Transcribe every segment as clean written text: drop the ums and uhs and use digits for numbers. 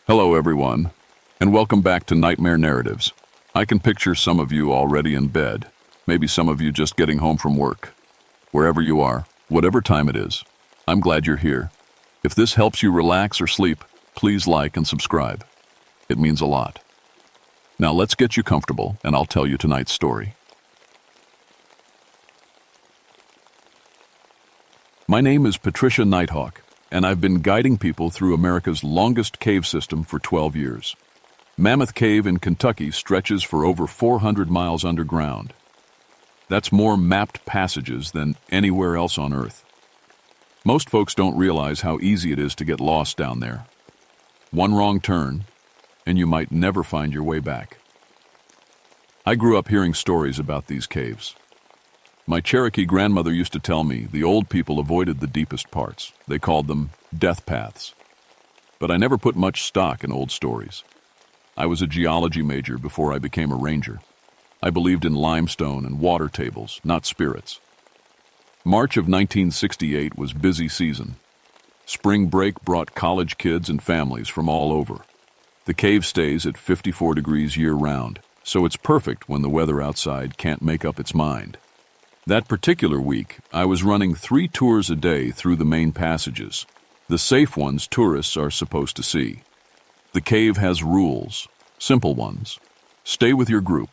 Hello, everyone, and welcome back to Nightmare Narratives. I can picture some of you already in bed, maybe some of you just getting home from work. Wherever you are, whatever time it is, I'm glad you're here. If this helps you relax or sleep, please like and subscribe. It means a lot. Now let's get you comfortable, and I'll tell you tonight's story. My name is Patricia Nighthawk, and I've been guiding people through America's longest cave system for 12 years. Mammoth Cave in Kentucky stretches for over 400 miles underground. That's more mapped passages than anywhere else on Earth. Most folks don't realize how easy it is to get lost down there. One wrong turn, and you might never find your way back. I grew up hearing stories about these caves. My Cherokee grandmother used to tell me the old people avoided the deepest parts. They called them death paths. But I never put much stock in old stories. I was a geology major before I became a ranger. I believed in limestone and water tables, not spirits. March of 1968 was busy season. Spring break brought college kids and families from all over. The cave stays at 54 degrees year-round, so it's perfect when the weather outside can't make up its mind. That particular week, I was running 3 tours a day through the main passages, the safe ones tourists are supposed to see. The cave has rules, simple ones. Stay with your group.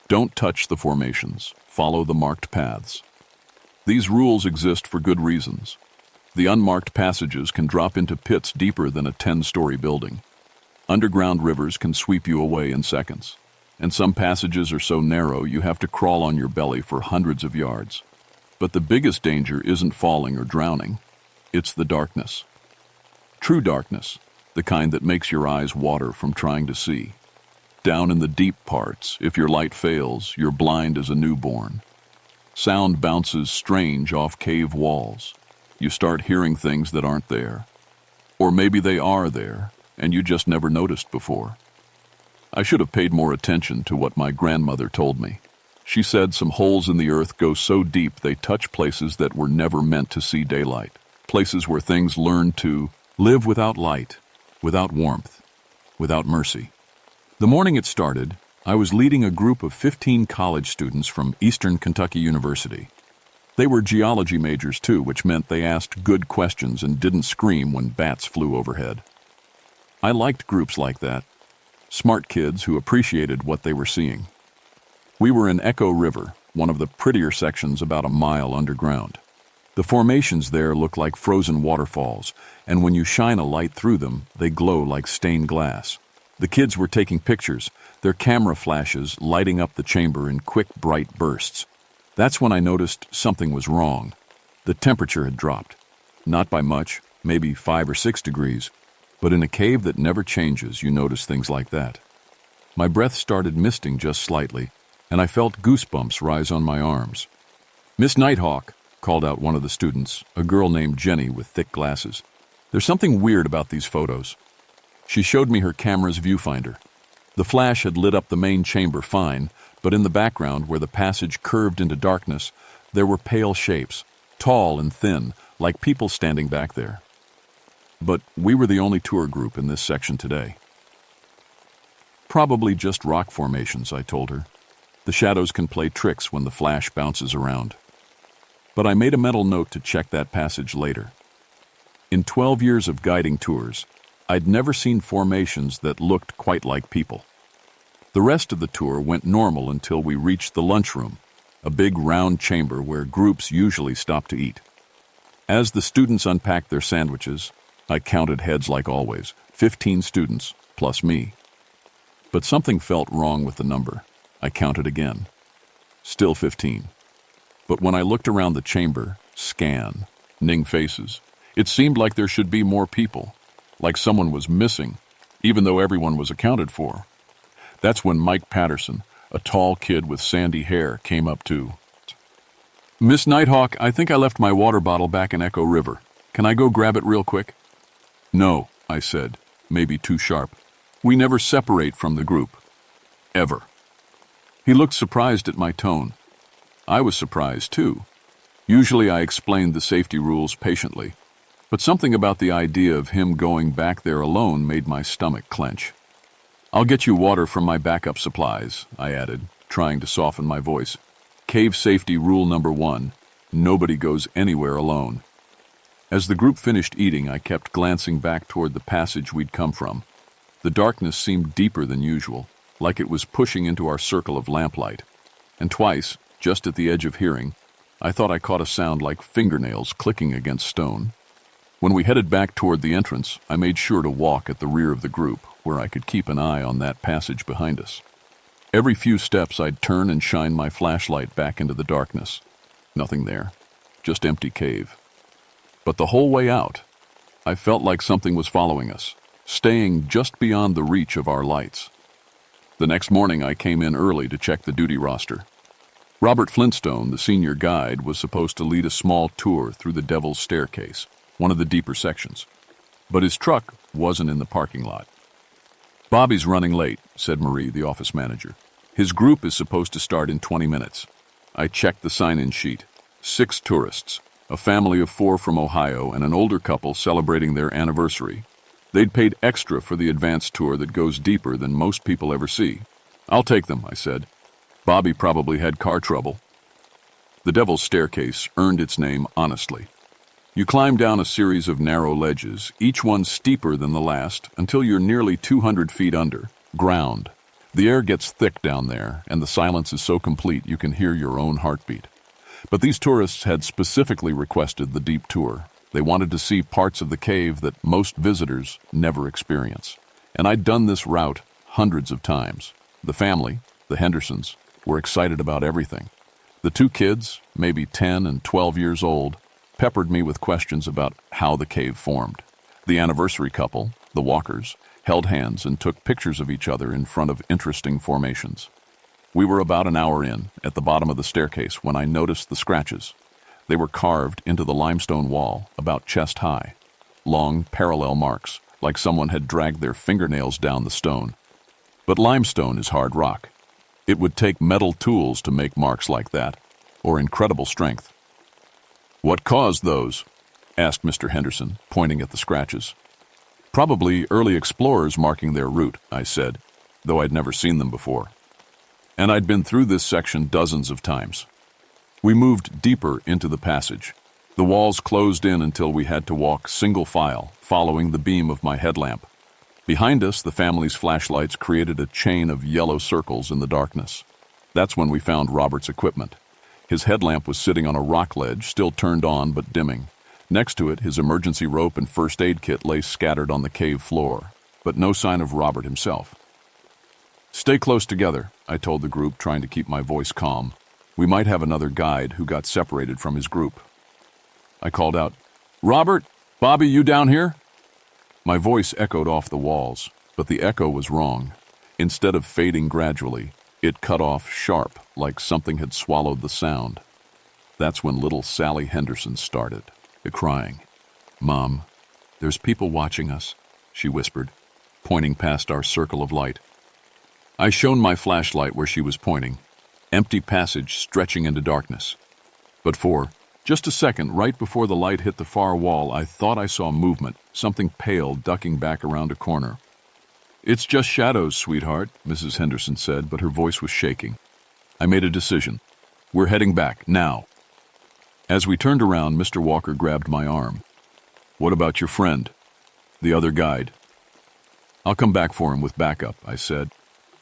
Don't touch the formations. Follow the marked paths. These rules exist for good reasons. The unmarked passages can drop into pits deeper than a 10-story building. Underground rivers can sweep you away in seconds. And some passages are so narrow you have to crawl on your belly for hundreds of yards. But the biggest danger isn't falling or drowning. It's the darkness. True darkness, the kind that makes your eyes water from trying to see. Down in the deep parts, if your light fails, you're blind as a newborn. Sound bounces strange off cave walls. You start hearing things that aren't there. Or maybe they are there, and you just never noticed before. I should have paid more attention to what my grandmother told me. She said some holes in the earth go so deep they touch places that were never meant to see daylight, places where things learn to live without light, without warmth, without mercy. The morning it started, I was leading a group of 15 college students from Eastern Kentucky University. They were geology majors too, which meant they asked good questions and didn't scream when bats flew overhead. I liked groups like that. Smart kids who appreciated what they were seeing. We were in Echo River, one of the prettier sections about a mile underground. The formations there look like frozen waterfalls, and when you shine a light through them, they glow like stained glass. The kids were taking pictures, their camera flashes lighting up the chamber in quick, bright bursts. That's when I noticed something was wrong. The temperature had dropped. Not by much, maybe 5 or 6 degrees. But in a cave that never changes, you notice things like that. My breath started misting just slightly, and I felt goosebumps rise on my arms. "Miss Nighthawk," called out one of the students, a girl named Jenny with thick glasses. "There's something weird about these photos." She showed me her camera's viewfinder. The flash had lit up the main chamber fine, but in the background, where the passage curved into darkness, there were pale shapes, tall and thin, like people standing back there. But we were the only tour group in this section today. "Probably just rock formations," I told her. "The shadows can play tricks when the flash bounces around." But I made a mental note to check that passage later. In 12 years of guiding tours, I'd never seen formations that looked quite like people. The rest of the tour went normal until we reached the lunchroom, a big round chamber where groups usually stop to eat. As the students unpacked their sandwiches, I counted heads like always, 15 students, plus me. But something felt wrong with the number. I counted again. Still 15. But when I looked around the chamber, ning faces, it seemed like there should be more people, like someone was missing, even though everyone was accounted for. That's when Mike Patterson, a tall kid with sandy hair, came up too. "Miss Nighthawk, I think I left my water bottle back in Echo River. Can I go grab it real quick?" "No," I said, maybe too sharp. "We never separate from the group. Ever." He looked surprised at my tone. I was surprised, too. Usually I explained the safety rules patiently, But something about the idea of him going back there alone made my stomach clench. "I'll get you water from my backup supplies," I added, trying to soften my voice. "Cave safety rule number 1, nobody goes anywhere alone." As the group finished eating, I kept glancing back toward the passage we'd come from. The darkness seemed deeper than usual, like it was pushing into our circle of lamplight. And twice, just at the edge of hearing, I thought I caught a sound like fingernails clicking against stone. When we headed back toward the entrance, I made sure to walk at the rear of the group, where I could keep an eye on that passage behind us. Every few steps, I'd turn and shine my flashlight back into the darkness. Nothing there, just empty cave. But the whole way out, I felt like something was following us, staying just beyond the reach of our lights. The next morning, I came in early to check the duty roster. Robert Flintstone, the senior guide, was supposed to lead a small tour through the Devil's Staircase, one of the deeper sections. But his truck wasn't in the parking lot. "Bobby's running late," said Marie, the office manager. "His group is supposed to start in 20 minutes. I checked the sign-in sheet. 6 tourists, a family of 4 from Ohio and an older couple celebrating their anniversary. They'd paid extra for the advanced tour that goes deeper than most people ever see. I'll take them," I said. "Bobby probably had car trouble." The Devil's Staircase earned its name honestly. You climb down a series of narrow ledges, each one steeper than the last, until you're nearly 200 feet under ground. The air gets thick down there, and the silence is so complete you can hear your own heartbeat. But these tourists had specifically requested the deep tour. They wanted to see parts of the cave that most visitors never experience. And I'd done this route hundreds of times. The family, the Hendersons, were excited about everything. The 2 kids, maybe 10 and 12 years old, peppered me with questions about how the cave formed. The anniversary couple, the Walkers, held hands and took pictures of each other in front of interesting formations. We were about an hour in, at the bottom of the staircase, when I noticed the scratches. They were carved into the limestone wall, about chest high. Long, parallel marks, like someone had dragged their fingernails down the stone. But limestone is hard rock. It would take metal tools to make marks like that, or incredible strength. "What caused those?" asked Mr. Henderson, pointing at the scratches. "Probably early explorers marking their route," I said, though I'd never seen them before. And I'd been through this section dozens of times. We moved deeper into the passage. The walls closed in until we had to walk single file, following the beam of my headlamp. Behind us, the family's flashlights created a chain of yellow circles in the darkness. That's when we found Robert's equipment. His headlamp was sitting on a rock ledge, still turned on but dimming. Next to it, his emergency rope and first aid kit lay scattered on the cave floor, but no sign of Robert himself. "Stay close together," I told the group, trying to keep my voice calm. We might have another guide who got separated from his group. I called out, "Robert, Bobby, you down here?" My voice echoed off the walls, but the echo was wrong. Instead of fading gradually, it cut off sharp, like something had swallowed the sound. That's when little Sally Henderson started, crying. "Mom, there's people watching us," she whispered, pointing past our circle of light. I shone my flashlight where she was pointing, empty passage stretching into darkness. But for just a second, right before the light hit the far wall, I thought I saw movement, something pale ducking back around a corner. "It's just shadows, sweetheart," Mrs. Henderson said, but her voice was shaking. I made a decision. "We're heading back, now." As we turned around, Mr. Walker grabbed my arm. "What about your friend?" "The other guide." "I'll come back for him with backup," I said.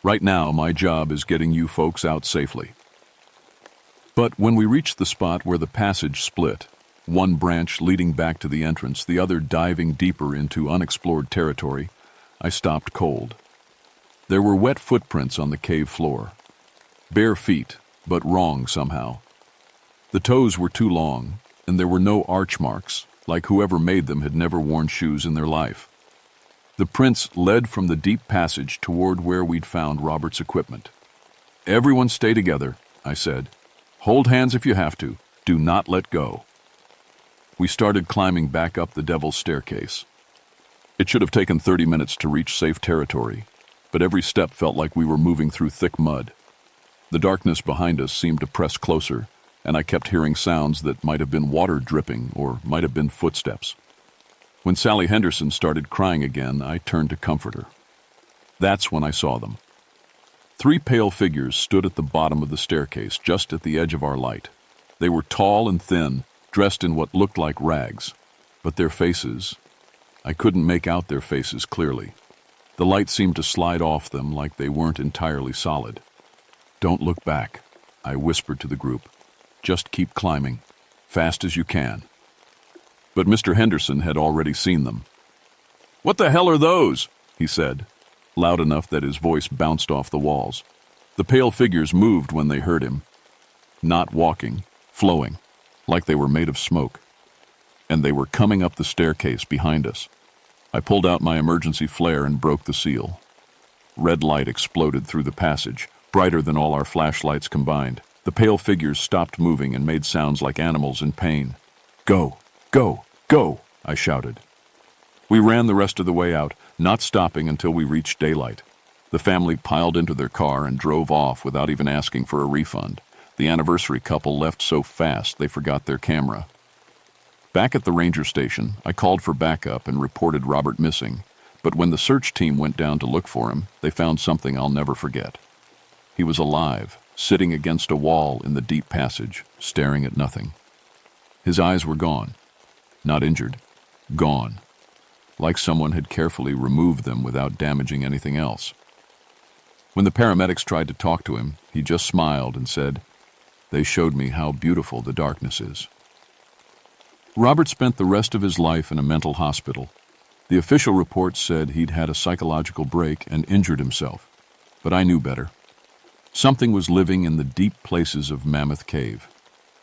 "Right now, my job is getting you folks out safely." But when we reached the spot where the passage split, one branch leading back to the entrance, the other diving deeper into unexplored territory, I stopped cold. There were wet footprints on the cave floor. Bare feet, but wrong somehow. The toes were too long, and there were no arch marks, like whoever made them had never worn shoes in their life. The prints led from the deep passage toward where we'd found Robert's equipment. "Everyone stay together," I said. "Hold hands if you have to. Do not let go." We started climbing back up the Devil's Staircase. It should have taken 30 minutes to reach safe territory, but every step felt like we were moving through thick mud. The darkness behind us seemed to press closer, and I kept hearing sounds that might have been water dripping or might have been footsteps. When Sally Henderson started crying again, I turned to comfort her. That's when I saw them. 3 pale figures stood at the bottom of the staircase, just at the edge of our light. They were tall and thin, dressed in what looked like rags. But their faces, I couldn't make out their faces clearly. The light seemed to slide off them like they weren't entirely solid. "Don't look back," I whispered to the group. "Just keep climbing, fast as you can." But Mr. Henderson had already seen them. "What the hell are those?" he said, loud enough that his voice bounced off the walls. The pale figures moved when they heard him. Not walking, flowing, like they were made of smoke. And they were coming up the staircase behind us. I pulled out my emergency flare and broke the seal. Red light exploded through the passage, brighter than all our flashlights combined. The pale figures stopped moving and made sounds like animals in pain. "Go! Go! Go!" I shouted. We ran the rest of the way out, not stopping until we reached daylight. The family piled into their car and drove off without even asking for a refund. The anniversary couple left so fast they forgot their camera. Back at the ranger station, I called for backup and reported Robert missing, but when the search team went down to look for him, they found something I'll never forget. He was alive, sitting against a wall in the deep passage, staring at nothing. His eyes were gone. Not injured. Gone. Like someone had carefully removed them without damaging anything else. When the paramedics tried to talk to him, he just smiled and said, "They showed me how beautiful the darkness is." Robert spent the rest of his life in a mental hospital. The official report said he'd had a psychological break and injured himself, but I knew better. Something was living in the deep places of Mammoth Cave.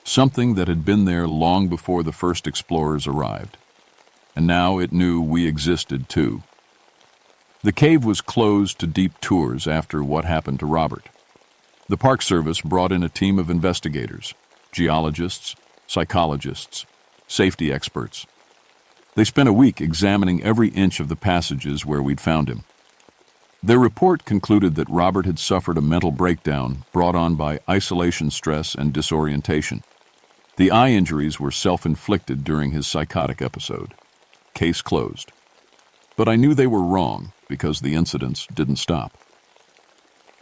Something that had been there long before the first explorers arrived. And now it knew we existed too. The cave was closed to deep tours after what happened to Robert. The Park Service brought in a team of investigators, geologists, psychologists, safety experts. They spent a week examining every inch of the passages where we'd found him. Their report concluded that Robert had suffered a mental breakdown brought on by isolation stress and disorientation. The eye injuries were self-inflicted during his psychotic episode. Case closed. But I knew they were wrong because the incidents didn't stop.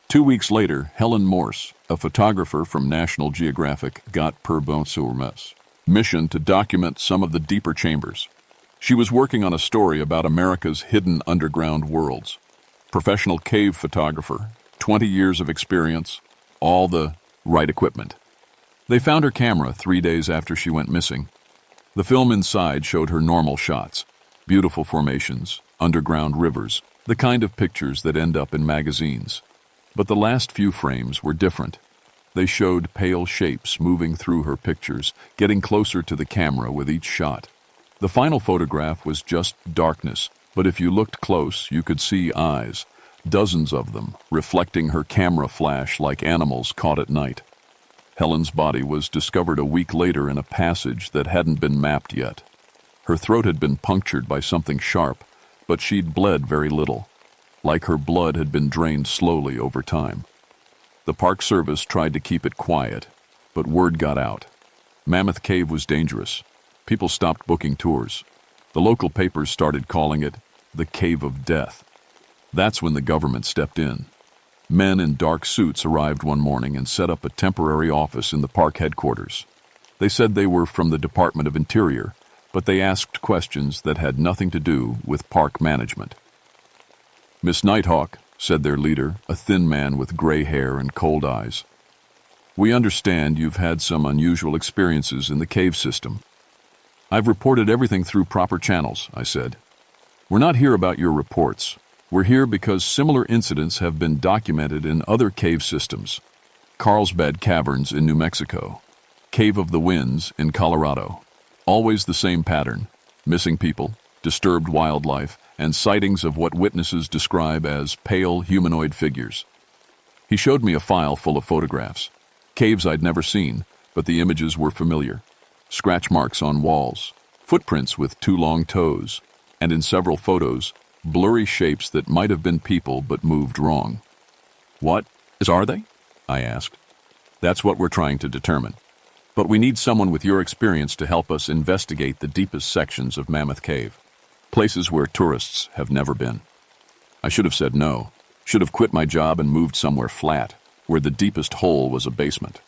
2 weeks later, Helen Morse, a photographer from National Geographic, got per bonsoirmas mission to document some of the deeper chambers. She was working on a story about America's hidden underground worlds. Professional cave photographer, 20 years of experience, all the right equipment. They found her camera 3 days after she went missing. The film inside showed her normal shots, beautiful formations, underground rivers, the kind of pictures that end up in magazines. But the last few frames were different. They showed pale shapes moving through her pictures, getting closer to the camera with each shot. The final photograph was just darkness, but if you looked close, you could see eyes, dozens of them, reflecting her camera flash like animals caught at night. Helen's body was discovered a week later in a passage that hadn't been mapped yet. Her throat had been punctured by something sharp, but she'd bled very little, like her blood had been drained slowly over time. The Park Service tried to keep it quiet, but word got out. Mammoth Cave was dangerous. People stopped booking tours. The local papers started calling it the Cave of Death. That's when the government stepped in. Men in dark suits arrived one morning and set up a temporary office in the park headquarters. They said they were from the Department of Interior, but they asked questions that had nothing to do with park management. "Miss Nighthawk," said their leader, a thin man with gray hair and cold eyes, "we understand you've had some unusual experiences in the cave system." "I've reported everything through proper channels," I said. "We're not here about your reports. We're here because similar incidents have been documented in other cave systems. Carlsbad Caverns in New Mexico, Cave of the Winds in Colorado. Always the same pattern: missing people, disturbed wildlife, and sightings of what witnesses describe as pale humanoid figures." He showed me a file full of photographs. Caves I'd never seen, but the images were familiar. Scratch marks on walls, footprints with 2 long toes, and in several photos, blurry shapes that might have been people but moved wrong. "What are they?" I asked. "That's what we're trying to determine. But we need someone with your experience to help us investigate the deepest sections of Mammoth Cave." places where tourists have never been. I should have said no, should have quit my job and moved somewhere flat, where the deepest hole was a basement.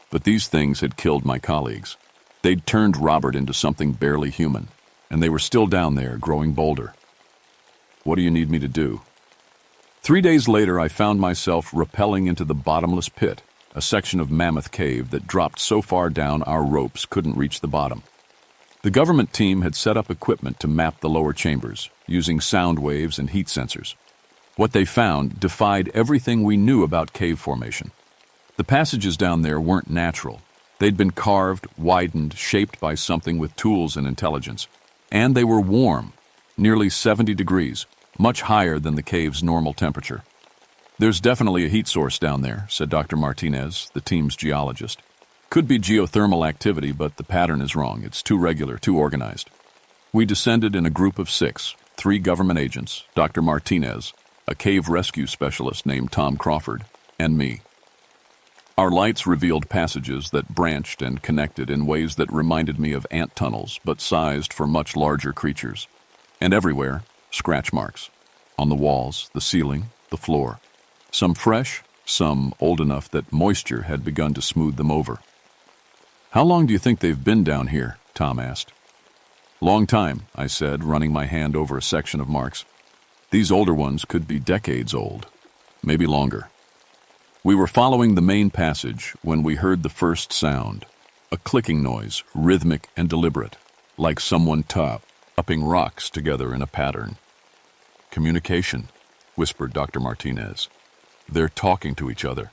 But these things had killed my colleagues. They'd turned Robert into something barely human, and they were still down there, growing bolder. What do you need me to do? 3 days later, I found myself rappelling into the bottomless pit, a section of Mammoth Cave that dropped so far down our ropes couldn't reach the bottom. The government team had set up equipment to map the lower chambers, using sound waves and heat sensors. What they found defied everything we knew about cave formation. The passages down there weren't natural. They'd been carved, widened, shaped by something with tools and intelligence. And they were warm, nearly 70 degrees, much higher than the cave's normal temperature. "There's definitely a heat source down there," said Dr. Martinez, the team's geologist. "Could be geothermal activity, but the pattern is wrong. It's too regular, too organized." We descended in a group of 6, 3 government agents, Dr. Martinez, a cave rescue specialist named Tom Crawford, and me. Our lights revealed passages that branched and connected in ways that reminded me of ant tunnels, but sized for much larger creatures. And everywhere, scratch marks. On the walls, the ceiling, the floor. Some fresh, some old enough that moisture had begun to smooth them over. "How long do you think they've been down here?" Tom asked. "Long time," I said, running my hand over a section of marks. "These older ones could be decades old, maybe longer." We were following the main passage when we heard the first sound, a clicking noise, rhythmic and deliberate, like someone upping rocks together in a pattern. "Communication," whispered Dr. Martinez. "They're talking to each other."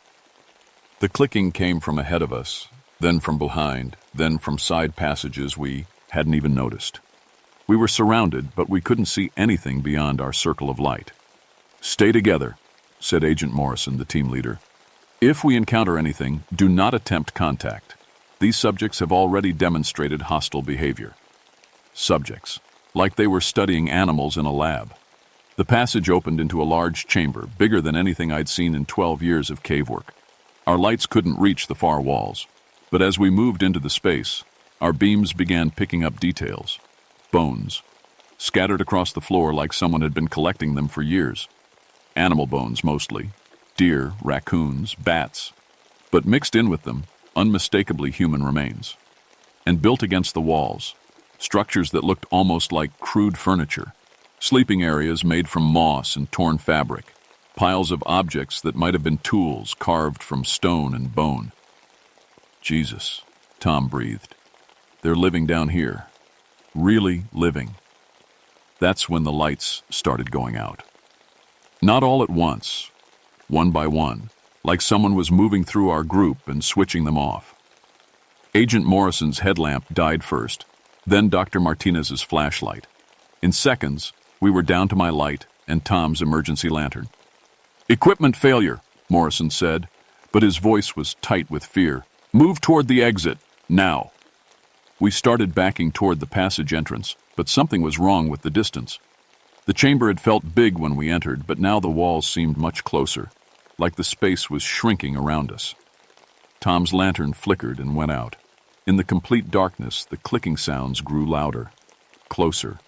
The clicking came from ahead of us, then from behind, then from side passages we hadn't even noticed. We were surrounded, but we couldn't see anything beyond our circle of light. "Stay together," said Agent Morrison, the team leader. "If we encounter anything, do not attempt contact. These subjects have already demonstrated hostile behavior." Subjects, like they were studying animals in a lab. The passage opened into a large chamber, bigger than anything I'd seen in 12 years of cave work. Our lights couldn't reach the far walls, but as we moved into the space, our beams began picking up details. Bones, scattered across the floor like someone had been collecting them for years. Animal bones mostly. Deer, raccoons, bats. But mixed in with them, unmistakably human remains. And built against the walls, structures that looked almost like crude furniture. Sleeping areas made from moss and torn fabric. Piles of objects that might have been tools carved from stone and bone. "Jesus," Tom breathed. "They're living down here. Really living." That's when the lights started going out. Not all at once, one by one, like someone was moving through our group and switching them off. Agent Morrison's headlamp died first, then Dr. Martinez's flashlight. In seconds, we were down to my light and Tom's emergency lantern. "Equipment failure," Morrison said, but his voice was tight with fear. "Move toward the exit, now." We started backing toward the passage entrance, but something was wrong with the distance. The chamber had felt big when we entered, but now the walls seemed much closer, like the space was shrinking around us. Tom's lantern flickered and went out. In the complete darkness, the clicking sounds grew louder, closer,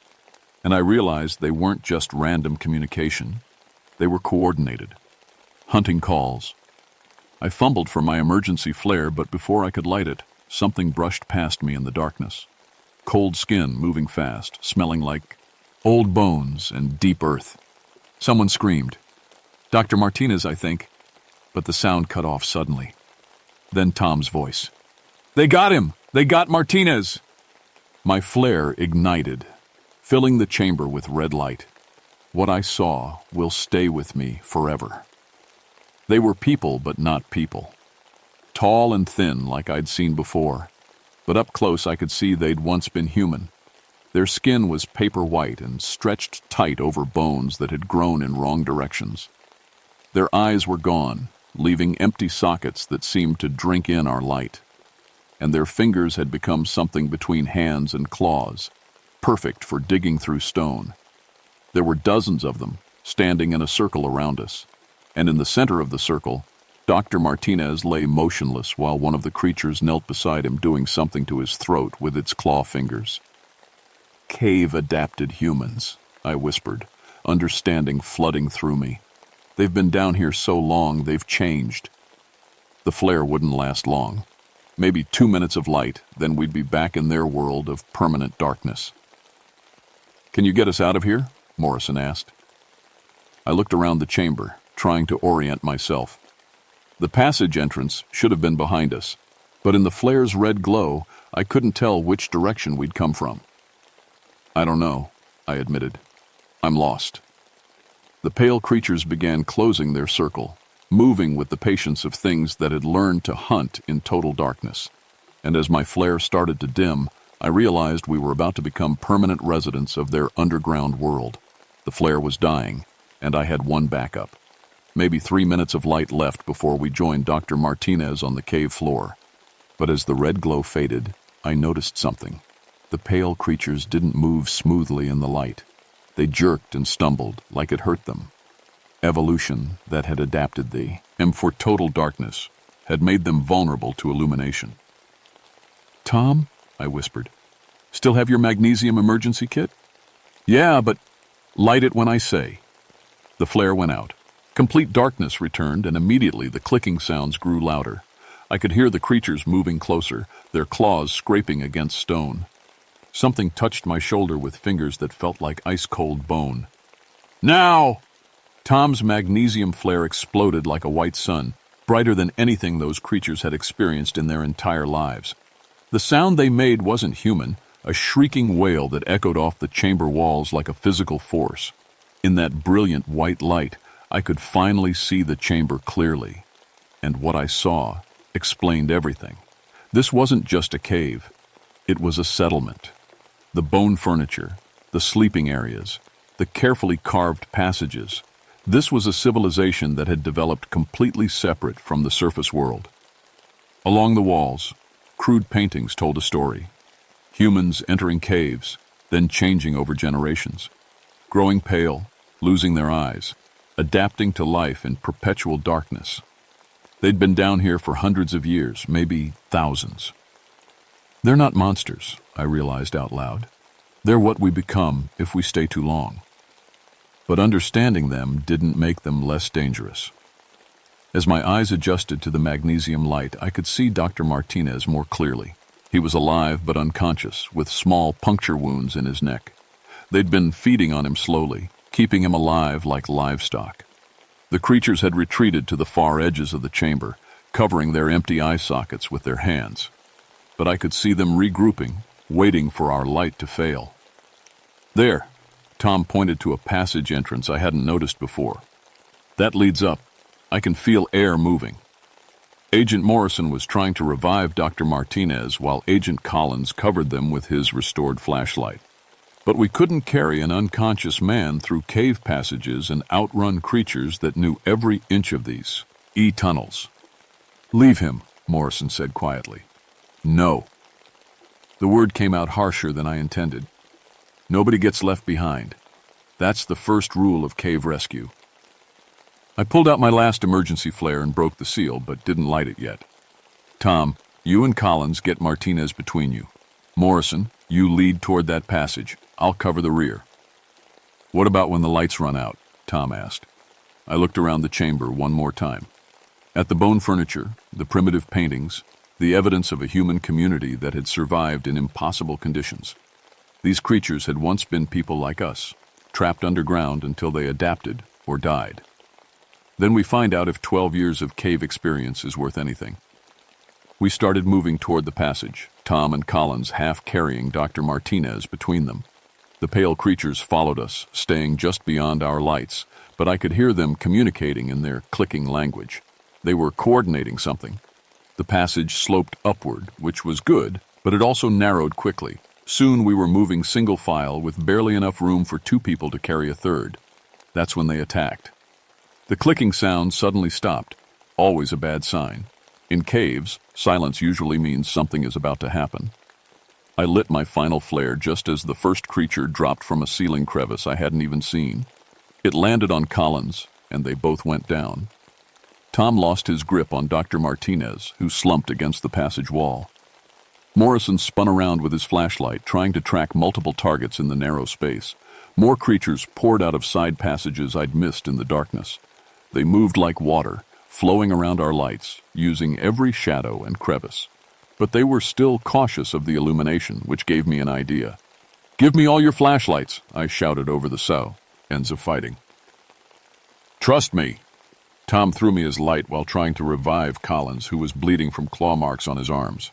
and I realized they weren't just random communication. They were coordinated. Hunting calls. I fumbled for my emergency flare, but before I could light it, something brushed past me in the darkness. Cold skin moving fast, smelling like old bones and deep earth. Someone screamed. "Dr. Martinez, I think," but the sound cut off suddenly. Then Tom's voice. "They got him! They got Martinez!" My flare ignited, filling the chamber with red light. What I saw will stay with me forever. They were people, but not people. Tall and thin like I'd seen before, but up close I could see they'd once been human. Their skin was paper white and stretched tight over bones that had grown in wrong directions. Their eyes were gone, leaving empty sockets that seemed to drink in our light. And their fingers had become something between hands and claws, perfect for digging through stone. There were dozens of them, standing in a circle around us, and in the center of the circle, Dr. Martinez lay motionless while one of the creatures knelt beside him doing something to his throat with its claw fingers. Cave-adapted humans, I whispered, understanding flooding through me. They've been down here so long, they've changed. The flare wouldn't last long. Maybe 2 minutes of light, then we'd be back in their world of permanent darkness. "Can you get us out of here?" Morrison asked. I looked around the chamber, trying to orient myself. The passage entrance should have been behind us, but in the flare's red glow, I couldn't tell which direction we'd come from. "I don't know," I admitted. "I'm lost." The pale creatures began closing their circle, moving with the patience of things that had learned to hunt in total darkness. And as my flare started to dim, I realized we were about to become permanent residents of their underground world. The flare was dying, and I had one backup. Maybe 3 minutes of light left before we joined Dr. Martinez on the cave floor. But as the red glow faded, I noticed something. The pale creatures didn't move smoothly in the light. They jerked and stumbled like it hurt them. Evolution that had adapted them for total darkness had made them vulnerable to illumination. "Tom," I whispered, "still have your magnesium emergency kit?" "Yeah, but—" "Light it when I say." The flare went out. Complete darkness returned, and immediately the clicking sounds grew louder. I could hear the creatures moving closer, their claws scraping against stone. Something touched my shoulder with fingers that felt like ice-cold bone. "Now!" Tom's magnesium flare exploded like a white sun, brighter than anything those creatures had experienced in their entire lives. The sound they made wasn't human, a shrieking wail that echoed off the chamber walls like a physical force. In that brilliant white light, I could finally see the chamber clearly. And what I saw explained everything. This wasn't just a cave. It was a settlement. The bone furniture, the sleeping areas, the carefully carved passages. This was a civilization that had developed completely separate from the surface world. Along the walls, crude paintings told a story. Humans entering caves, then changing over generations. Growing pale, losing their eyes, adapting to life in perpetual darkness. They'd been down here for hundreds of years, maybe thousands. They're not monsters, I realized out loud. They're what we become if we stay too long. But understanding them didn't make them less dangerous. As my eyes adjusted to the magnesium light, I could see Dr. Martinez more clearly. He was alive but unconscious, with small puncture wounds in his neck. They'd been feeding on him slowly, keeping him alive like livestock. The creatures had retreated to the far edges of the chamber, covering their empty eye sockets with their hands. But I could see them regrouping, waiting for our light to fail. "There," Tom pointed to a passage entrance I hadn't noticed before. "That leads up. I can feel air moving." Agent Morrison was trying to revive Dr. Martinez while Agent Collins covered them with his restored flashlight. But we couldn't carry an unconscious man through cave passages and outrun creatures that knew every inch of these tunnels. "Leave him," Morrison said quietly. "No." The word came out harsher than I intended. Nobody gets left behind. That's the first rule of cave rescue. I pulled out my last emergency flare and broke the seal, but didn't light it yet. "Tom, you and Collins get Martinez between you. Morrison, you lead toward that passage. I'll cover the rear." "What about when the lights run out?" Tom asked. I looked around the chamber one more time. At the bone furniture, the primitive paintings, the evidence of a human community that had survived in impossible conditions. These creatures had once been people like us, trapped underground until they adapted or died. Then we find out if 12 years of cave experience is worth anything. We started moving toward the passage, Tom and Collins half carrying Dr. Martinez between them. The pale creatures followed us, staying just beyond our lights, but I could hear them communicating in their clicking language. They were coordinating something. The passage sloped upward, which was good, but it also narrowed quickly. Soon we were moving single file with barely enough room for 2 people to carry a third. That's when they attacked. The clicking sound suddenly stopped, always a bad sign. In caves, silence usually means something is about to happen. I lit my final flare just as the first creature dropped from a ceiling crevice I hadn't even seen. It landed on Collins, and they both went down. Tom lost his grip on Dr. Martinez, who slumped against the passage wall. Morrison spun around with his flashlight, trying to track multiple targets in the narrow space. More creatures poured out of side passages I'd missed in the darkness. They moved like water, flowing around our lights, using every shadow and crevice. But they were still cautious of the illumination, which gave me an idea. "Give me all your flashlights," I shouted over the sounds of fighting. "Trust me." Tom threw me his light while trying to revive Collins, who was bleeding from claw marks on his arms.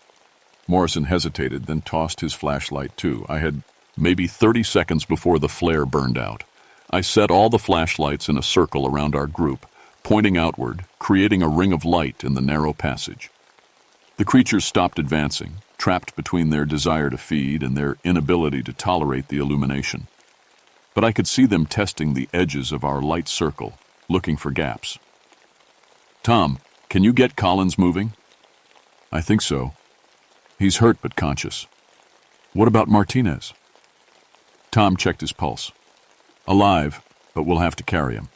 Morrison hesitated, then tossed his flashlight too. I had maybe 30 seconds before the flare burned out. I set all the flashlights in a circle around our group, pointing outward, creating a ring of light in the narrow passage. The creatures stopped advancing, trapped between their desire to feed and their inability to tolerate the illumination. But I could see them testing the edges of our light circle, looking for gaps. "Tom, can you get Collins moving?" "I think so. He's hurt but conscious." "What about Martinez?" Tom checked his pulse. "Alive, but we'll have to carry him."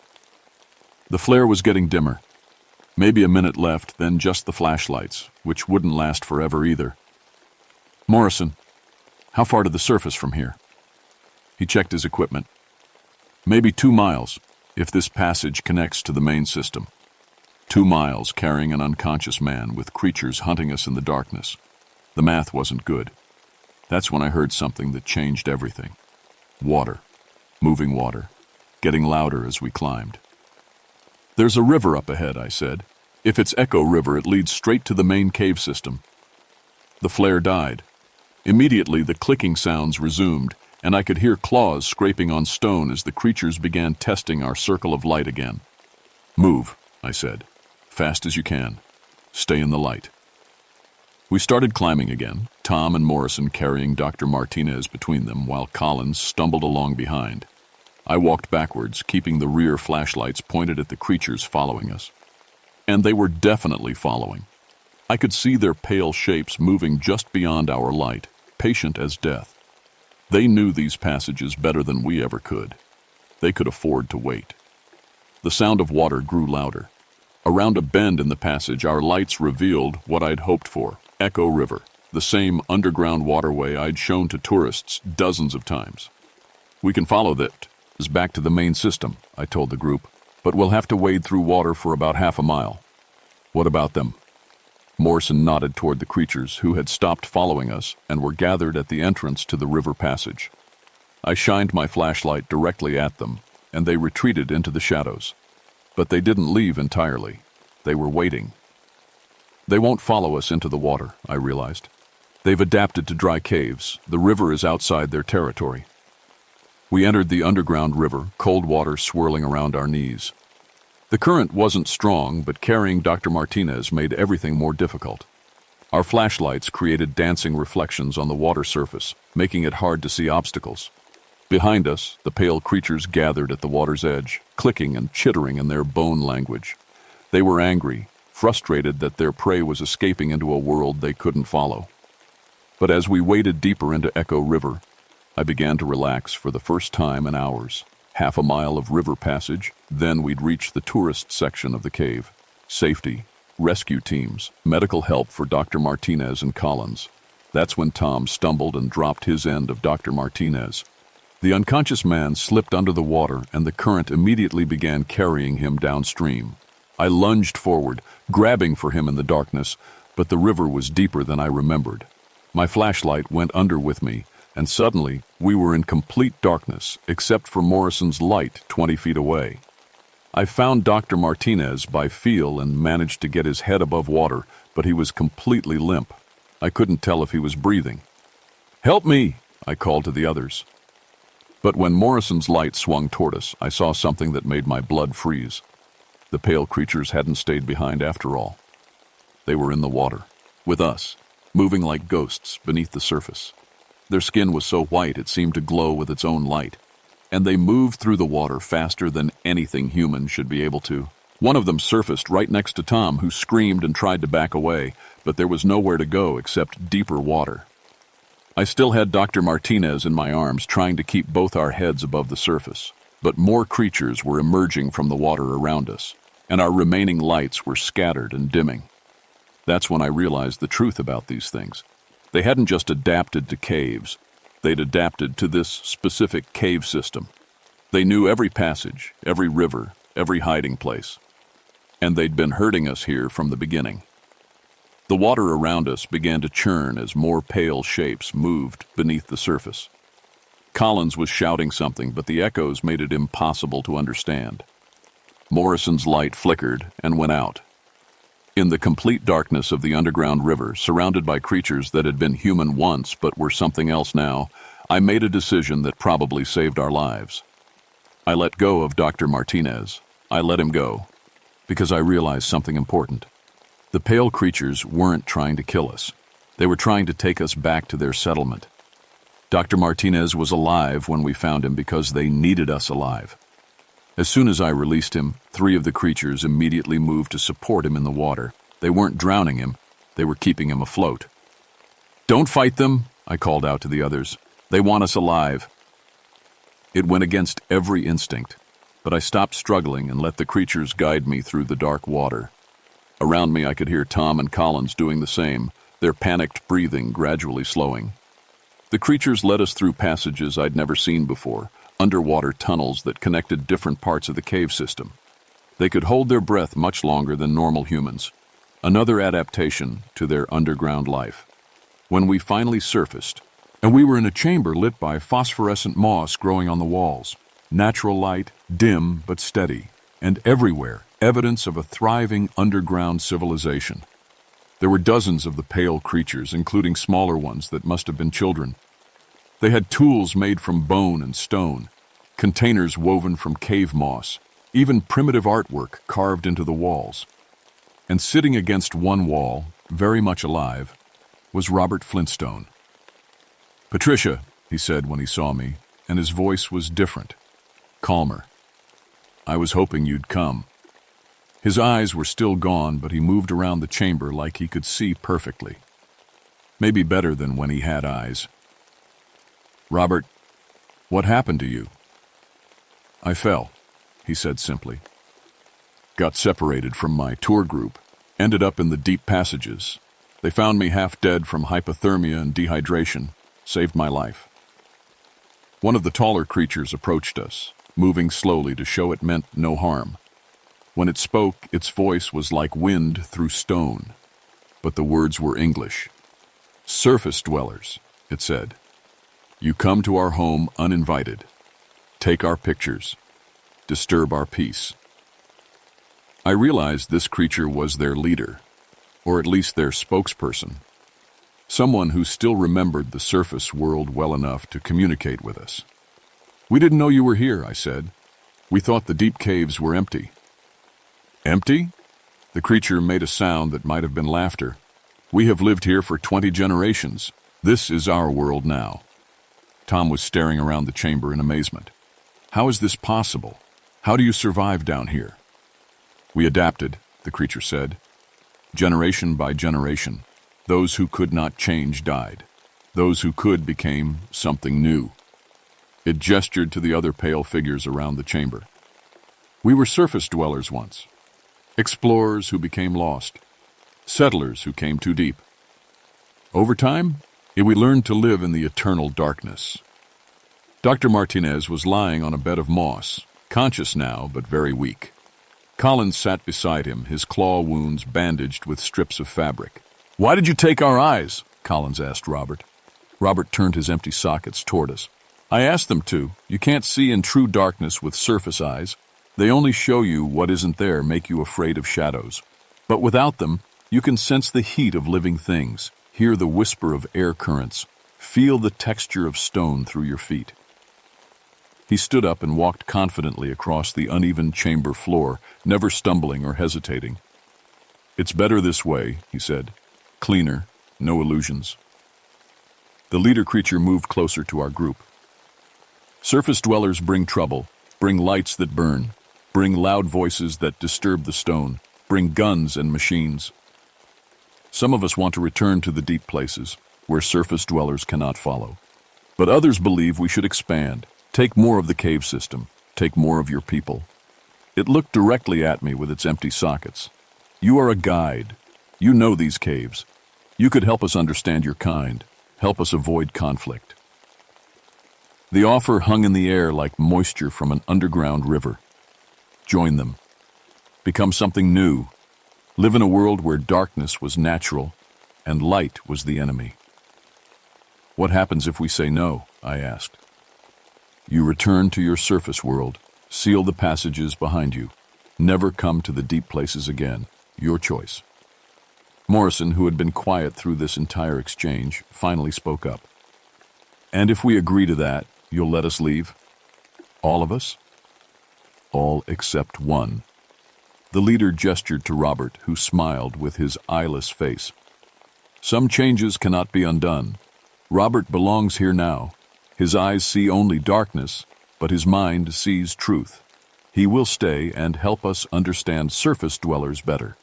The flare was getting dimmer. Maybe a minute left, then just the flashlights, which wouldn't last forever either. "Morrison, how far to the surface from here?" He checked his equipment. "Maybe 2 miles, if this passage connects to the main system. 2 miles carrying an unconscious man with creatures hunting us in the darkness. The math wasn't good. That's when I heard something that changed everything. Water. Moving water. Getting louder as we climbed. "There's a river up ahead," I said. "If it's Echo River, it leads straight to the main cave system." The flare died. Immediately, the clicking sounds resumed, and I could hear claws scraping on stone as the creatures began testing our circle of light again. "Move," I said. "Fast as you can. Stay in the light." We started climbing again, Tom and Morrison carrying Dr. Martinez between them while Collins stumbled along behind. I walked backwards, keeping the rear flashlights pointed at the creatures following us. And they were definitely following. I could see their pale shapes moving just beyond our light, patient as death. They knew these passages better than we ever could. They could afford to wait. The sound of water grew louder. Around a bend in the passage, our lights revealed what I'd hoped for: Echo River, the same underground waterway I'd shown to tourists dozens of times. "We can follow that back to the main system," I told the group, "but we'll have to wade through water for about half a mile." "What about them?" Morrison nodded toward the creatures who had stopped following us and were gathered at the entrance to the river passage. I shined my flashlight directly at them, and they retreated into the shadows. But they didn't leave entirely. They were waiting. They won't follow us into the water, I realized. They've adapted to dry caves. The river is outside their territory. We entered the underground river, cold water swirling around our knees. The current wasn't strong, but carrying Dr. Martinez made everything more difficult. Our flashlights created dancing reflections on the water surface, making it hard to see obstacles. Behind us, the pale creatures gathered at the water's edge, clicking and chittering in their bone language. They were angry, frustrated that their prey was escaping into a world they couldn't follow. But as we waded deeper into Echo River, I began to relax for the first time in hours. Half a mile of river passage, then we'd reach the tourist section of the cave. Safety, rescue teams, medical help for Dr. Martinez and Collins. That's when Tom stumbled and dropped his end of Dr. Martinez. The unconscious man slipped under the water, and the current immediately began carrying him downstream. I lunged forward, grabbing for him in the darkness, but the river was deeper than I remembered. My flashlight went under with me, and suddenly we were in complete darkness, except for Morrison's light 20 feet away. I found Dr. Martinez by feel and managed to get his head above water, but he was completely limp. I couldn't tell if he was breathing. "Help me!" I called to the others. But when Morrison's light swung toward us, I saw something that made my blood freeze. The pale creatures hadn't stayed behind after all. They were in the water, with us, moving like ghosts beneath the surface. Their skin was so white it seemed to glow with its own light, and they moved through the water faster than anything human should be able to. One of them surfaced right next to Tom, who screamed and tried to back away, but there was nowhere to go except deeper water. I still had Dr. Martinez in my arms, trying to keep both our heads above the surface, but more creatures were emerging from the water around us, and our remaining lights were scattered and dimming. That's when I realized the truth about these things. They hadn't just adapted to caves. They'd adapted to this specific cave system. They knew every passage, every river, every hiding place. And they'd been herding us here from the beginning. The water around us began to churn as more pale shapes moved beneath the surface. Collins was shouting something, but the echoes made it impossible to understand. Morrison's light flickered and went out. In the complete darkness of the underground river, surrounded by creatures that had been human once but were something else now, I made a decision that probably saved our lives. I let go of Dr. Martinez. I let him go, because I realized something important. The pale creatures weren't trying to kill us. They were trying to take us back to their settlement. Dr. Martinez was alive when we found him because they needed us alive. As soon as I released him, 3 of the creatures immediately moved to support him in the water. They weren't drowning him, they were keeping him afloat. "Don't fight them," I called out to the others. "They want us alive." It went against every instinct, but I stopped struggling and let the creatures guide me through the dark water. Around me I could hear Tom and Collins doing the same, their panicked breathing gradually slowing. The creatures led us through passages I'd never seen before, underwater tunnels that connected different parts of the cave system. They could hold their breath much longer than normal humans, another adaptation to their underground life. When we finally surfaced, and we were in a chamber lit by phosphorescent moss growing on the walls, natural light, dim but steady, and everywhere evidence of a thriving underground civilization. There were dozens of the pale creatures, including smaller ones that must have been children. They had tools made from bone and stone, containers woven from cave moss, even primitive artwork carved into the walls. And sitting against one wall, very much alive, was Robert Flintstone. "Patricia," he said when he saw me, and his voice was different, calmer. "I was hoping you'd come." His eyes were still gone, but he moved around the chamber like he could see perfectly. Maybe better than when he had eyes. "Robert, what happened to you?" "I fell," he said simply. "Got separated from my tour group, ended up in the deep passages. They found me half dead from hypothermia and dehydration, saved my life." One of the taller creatures approached us, moving slowly to show it meant no harm. When it spoke, its voice was like wind through stone, but the words were English. "Surface dwellers," it said. "You come to our home uninvited. Take our pictures. Disturb our peace." I realized this creature was their leader, or at least their spokesperson. Someone who still remembered the surface world well enough to communicate with us. "We didn't know you were here," I said. "We thought the deep caves were empty." "Empty?" The creature made a sound that might have been laughter. "We have lived here for 20 generations. This is our world now." Tom was staring around the chamber in amazement. "How is this possible? How do you survive down here?" "We adapted," the creature said. "Generation by generation. Those who could not change died. Those who could became something new." It gestured to the other pale figures around the chamber. "We were surface dwellers once. Explorers who became lost. Settlers who came too deep. Over time, we learned to live in the eternal darkness." Dr. Martinez was lying on a bed of moss, conscious now but very weak. Collins sat beside him, his claw wounds bandaged with strips of fabric. "Why did you take our eyes?" Collins asked Robert. Robert turned his empty sockets toward us. "I asked them to. You can't see in true darkness with surface eyes. They only show you what isn't there, make you afraid of shadows. But without them, you can sense the heat of living things, hear the whisper of air currents, feel the texture of stone through your feet." He stood up and walked confidently across the uneven chamber floor, never stumbling or hesitating. "It's better this way," he said. "Cleaner, no illusions." The leader creature moved closer to our group. "Surface dwellers bring trouble, bring lights that burn, bring loud voices that disturb the stone, bring guns and machines. Some of us want to return to the deep places, where surface dwellers cannot follow. But others believe we should expand, take more of the cave system, take more of your people." It looked directly at me with its empty sockets. "You are a guide. You know these caves. You could help us understand your kind. Help us avoid conflict. The offer hung in the air like moisture from an underground river. Join them. Become something new. Live in a world where darkness was natural and light was the enemy. What happens if we say no? I asked. You return to your surface world, seal the passages behind you, never come to the deep places again. Your choice. Morrison, who had been quiet through this entire exchange, finally spoke up. And if we agree to that, you'll let us leave? All of us? All except one. The leader gestured to Robert, who smiled with his eyeless face. Some changes cannot be undone. Robert belongs here now. His eyes see only darkness, but his mind sees truth. He will stay and help us understand surface dwellers better.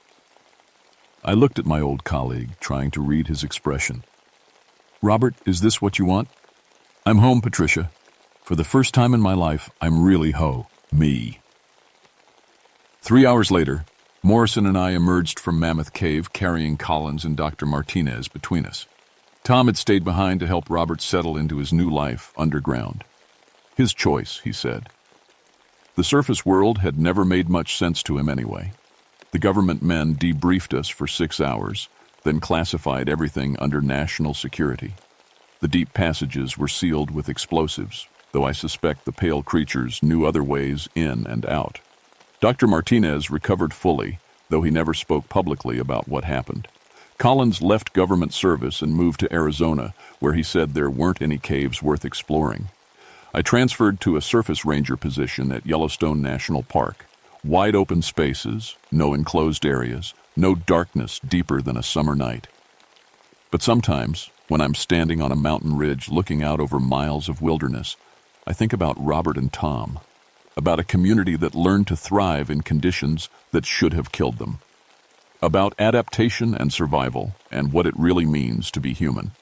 I looked at my old colleague, trying to read his expression. Robert, is this what you want? I'm home, Patricia. For the first time in my life, I'm really me. 3 hours later, Morrison and I emerged from Mammoth Cave carrying Collins and Dr. Martinez between us. Tom had stayed behind to help Robert settle into his new life underground. His choice, he said. The surface world had never made much sense to him anyway. The government men debriefed us for 6 hours, then classified everything under national security. The deep passages were sealed with explosives, though I suspect the pale creatures knew other ways in and out. Dr. Martinez recovered fully, though he never spoke publicly about what happened. Collins left government service and moved to Arizona, where he said there weren't any caves worth exploring. I transferred to a surface ranger position at Yellowstone National Park. Wide open spaces, no enclosed areas, no darkness deeper than a summer night. But sometimes, when I'm standing on a mountain ridge looking out over miles of wilderness, I think about Robert and Tom, about a community that learned to thrive in conditions that should have killed them, about adaptation and survival and what it really means to be human.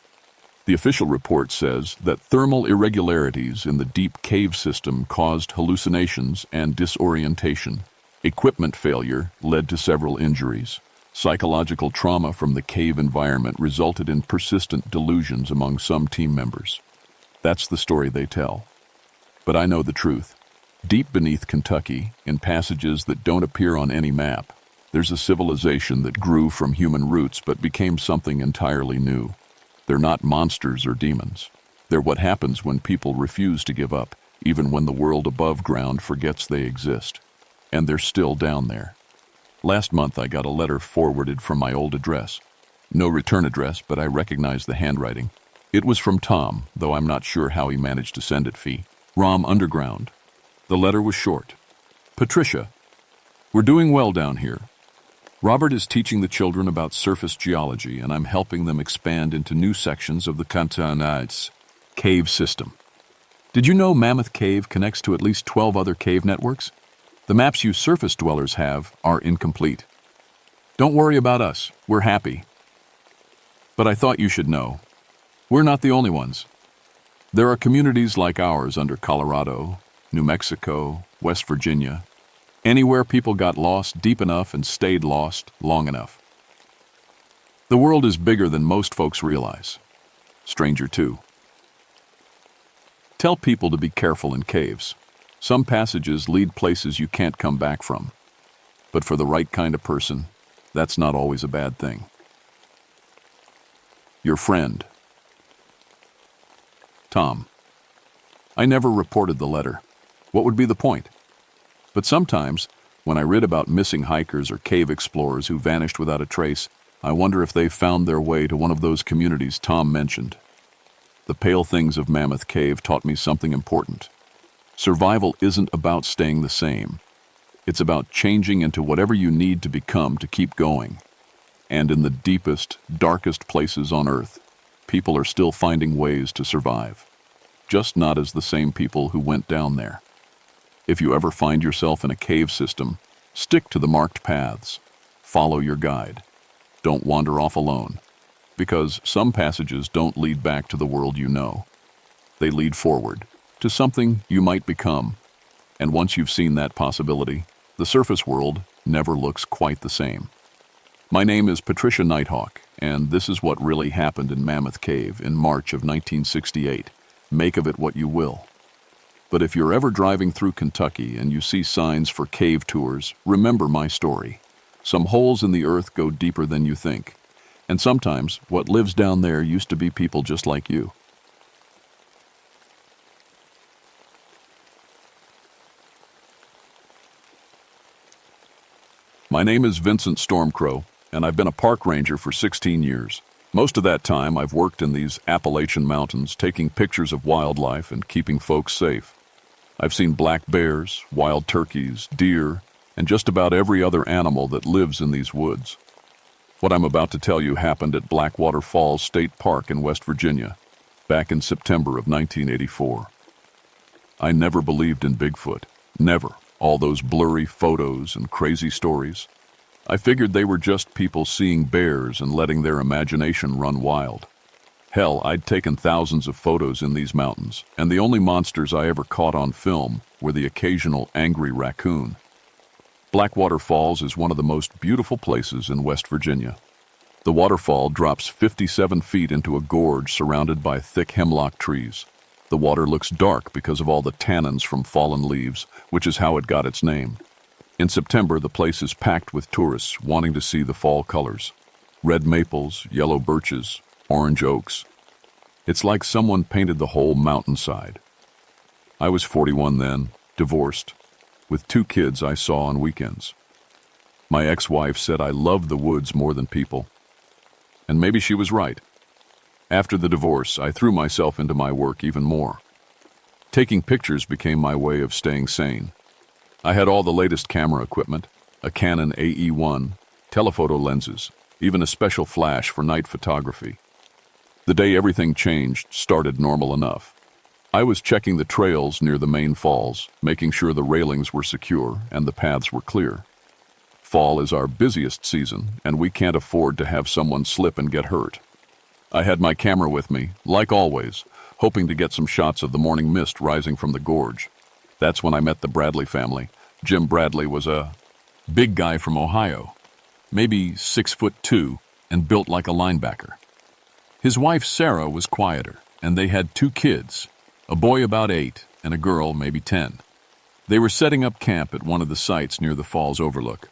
The official report says that thermal irregularities in the deep cave system caused hallucinations and disorientation. Equipment failure led to several injuries. Psychological trauma from the cave environment resulted in persistent delusions among some team members. That's the story they tell. But I know the truth. Deep beneath Kentucky, in passages that don't appear on any map, there's a civilization that grew from human roots but became something entirely new. They're not monsters or demons. They're what happens when people refuse to give up, even when the world above ground forgets they exist. And they're still down there. Last month I got a letter forwarded from my old address. No return address, but I recognized the handwriting. It was from Tom, though I'm not sure how he managed to send it. Rom Underground. The letter was short. Patricia, we're doing well down here. Robert is teaching the children about surface geology, and I'm helping them expand into new sections of the Cantonites cave system. Did you know Mammoth Cave connects to at least 12 other cave networks? The maps you surface dwellers have are incomplete. Don't worry about us. We're happy. But I thought you should know. We're not the only ones. There are communities like ours under Colorado, New Mexico, West Virginia, anywhere people got lost deep enough and stayed lost long enough. The world is bigger than most folks realize. Stranger too. Tell people to be careful in caves. Some passages lead places you can't come back from. But for the right kind of person, that's not always a bad thing. Your friend. Tom. I never reported the letter. What would be the point? But sometimes, when I read about missing hikers or cave explorers who vanished without a trace, I wonder if they found their way to one of those communities Tom mentioned. The pale things of Mammoth Cave taught me something important. Survival isn't about staying the same. It's about changing into whatever you need to become to keep going. And in the deepest, darkest places on Earth, people are still finding ways to survive. Just not as the same people who went down there. If you ever find yourself in a cave system, stick to the marked paths. Follow your guide. Don't wander off alone, because some passages don't lead back to the world you know. They lead forward, to something you might become. And once you've seen that possibility, the surface world never looks quite the same. My name is Patricia Nighthawk, And this is what really happened in Mammoth Cave in March of 1968. Make of it what you will. But if you're ever driving through Kentucky and you see signs for cave tours, remember my story. Some holes in the earth go deeper than you think. And sometimes what lives down there used to be people just like you. My name is Vincent Stormcrow, and I've been a park ranger for 16 years. Most of that time I've worked in these Appalachian mountains, taking pictures of wildlife and keeping folks safe. I've seen black bears, wild turkeys, deer, and just about every other animal that lives in these woods. What I'm about to tell you happened at Blackwater Falls State Park in West Virginia, back in September of 1984. I never believed in Bigfoot. Never. All those blurry photos and crazy stories. I figured they were just people seeing bears and letting their imagination run wild. Hell, I'd taken thousands of photos in these mountains, and the only monsters I ever caught on film were the occasional angry raccoon. Blackwater Falls is one of the most beautiful places in West Virginia. The waterfall drops 57 feet into a gorge surrounded by thick hemlock trees. The water looks dark because of all the tannins from fallen leaves, which is how it got its name. In September, the place is packed with tourists wanting to see the fall colors. Red maples, yellow birches, orange oaks. It's like someone painted the whole mountainside. I was 41 then, divorced, with 2 kids I saw on weekends. My ex-wife said I loved the woods more than people. And maybe she was right. After the divorce, I threw myself into my work even more. Taking pictures became my way of staying sane. I had all the latest camera equipment, a Canon AE1, telephoto lenses, even a special flash for night photography. The day everything changed started normal enough. I was checking the trails near the main falls, making sure the railings were secure and the paths were clear. Fall is our busiest season, and we can't afford to have someone slip and get hurt. I had my camera with me, like always, hoping to get some shots of the morning mist rising from the gorge. That's when I met the Bradley family. Jim Bradley was a big guy from Ohio, maybe 6'2", and built like a linebacker. His wife Sarah was quieter, and they had 2 kids, a boy about 8 and a girl maybe 10. They were setting up camp at one of the sites near the fall's overlook.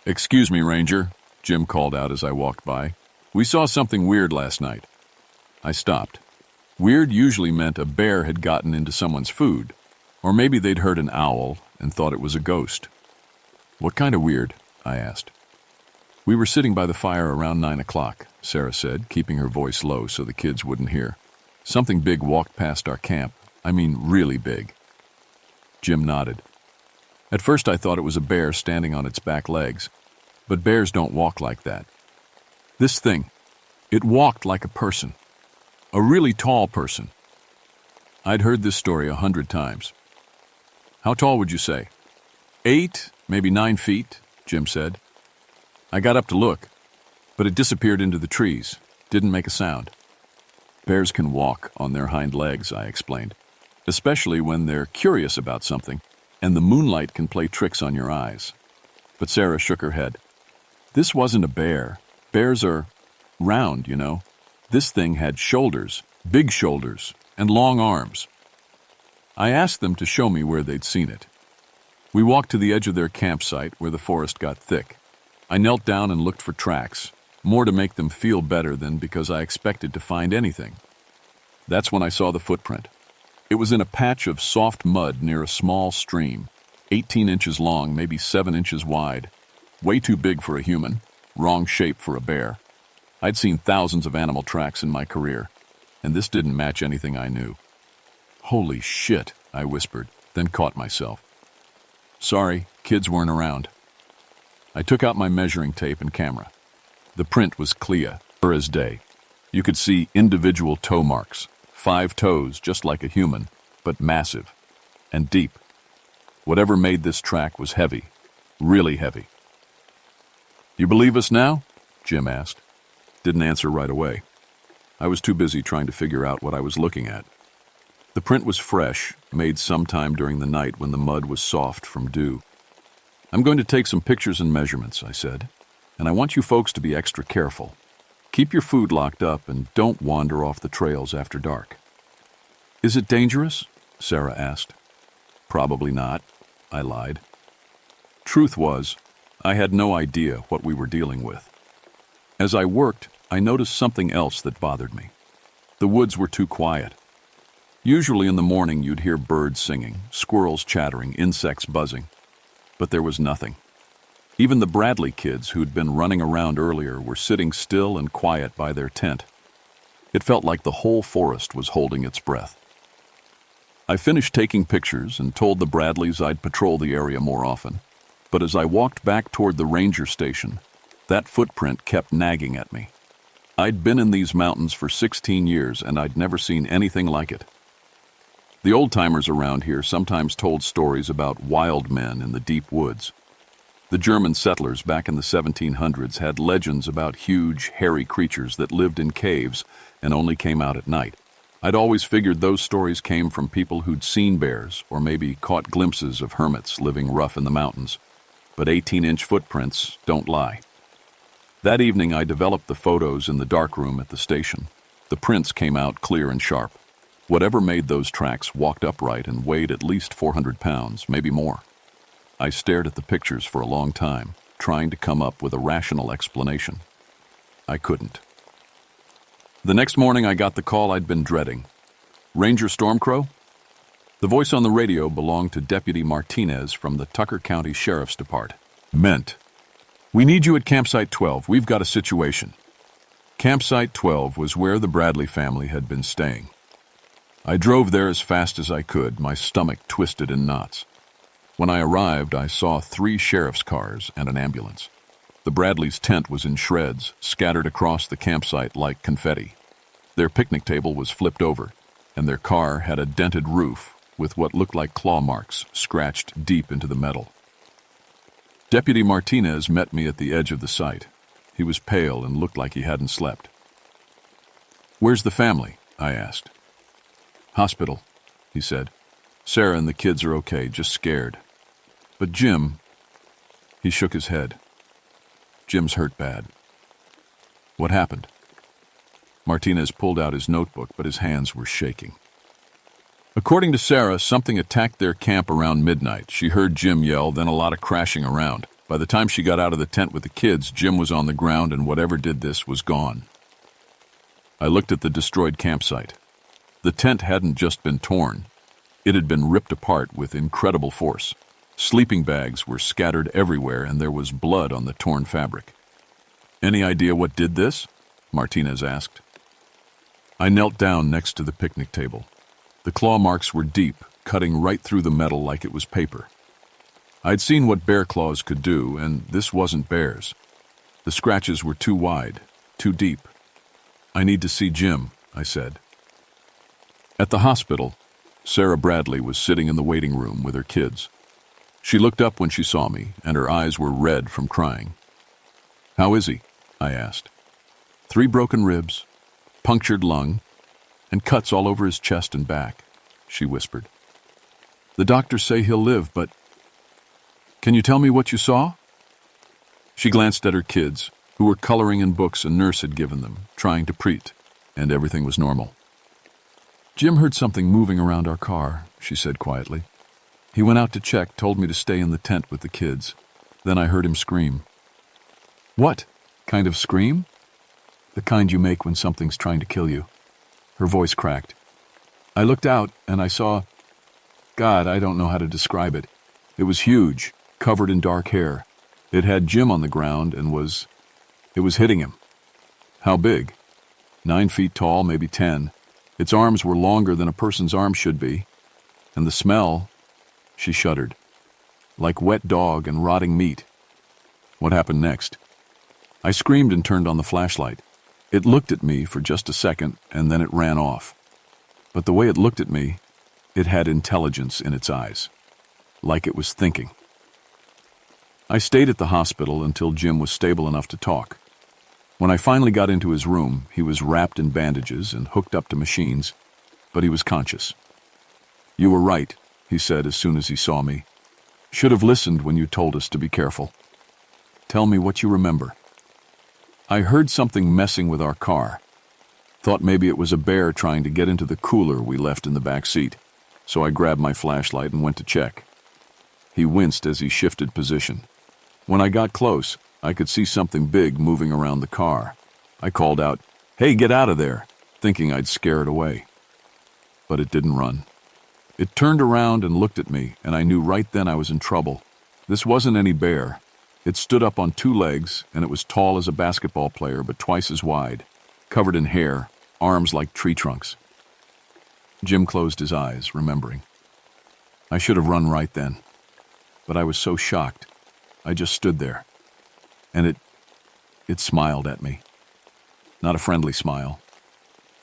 "Excuse me, Ranger," Jim called out as I walked by. "We saw something weird last night." I stopped. Weird usually meant a bear had gotten into someone's food, or maybe they'd heard an owl and thought it was a ghost. "What kind of weird?" I asked. "We were sitting by the fire around 9 o'clock, Sarah said, keeping her voice low so the kids wouldn't hear. "Something big walked past our camp. I mean, really big." Jim nodded. "At first I thought it was a bear standing on its back legs, but bears don't walk like that. This thing, it walked like a person. A really tall person." I'd heard this story 100 times. "How tall would you say?" 8, maybe 9 feet, Jim said. I got up to look, but it disappeared into the trees, didn't make a sound. "Bears can walk on their hind legs," I explained, "especially when they're curious about something, and the moonlight can play tricks on your eyes." But Sarah shook her head. "This wasn't a bear. Bears are round, you know. This thing had shoulders, big shoulders, and long arms." I asked them to show me where they'd seen it. We walked to the edge of their campsite where the forest got thick. I knelt down and looked for tracks, more to make them feel better than because I expected to find anything. That's when I saw the footprint. It was in a patch of soft mud near a small stream, 18 inches long, maybe 7 inches wide. Way too big for a human, wrong shape for a bear. I'd seen thousands of animal tracks in my career, and this didn't match anything I knew. "Holy shit," I whispered, then caught myself. Sorry, kids weren't around. I took out my measuring tape and camera. The print was clear as day. You could see individual toe marks, 5 toes just like a human, but massive and deep. Whatever made this track was heavy, really heavy. "You believe us now?" Jim asked. Didn't answer right away. I was too busy trying to figure out what I was looking at. The print was fresh, made sometime during the night when the mud was soft from dew. "I'm going to take some pictures and measurements," I said, "and I want you folks to be extra careful. Keep your food locked up and don't wander off the trails after dark." "Is it dangerous?" Sarah asked. "Probably not," I lied. Truth was, I had no idea what we were dealing with. As I worked, I noticed something else that bothered me. The woods were too quiet. Usually in the morning you'd hear birds singing, squirrels chattering, insects buzzing. But there was nothing. Even the Bradley kids who'd been running around earlier were sitting still and quiet by their tent. It felt like the whole forest was holding its breath. I finished taking pictures and told the Bradleys I'd patrol the area more often. But as I walked back toward the ranger station, that footprint kept nagging at me. I'd been in these mountains for 16 years and I'd never seen anything like it. The old-timers around here sometimes told stories about wild men in the deep woods. The German settlers back in the 1700s had legends about huge, hairy creatures that lived in caves and only came out at night. I'd always figured those stories came from people who'd seen bears or maybe caught glimpses of hermits living rough in the mountains. But 18-inch footprints don't lie. That evening I developed the photos in the darkroom at the station. The prints came out clear and sharp. Whatever made those tracks walked upright and weighed at least 400 pounds, maybe more. I stared at the pictures for a long time, trying to come up with a rational explanation. I couldn't. The next morning I got the call I'd been dreading. "Ranger Stormcrow?" The voice on the radio belonged to Deputy Martinez from the Tucker County Sheriff's Department. "We need you at Campsite 12. We've got a situation." Campsite 12 was where the Bradley family had been staying. I drove there as fast as I could, my stomach twisted in knots. When I arrived, I saw 3 sheriff's cars and an ambulance. The Bradleys' tent was in shreds, scattered across the campsite like confetti. Their picnic table was flipped over, and their car had a dented roof with what looked like claw marks scratched deep into the metal. Deputy Martinez met me at the edge of the site. He was pale and looked like he hadn't slept. "Where's the family?" I asked. "Hospital," he said. "Sarah and the kids are okay, just scared. But Jim..." He shook his head. "Jim's hurt bad." "What happened?" Martinez pulled out his notebook, but his hands were shaking. According to Sarah, something attacked their camp around midnight. She heard Jim yell, then a lot of crashing around. By the time she got out of the tent with the kids, Jim was on the ground and whatever did this was gone. I looked at the destroyed campsite. The tent hadn't just been torn. It had been ripped apart with incredible force. Sleeping bags were scattered everywhere and there was blood on the torn fabric. "Any idea what did this?" Martinez asked. I knelt down next to the picnic table. The claw marks were deep, cutting right through the metal like it was paper. I'd seen what bear claws could do, and this wasn't bears. The scratches were too wide, too deep. "I need to see Jim," I said. At the hospital, Sarah Bradley was sitting in the waiting room with her kids. She looked up when she saw me, and her eyes were red from crying. "How is he?" I asked. 3 broken ribs, punctured lung, and cuts all over his chest and back," she whispered. "The doctors say he'll live, but... Can you tell me what you saw?" She glanced at her kids, who were coloring in books a nurse had given them, trying to preet, and everything was normal. "Jim heard something moving around our car," she said quietly. "He went out to check, told me to stay in the tent with the kids. Then I heard him scream." "What kind of scream?" "The kind you make when something's trying to kill you." Her voice cracked. "I looked out and I saw... God, I don't know how to describe it. It was huge, covered in dark hair. It had Jim on the ground and it was hitting him." "How big?" 9 feet tall, maybe 10. Its arms were longer than a person's arm should be. And the smell," she shuddered, "like wet dog and rotting meat." "What happened next?" I screamed and turned on the flashlight. It looked at me for just a second, and then it ran off. But the way it looked at me, it had intelligence in its eyes, like it was thinking. I stayed at the hospital until Jim was stable enough to talk. When I finally got into his room, he was wrapped in bandages and hooked up to machines, but he was conscious. "You were right," he said as soon as he saw me. "Should have listened when you told us to be careful. Tell me what you remember." I heard something messing with our car. Thought maybe it was a bear trying to get into the cooler we left in the back seat, so I grabbed my flashlight and went to check. He winced as he shifted position. When I got close, I could see something big moving around the car. I called out, "Hey, get out of there," thinking I'd scare it away. But it didn't run. It turned around and looked at me, and I knew right then I was in trouble. This wasn't any bear. It stood up on two legs, and it was tall as a basketball player, but twice as wide, covered in hair, arms like tree trunks. Jim closed his eyes, remembering. I should have run right then, but I was so shocked. I just stood there, and it smiled at me. Not a friendly smile,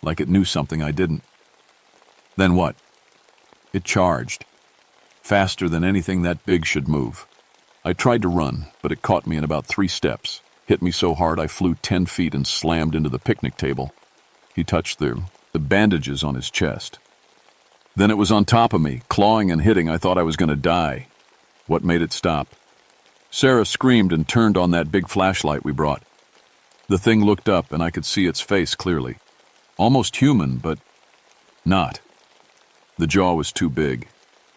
like it knew something I didn't. Then what? It charged, faster than anything that big should move. I tried to run, but it caught me in about 3 steps, hit me so hard I flew 10 feet and slammed into the picnic table. He touched the bandages on his chest. Then it was on top of me, clawing and hitting. I thought I was going to die. What made it stop? Sarah screamed and turned on that big flashlight we brought. The thing looked up, and I could see its face clearly. Almost human, but not. The jaw was too big,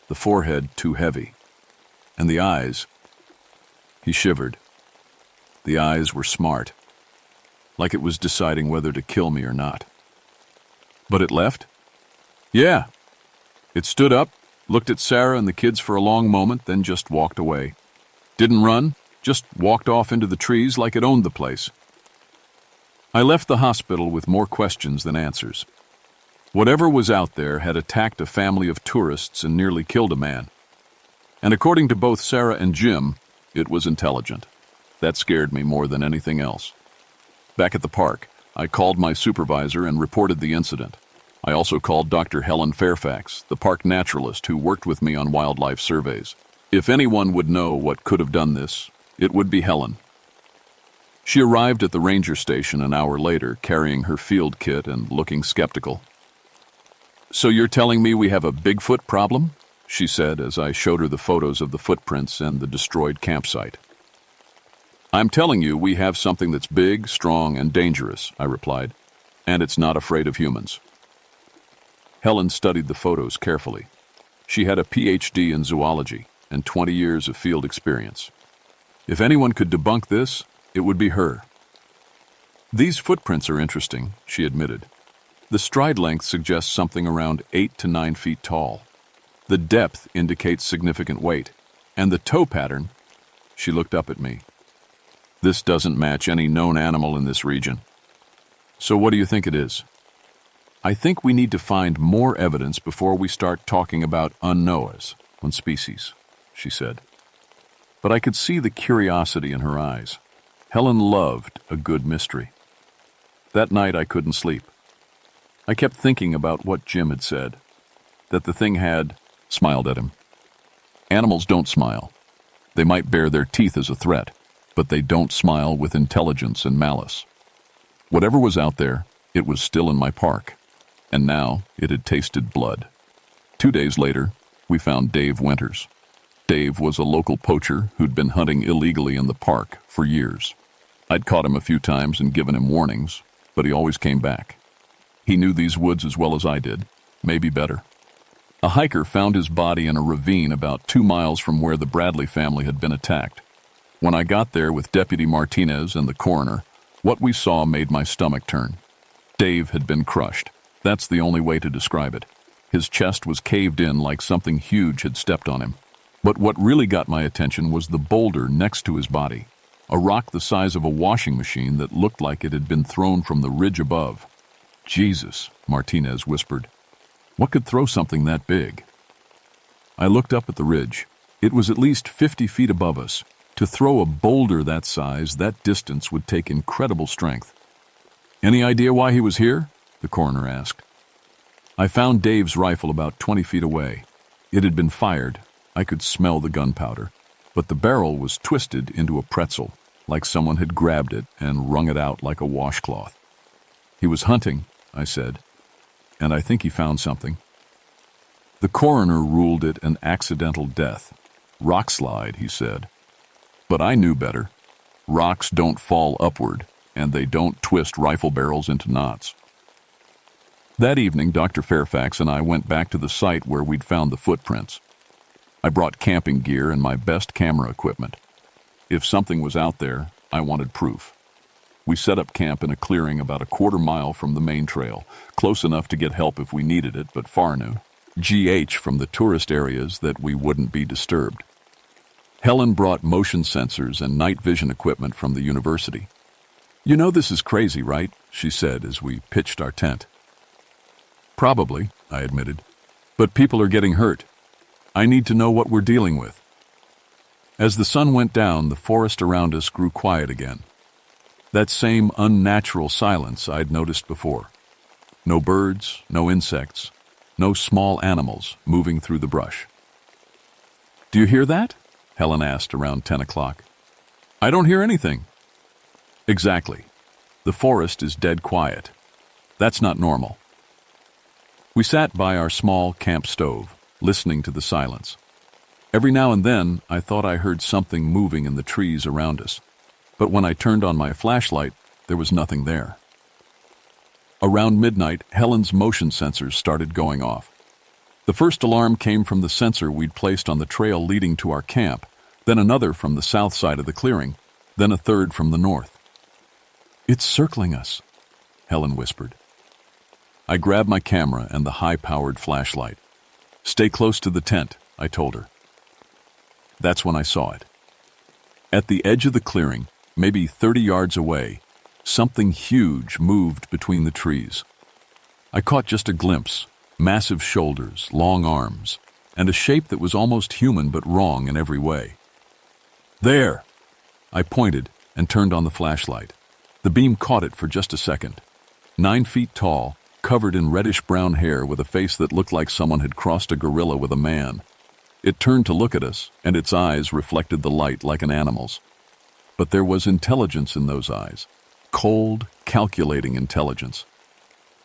the forehead too heavy, and the eyes... He shivered. The eyes were smart, like it was deciding whether to kill me or not. But it left? Yeah. It stood up, looked at Sarah and the kids for a long moment, then just walked away. Didn't run, just walked off into the trees like it owned the place. I left the hospital with more questions than answers. Whatever was out there had attacked a family of tourists and nearly killed a man. And according to both Sarah and Jim, it was intelligent. That scared me more than anything else. Back at the park, I called my supervisor and reported the incident. I also called Dr. Helen Fairfax, the park naturalist who worked with me on wildlife surveys. If anyone would know what could have done this, it would be Helen. She arrived at the ranger station an hour later, carrying her field kit and looking skeptical. "So you're telling me we have a Bigfoot problem?" she said as I showed her the photos of the footprints and the destroyed campsite. "I'm telling you we have something that's big, strong, and dangerous," I replied, "and it's not afraid of humans." Helen studied the photos carefully. She had a PhD in zoology and 20 years of field experience. If anyone could debunk this, it would be her. "These footprints are interesting," she admitted. "The stride length suggests something around 8 to 9 feet tall. The depth indicates significant weight, and the toe pattern..." She looked up at me. "This doesn't match any known animal in this region." "So what do you think it is?" "I think we need to find more evidence before we start talking about unknowns on species," she said. But I could see the curiosity in her eyes. Helen loved a good mystery. That night I couldn't sleep. I kept thinking about what Jim had said, that the thing had smiled at him. Animals don't smile. They might bare their teeth as a threat, but they don't smile with intelligence and malice. Whatever was out there, it was still in my park, and now it had tasted blood. 2 days later, we found Dave Winters. Dave was a local poacher who'd been hunting illegally in the park for years. I'd caught him a few times and given him warnings, but he always came back. He knew these woods as well as I did, maybe better. A hiker found his body in a ravine about 2 miles from where the Bradley family had been attacked. When I got there with Deputy Martinez and the coroner, what we saw made my stomach turn. Dave had been crushed. That's the only way to describe it. His chest was caved in like something huge had stepped on him. But what really got my attention was the boulder next to his body, a rock the size of a washing machine that looked like it had been thrown from the ridge above. "Jesus," Martinez whispered. "What could throw something that big?" I looked up at the ridge. It was at least 50 feet above us. To throw a boulder that size, that distance, would take incredible strength. "Any idea why he was here?" the coroner asked. I found Dave's rifle about 20 feet away. It had been fired. I could smell the gunpowder, but the barrel was twisted into a pretzel, like someone had grabbed it and wrung it out like a washcloth. "He was hunting," I said, "and I think he found something." The coroner ruled it an accidental death. "Rock slide," he said. But I knew better. Rocks don't fall upward. and they don't twist rifle barrels into knots. That evening, Dr. Fairfax and I went back to the site where we'd found the footprints. I brought camping gear and my best camera equipment. If something was out there, I wanted proof. We set up camp in a clearing about a quarter-mile from the main trail, close enough to get help if we needed it, but far enough from the tourist areas that we wouldn't be disturbed. Helen brought motion sensors and night vision equipment from the university. "You know this is crazy, right?" she said as we pitched our tent. "Probably," I admitted. "But people are getting hurt. I need to know what we're dealing with." As the sun went down, the forest around us grew quiet again. That same unnatural silence I'd noticed before. No birds, no insects, no small animals moving through the brush. "Do you hear that?" Helen asked around 10 o'clock. "I don't hear anything." Exactly. The forest is dead quiet. That's not normal. We sat by our small camp stove, listening to the silence. Every now and then, I thought I heard something moving in the trees around us, but when I turned on my flashlight, there was nothing there. Around midnight, Helen's motion sensors started going off. The first alarm came from the sensor we'd placed on the trail leading to our camp, then another from the south side of the clearing, then a third from the north. "It's circling us," Helen whispered. I grabbed my camera and the high-powered flashlight. "Stay close to the tent," I told her. That's when I saw it. At the edge of the clearing, maybe 30 yards away, something huge moved between the trees. I caught just a glimpse, massive shoulders, long arms, and a shape that was almost human but wrong in every way. "There!" I pointed and turned on the flashlight. The beam caught it for just a second. 9 feet tall, covered in reddish-brown hair with a face that looked like someone had crossed a gorilla with a man. It turned to look at us, and its eyes reflected the light like an animal's. But there was intelligence in those eyes. Cold, calculating intelligence.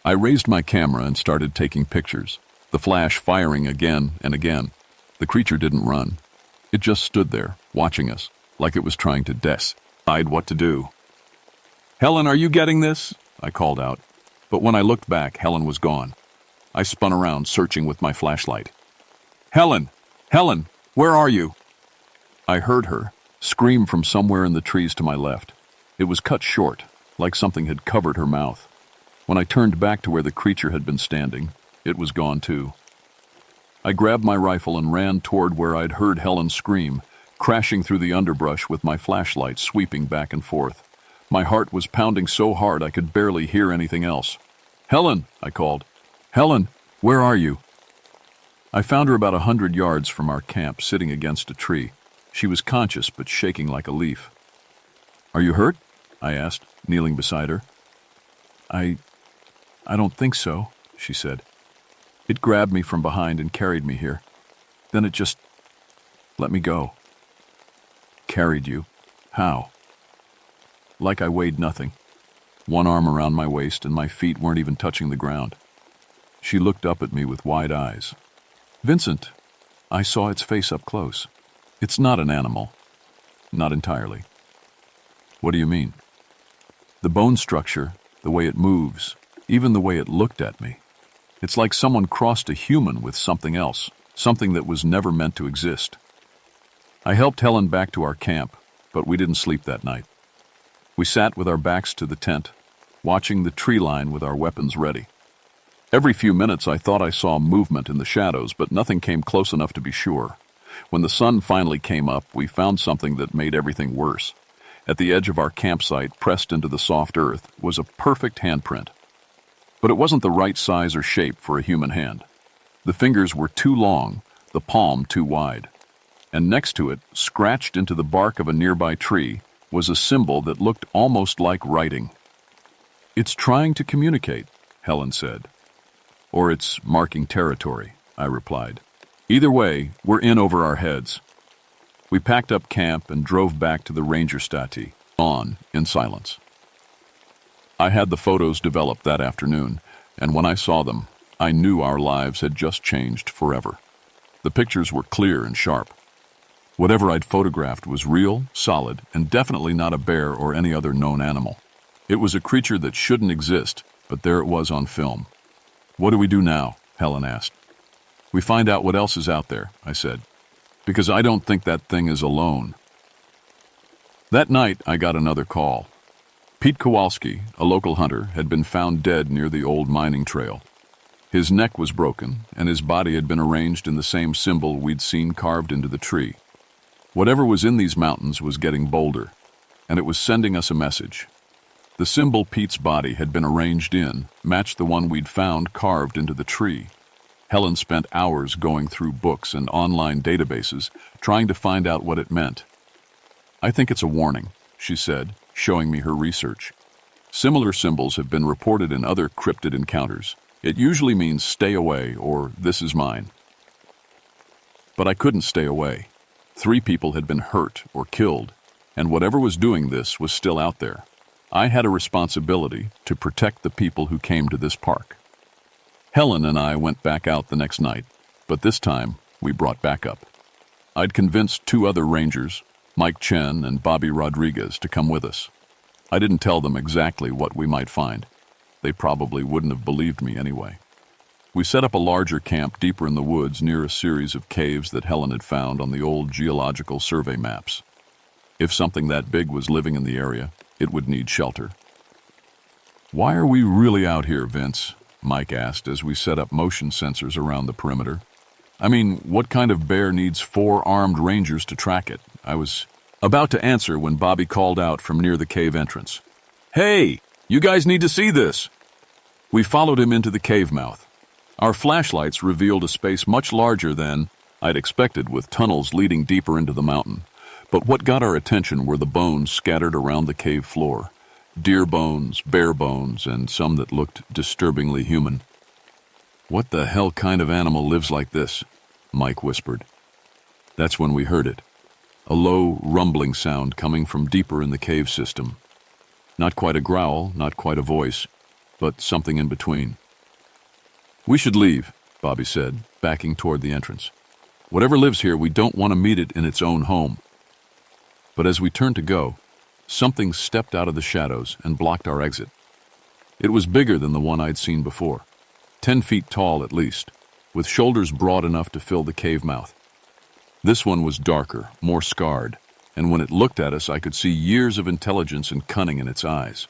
I raised my camera and started taking pictures, the flash firing again and again. The creature didn't run. It just stood there, watching us, like it was trying to decide what to do. "Helen, are you getting this?" I called out. But when I looked back, Helen was gone. I spun around, searching with my flashlight. "Helen! Helen! Where are you?" I heard her scream from somewhere in the trees to my left. It was cut short, like something had covered her mouth. When I turned back to where the creature had been standing, it was gone too. I grabbed my rifle and ran toward where I'd heard Helen scream, crashing through the underbrush with my flashlight sweeping back and forth. My heart was pounding so hard I could barely hear anything else. "Helen!" I called. "Helen, where are you?" I found her about 100 yards from our camp, sitting against a tree. She was conscious but shaking like a leaf. "Are you hurt?" I asked, kneeling beside her. I don't think so," she said. "It grabbed me from behind and carried me here. Then it just let me go." "Carried you? How?" "Like I weighed nothing. One arm around my waist and my feet weren't even touching the ground." She looked up at me with wide eyes. "Vincent, I saw its face up close. It's not an animal. Not entirely." "What do you mean?" "The bone structure, the way it moves, even the way it looked at me. It's like someone crossed a human with something else, something that was never meant to exist." I helped Helen back to our camp, but we didn't sleep that night. We sat with our backs to the tent, watching the tree line with our weapons ready. Every few minutes I thought I saw movement in the shadows, but nothing came close enough to be sure. When the sun finally came up, we found something that made everything worse. At the edge of our campsite, pressed into the soft earth, was a perfect handprint. But it wasn't the right size or shape for a human hand. The fingers were too long, the palm too wide. And next to it, scratched into the bark of a nearby tree, was a symbol that looked almost like writing. "It's trying to communicate," Helen said. "Or it's marking territory," I replied. "Either way, we're in over our heads." We packed up camp and drove back to the ranger stati, on in silence. I had the photos developed that afternoon, and when I saw them, I knew our lives had just changed forever. The pictures were clear and sharp. Whatever I'd photographed was real, solid, and definitely not a bear or any other known animal. It was a creature that shouldn't exist, but there it was on film. "What do we do now?" Helen asked. "We find out what else is out there," I said, "because I don't think that thing is alone." That night, I got another call. Pete Kowalski, a local hunter, had been found dead near the old mining trail. His neck was broken, and his body had been arranged in the same symbol we'd seen carved into the tree. Whatever was in these mountains was getting bolder, and it was sending us a message. The symbol Pete's body had been arranged in matched the one we'd found carved into the tree. Helen spent hours going through books and online databases trying to find out what it meant. "I think it's a warning," she said, showing me her research. "Similar symbols have been reported in other cryptid encounters. It usually means stay away or this is mine." But I couldn't stay away. 3 people had been hurt or killed, and whatever was doing this was still out there. I had a responsibility to protect the people who came to this park. Helen and I went back out the next night, but this time we brought backup. I'd convinced 2 other rangers, Mike Chen and Bobby Rodriguez, to come with us. I didn't tell them exactly what we might find. They probably wouldn't have believed me anyway. We set up a larger camp deeper in the woods near a series of caves that Helen had found on the old geological survey maps. If something that big was living in the area, it would need shelter. "Why are we really out here, Vince?" Mike asked as we set up motion sensors around the perimeter. "I mean, what kind of bear needs 4 armed rangers to track it?" I was about to answer when Bobby called out from near the cave entrance. "Hey, you guys need to see this!" We followed him into the cave mouth. Our flashlights revealed a space much larger than I'd expected, with tunnels leading deeper into the mountain. But what got our attention were the bones scattered around the cave floor. Deer bones, bear bones, and some that looked disturbingly human. "What the hell kind of animal lives like this?" Mike whispered. That's when we heard it. A low, rumbling sound coming from deeper in the cave system. Not quite a growl, not quite a voice, but something in between. "We should leave," Bobby said, backing toward the entrance. "Whatever lives here, we don't want to meet it in its own home." But as we turned to go, something stepped out of the shadows and blocked our exit. It was bigger than the one I'd seen before, 10 feet tall at least, with shoulders broad enough to fill the cave mouth. This one was darker, more scarred, and when it looked at us, I could see years of intelligence and cunning in its eyes.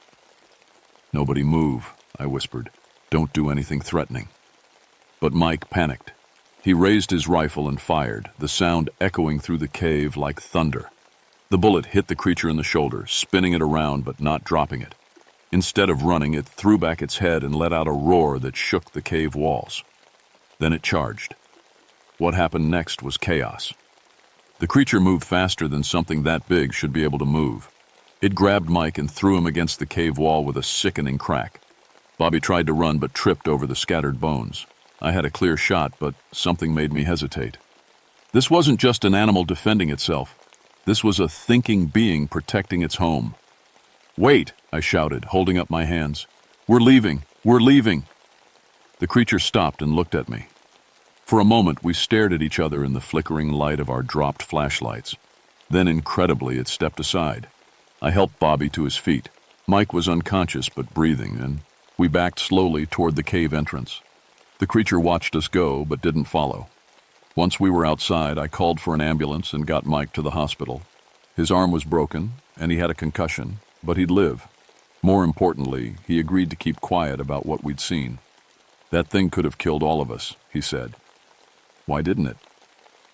"Nobody move," I whispered. "Don't do anything threatening." But Mike panicked. He raised his rifle and fired, the sound echoing through the cave like thunder. The bullet hit the creature in the shoulder, spinning it around but not dropping it. Instead of running, it threw back its head and let out a roar that shook the cave walls. Then it charged. What happened next was chaos. The creature moved faster than something that big should be able to move. It grabbed Mike and threw him against the cave wall with a sickening crack. Bobby tried to run but tripped over the scattered bones. I had a clear shot, but something made me hesitate. This wasn't just an animal defending itself. This was a thinking being protecting its home. "Wait," I shouted, holding up my hands. "We're leaving! We're leaving!" The creature stopped and looked at me. For a moment, we stared at each other in the flickering light of our dropped flashlights. Then, incredibly, it stepped aside. I helped Bobby to his feet. Mike was unconscious but breathing, and we backed slowly toward the cave entrance. The creature watched us go but didn't follow. Once we were outside, I called for an ambulance and got Mike to the hospital. His arm was broken, and he had a concussion, but he'd live. More importantly, he agreed to keep quiet about what we'd seen. "That thing could have killed all of us," he said. Why didn't it?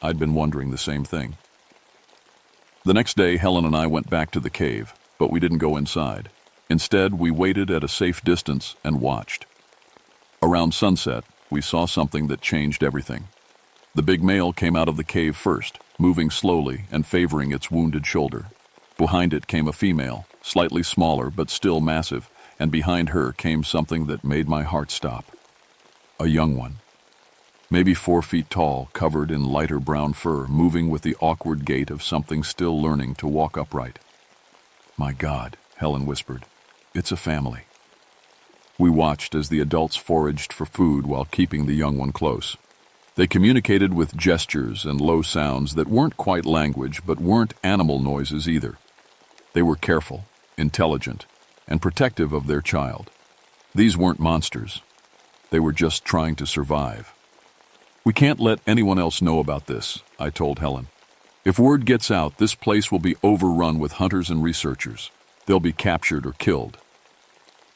I'd been wondering the same thing. The next day, Helen and I went back to the cave, but we didn't go inside. Instead, we waited at a safe distance and watched. Around sunset, we saw something that changed everything. The big male came out of the cave first, moving slowly and favoring its wounded shoulder. Behind it came a female, slightly smaller but still massive, and behind her came something that made my heart stop. A young one. Maybe 4 feet tall, covered in lighter brown fur, moving with the awkward gait of something still learning to walk upright. "My God," Helen whispered. "It's a family." We watched as the adults foraged for food while keeping the young one close. They communicated with gestures and low sounds that weren't quite language but weren't animal noises either. They were careful, intelligent, and protective of their child. These weren't monsters. They were just trying to survive. "We can't let anyone else know about this," I told Helen. "If word gets out, this place will be overrun with hunters and researchers. They'll be captured or killed."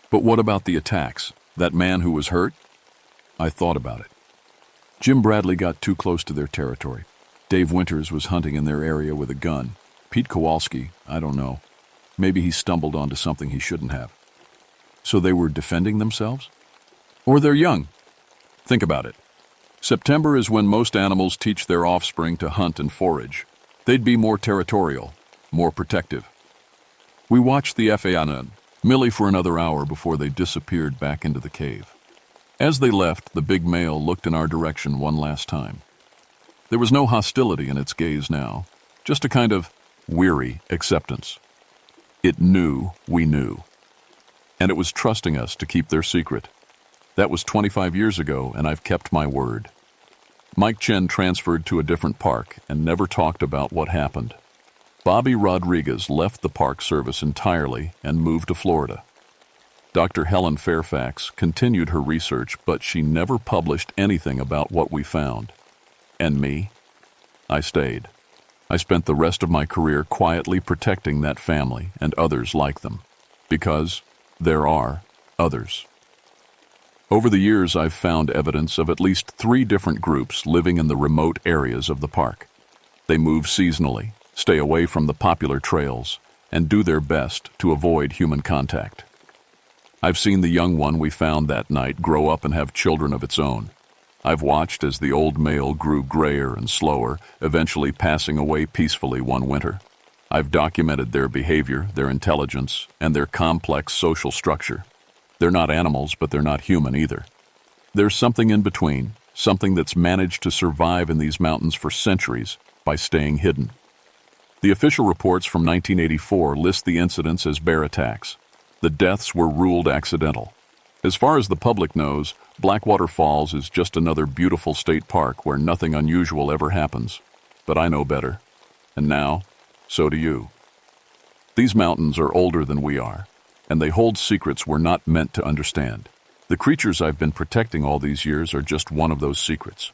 "But what about the attacks? That man who was hurt?" I thought about it. Jim Bradley got too close to their territory. Dave Winters was hunting in their area with a gun. Pete Kowalski, I don't know. Maybe he stumbled onto something he shouldn't have. So they were defending themselves? Or they're young. Think about it. September is when most animals teach their offspring to hunt and forage. They'd be more territorial, more protective. We watched the Appalachian Millie for another hour before they disappeared back into the cave. As they left, the big male looked in our direction one last time. There was no hostility in its gaze now, just a kind of weary acceptance. It knew we knew. And it was trusting us to keep their secret. That was 25 years ago, and I've kept my word. Mike Chen transferred to a different park and never talked about what happened. Bobby Rodriguez left the Park Service entirely and moved to Florida. Dr. Helen Fairfax continued her research, but she never published anything about what we found. And me? I stayed. I spent the rest of my career quietly protecting that family and others like them. Because there are others. Over the years, I've found evidence of at least 3 different groups living in the remote areas of the park. They move seasonally, stay away from the popular trails, and do their best to avoid human contact. I've seen the young one we found that night grow up and have children of its own. I've watched as the old male grew grayer and slower, eventually passing away peacefully one winter. I've documented their behavior, their intelligence, and their complex social structure. They're not animals, but they're not human either. There's something in between, something that's managed to survive in these mountains for centuries by staying hidden. The official reports from 1984 list the incidents as bear attacks. The deaths were ruled accidental. As far as the public knows, Blackwater Falls is just another beautiful state park where nothing unusual ever happens. But I know better. And now, so do you. These mountains are older than we are, and they hold secrets we're not meant to understand. The creatures I've been protecting all these years are just one of those secrets.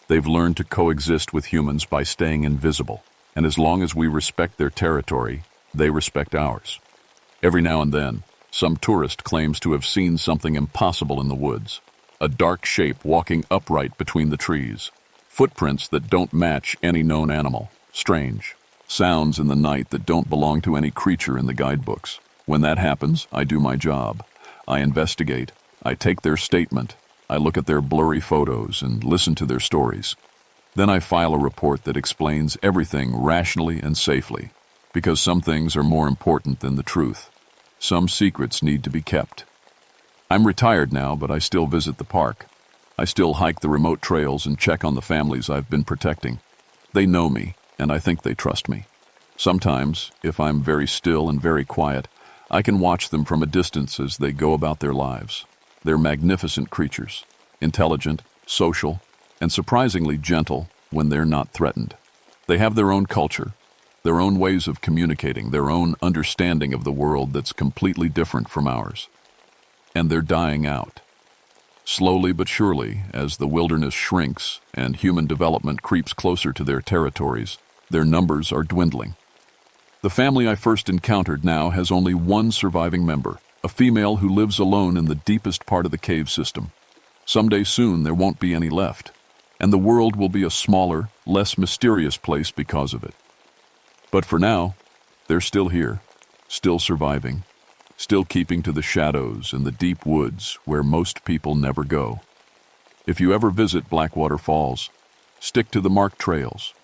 They've learned to coexist with humans by staying invisible, and as long as we respect their territory, they respect ours. Every now and then, some tourist claims to have seen something impossible in the woods. A dark shape walking upright between the trees. Footprints that don't match any known animal. Strange. Sounds in the night that don't belong to any creature in the guidebooks. When that happens, I do my job. I investigate. I take their statement. I look at their blurry photos and listen to their stories. Then I file a report that explains everything rationally and safely, because some things are more important than the truth. Some secrets need to be kept. I'm retired now, but I still visit the park. I still hike the remote trails and check on the families I've been protecting. They know me, and I think they trust me. Sometimes, if I'm very still and very quiet, I can watch them from a distance as they go about their lives. They're magnificent creatures, intelligent, social, and surprisingly gentle when they're not threatened. They have their own culture, their own ways of communicating, their own understanding of the world that's completely different from ours. And they're dying out. Slowly but surely, as the wilderness shrinks and human development creeps closer to their territories, their numbers are dwindling. The family I first encountered now has only one surviving member, a female who lives alone in the deepest part of the cave system. Someday soon there won't be any left, and the world will be a smaller, less mysterious place because of it. But for now, they're still here, still surviving, still keeping to the shadows and the deep woods where most people never go. If you ever visit Blackwater Falls, stick to the marked trails.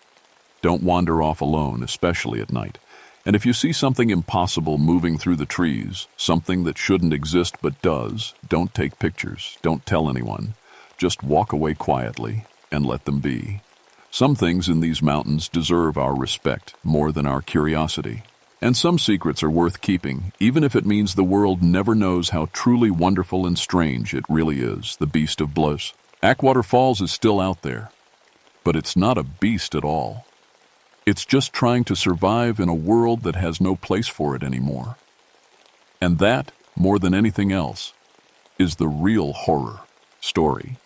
Don't wander off alone, especially at night. And if you see something impossible moving through the trees, something that shouldn't exist but does, don't take pictures, don't tell anyone. Just walk away quietly and let them be. Some things in these mountains deserve our respect more than our curiosity. And some secrets are worth keeping, even if it means the world never knows how truly wonderful and strange it really is, the beast of bliss. Blackwater Falls is still out there, but it's not a beast at all. It's just trying to survive in a world that has no place for it anymore. And that, more than anything else, is the real horror story.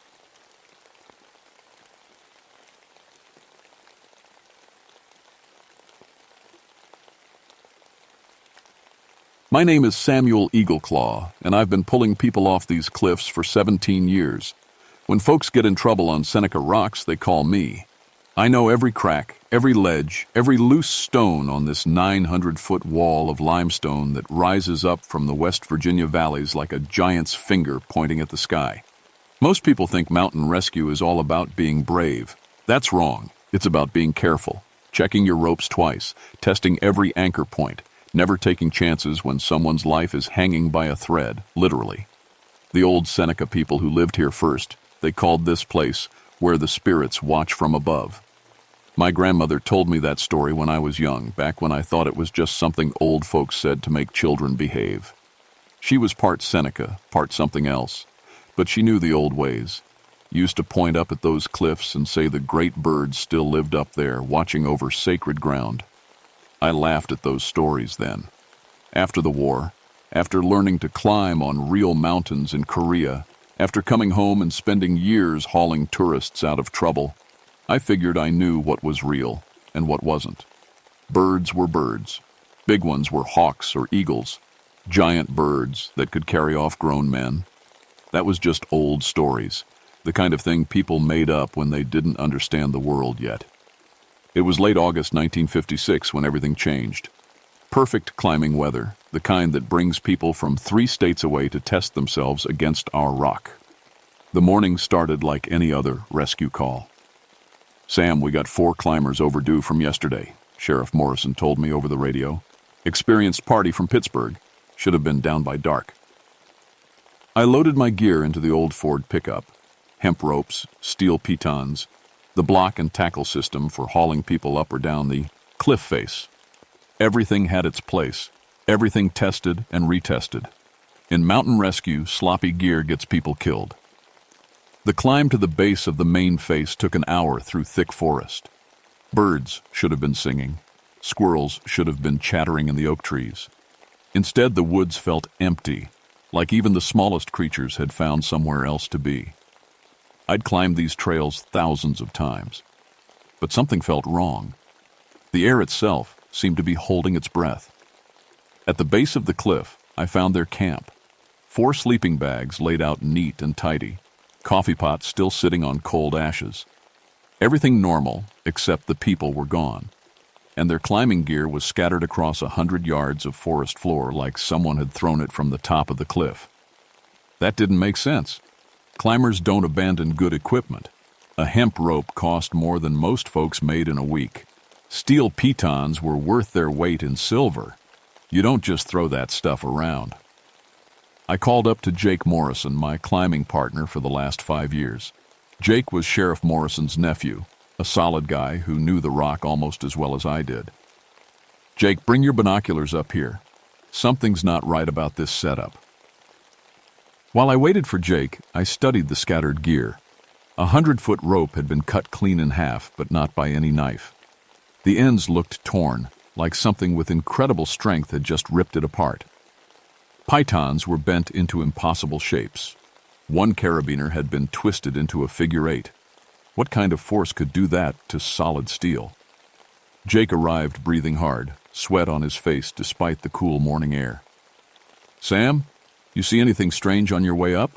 My name is Samuel Eagleclaw, and I've been pulling people off these cliffs for 17 years. When folks get in trouble on Seneca Rocks, they call me. I know every crack, every ledge, every loose stone on this 900-foot wall of limestone that rises up from the West Virginia valleys like a giant's finger pointing at the sky. Most people think mountain rescue is all about being brave. That's wrong. It's about being careful, checking your ropes twice, testing every anchor point, never taking chances when someone's life is hanging by a thread, literally. The old Seneca people who lived here first, they called this place where the spirits watch from above. My grandmother told me that story when I was young, back when I thought it was just something old folks said to make children behave. She was part Seneca, part something else, but she knew the old ways. Used to point up at those cliffs and say the great birds still lived up there, watching over sacred ground. I laughed at those stories then. After the war, after learning to climb on real mountains in Korea, after coming home and spending years hauling tourists out of trouble, I figured I knew what was real and what wasn't. Birds were birds. Big ones were hawks or eagles, giant birds that could carry off grown men. That was just old stories, the kind of thing people made up when they didn't understand the world yet. It was late August 1956 when everything changed. Perfect climbing weather, the kind that brings people from 3 states away to test themselves against our rock. The morning started like any other rescue call. "Sam, we got 4 climbers overdue from yesterday," Sheriff Morrison told me over the radio. "Experienced party from Pittsburgh. Should have been down by dark." I loaded my gear into the old Ford pickup. Hemp ropes, steel pitons, the block and tackle system for hauling people up or down the cliff face. Everything had its place, everything tested and retested. In mountain rescue, sloppy gear gets people killed. The climb to the base of the main face took an hour through thick forest. Birds should have been singing. Squirrels should have been chattering in the oak trees. Instead, the woods felt empty, like even the smallest creatures had found somewhere else to be. I'd climbed these trails thousands of times, but something felt wrong. The air itself seemed to be holding its breath. At the base of the cliff, I found their camp. 4 sleeping bags laid out neat and tidy, coffee pots still sitting on cold ashes. Everything normal, except the people were gone, and their climbing gear was scattered across 100 yards of forest floor like someone had thrown it from the top of the cliff. That didn't make sense. Climbers don't abandon good equipment. A hemp rope cost more than most folks made in a week. Steel pitons were worth their weight in silver. You don't just throw that stuff around. I called up to Jake Morrison, my climbing partner for the last 5 years. Jake was Sheriff Morrison's nephew, a solid guy who knew the rock almost as well as I did. "Jake, bring your binoculars up here. Something's not right about this setup." While I waited for Jake, I studied the scattered gear. 100-foot rope had been cut clean in half, but not by any knife. The ends looked torn, like something with incredible strength had just ripped it apart. Pitons were bent into impossible shapes. One carabiner had been twisted into a figure 8. What kind of force could do that to solid steel? Jake arrived breathing hard, sweat on his face despite the cool morning air. "Sam, you see anything strange on your way up?"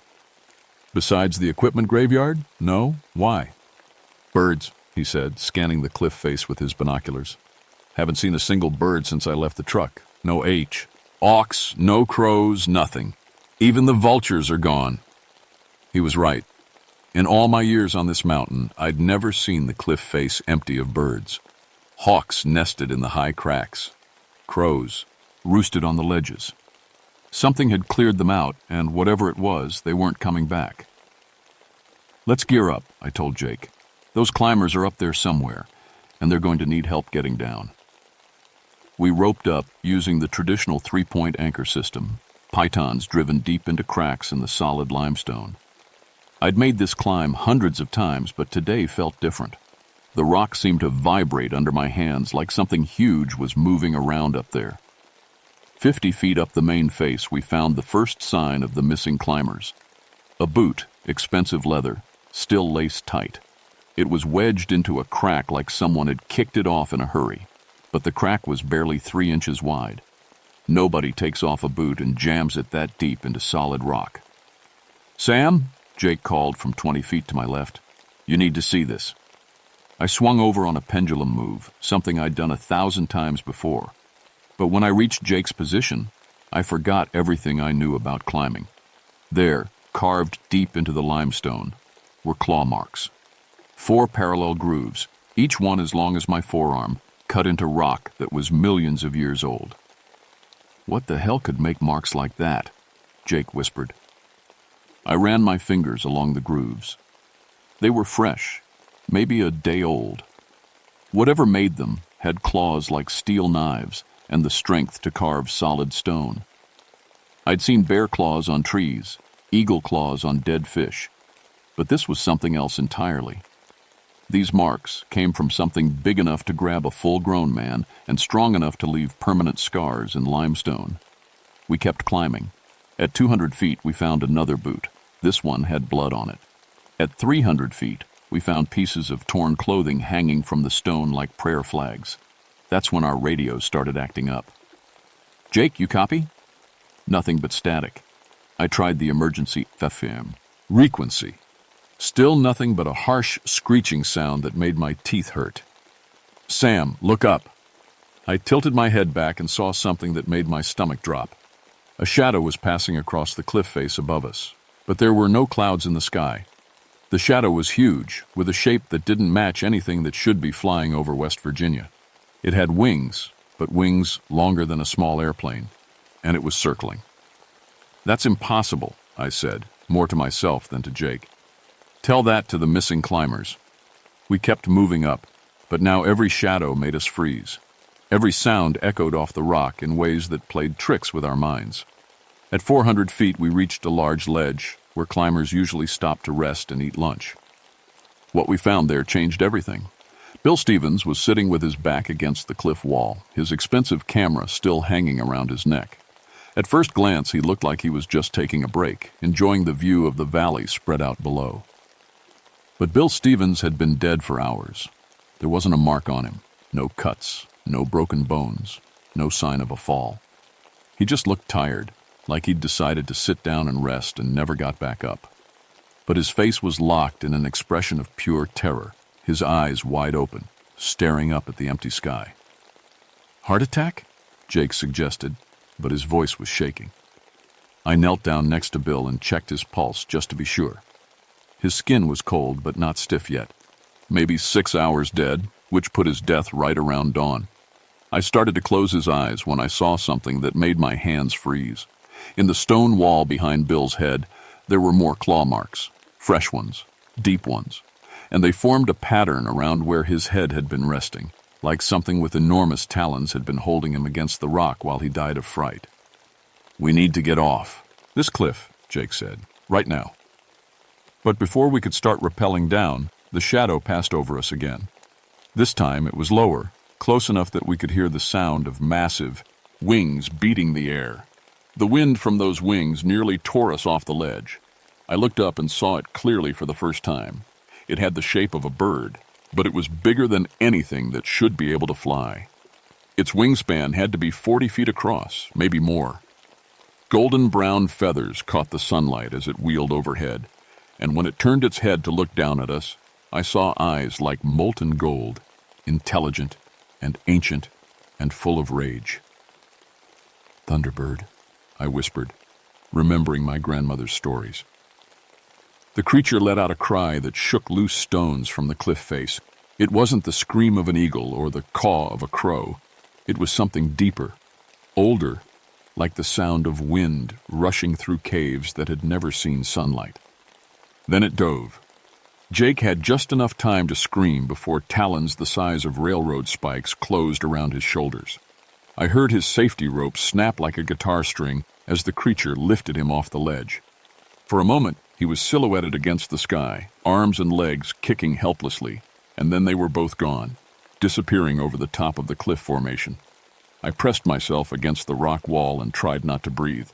"Besides the equipment graveyard? No. Why?" "Birds," he said, scanning the cliff face with his binoculars. "Haven't seen a single bird since I left the truck. No H. Auks, no crows, nothing. Even the vultures are gone." He was right. In all my years on this mountain, I'd never seen the cliff face empty of birds. Hawks nested in the high cracks. Crows roosted on the ledges. Something had cleared them out, and whatever it was, they weren't coming back. "Let's gear up," I told Jake. "Those climbers are up there somewhere, and they're going to need help getting down." We roped up using the traditional 3-point anchor system, pitons driven deep into cracks in the solid limestone. I'd made this climb hundreds of times, but today felt different. The rock seemed to vibrate under my hands like something huge was moving around up there. 50 feet up the main face, we found the first sign of the missing climbers. A boot, expensive leather, still laced tight. It was wedged into a crack like someone had kicked it off in a hurry, but the crack was barely 3 inches wide. Nobody takes off a boot and jams it that deep into solid rock. "Sam," Jake called from 20 feet to my left. "You need to see this." I swung over on a pendulum move, something I'd done 1,000 times before. But when I reached Jake's position, I forgot everything I knew about climbing. There, carved deep into the limestone, were claw marks. 4 parallel grooves, each one as long as my forearm, cut into rock that was millions of years old. "What the hell could make marks like that?" Jake whispered. I ran my fingers along the grooves. They were fresh, maybe a day old. Whatever made them had claws like steel knives and the strength to carve solid stone. I'd seen bear claws on trees, eagle claws on dead fish, but this was something else entirely. These marks came from something big enough to grab a full-grown man and strong enough to leave permanent scars in limestone. We kept climbing. At 200 feet, we found another boot. This one had blood on it. At 300 feet, we found pieces of torn clothing hanging from the stone like prayer flags. That's when our radio started acting up. "Jake, you copy?" Nothing but static. I tried the emergency FM frequency. Still nothing but a harsh, screeching sound that made my teeth hurt. "Sam, look up." I tilted my head back and saw something that made my stomach drop. A shadow was passing across the cliff face above us, but there were no clouds in the sky. The shadow was huge, with a shape that didn't match anything that should be flying over West Virginia. It had wings, but wings longer than a small airplane, and it was circling. "That's impossible," I said, more to myself than to Jake. "Tell that to the missing climbers." We kept moving up, but now every shadow made us freeze. Every sound echoed off the rock in ways that played tricks with our minds. At 400 feet, we reached a large ledge where climbers usually stopped to rest and eat lunch. What we found there changed everything. Bill Stevens was sitting with his back against the cliff wall, his expensive camera still hanging around his neck. At first glance, he looked like he was just taking a break, enjoying the view of the valley spread out below. But Bill Stevens had been dead for hours. There wasn't a mark on him, no cuts, no broken bones, no sign of a fall. He just looked tired, like he'd decided to sit down and rest and never got back up. But his face was locked in an expression of pure terror, his eyes wide open, staring up at the empty sky. "Heart attack?" Jake suggested, but his voice was shaking. I knelt down next to Bill and checked his pulse just to be sure. His skin was cold but not stiff yet. Maybe 6 hours dead, which put his death right around dawn. I started to close his eyes when I saw something that made my hands freeze. In the stone wall behind Bill's head, there were more claw marks, fresh ones, deep ones, and they formed a pattern around where his head had been resting, like something with enormous talons had been holding him against the rock while he died of fright. "We need to get off this cliff," Jake said, "right now." But before we could start rappelling down, the shadow passed over us again. This time it was lower, close enough that we could hear the sound of massive wings beating the air. The wind from those wings nearly tore us off the ledge. I looked up and saw it clearly for the first time. It had the shape of a bird, but it was bigger than anything that should be able to fly. Its wingspan had to be 40 feet across, maybe more. Golden brown feathers caught the sunlight as it wheeled overhead, and when it turned its head to look down at us, I saw eyes like molten gold, intelligent and ancient and full of rage. "Thunderbird," I whispered, remembering my grandmother's stories. The creature let out a cry that shook loose stones from the cliff face. It wasn't the scream of an eagle or the caw of a crow. It was something deeper, older, like the sound of wind rushing through caves that had never seen sunlight. Then it dove. Jake had just enough time to scream before talons the size of railroad spikes closed around his shoulders. I heard his safety rope snap like a guitar string as the creature lifted him off the ledge. For a moment, he was silhouetted against the sky, arms and legs kicking helplessly, and then they were both gone, disappearing over the top of the cliff formation. I pressed myself against the rock wall and tried not to breathe.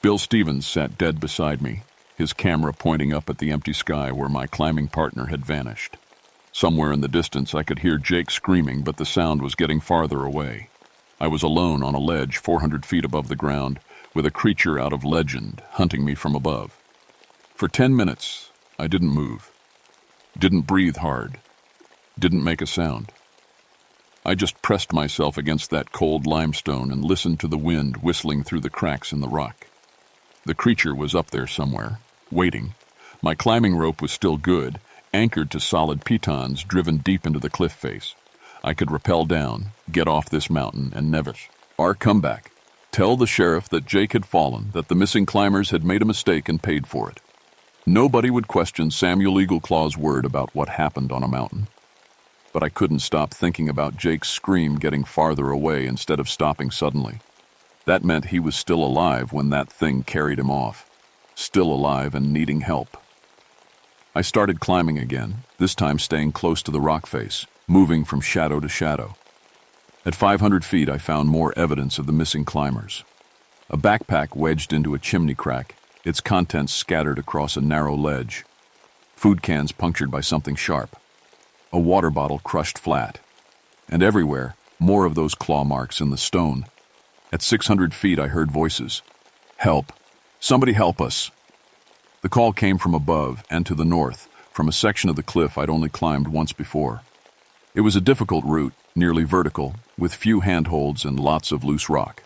Bill Stevens sat dead beside me, his camera pointing up at the empty sky where my climbing partner had vanished. Somewhere in the distance I could hear Jake screaming, but the sound was getting farther away. I was alone on a ledge 400 feet above the ground, with a creature out of legend hunting me from above. For 10 minutes, I didn't move, didn't breathe hard, didn't make a sound. I just pressed myself against that cold limestone and listened to the wind whistling through the cracks in the rock. The creature was up there somewhere, waiting. My climbing rope was still good, anchored to solid pitons driven deep into the cliff face. I could rappel down, get off this mountain, and never. Our comeback. Tell the sheriff that Jake had fallen, that the missing climbers had made a mistake and paid for it. Nobody would question Samuel Eagleclaw's word about what happened on a mountain. But I couldn't stop thinking about Jake's scream getting farther away instead of stopping suddenly. That meant he was still alive when that thing carried him off. Still alive and needing help. I started climbing again, this time staying close to the rock face, moving from shadow to shadow. At 500 feet, I found more evidence of the missing climbers. A backpack wedged into a chimney crack, its contents scattered across a narrow ledge. Food cans punctured by something sharp. A water bottle crushed flat. And everywhere, more of those claw marks in the stone. At 600 feet, I heard voices. Help! Somebody help us! The call came from above and to the north, from a section of the cliff I'd only climbed once before. It was a difficult route, nearly vertical, with few handholds and lots of loose rock.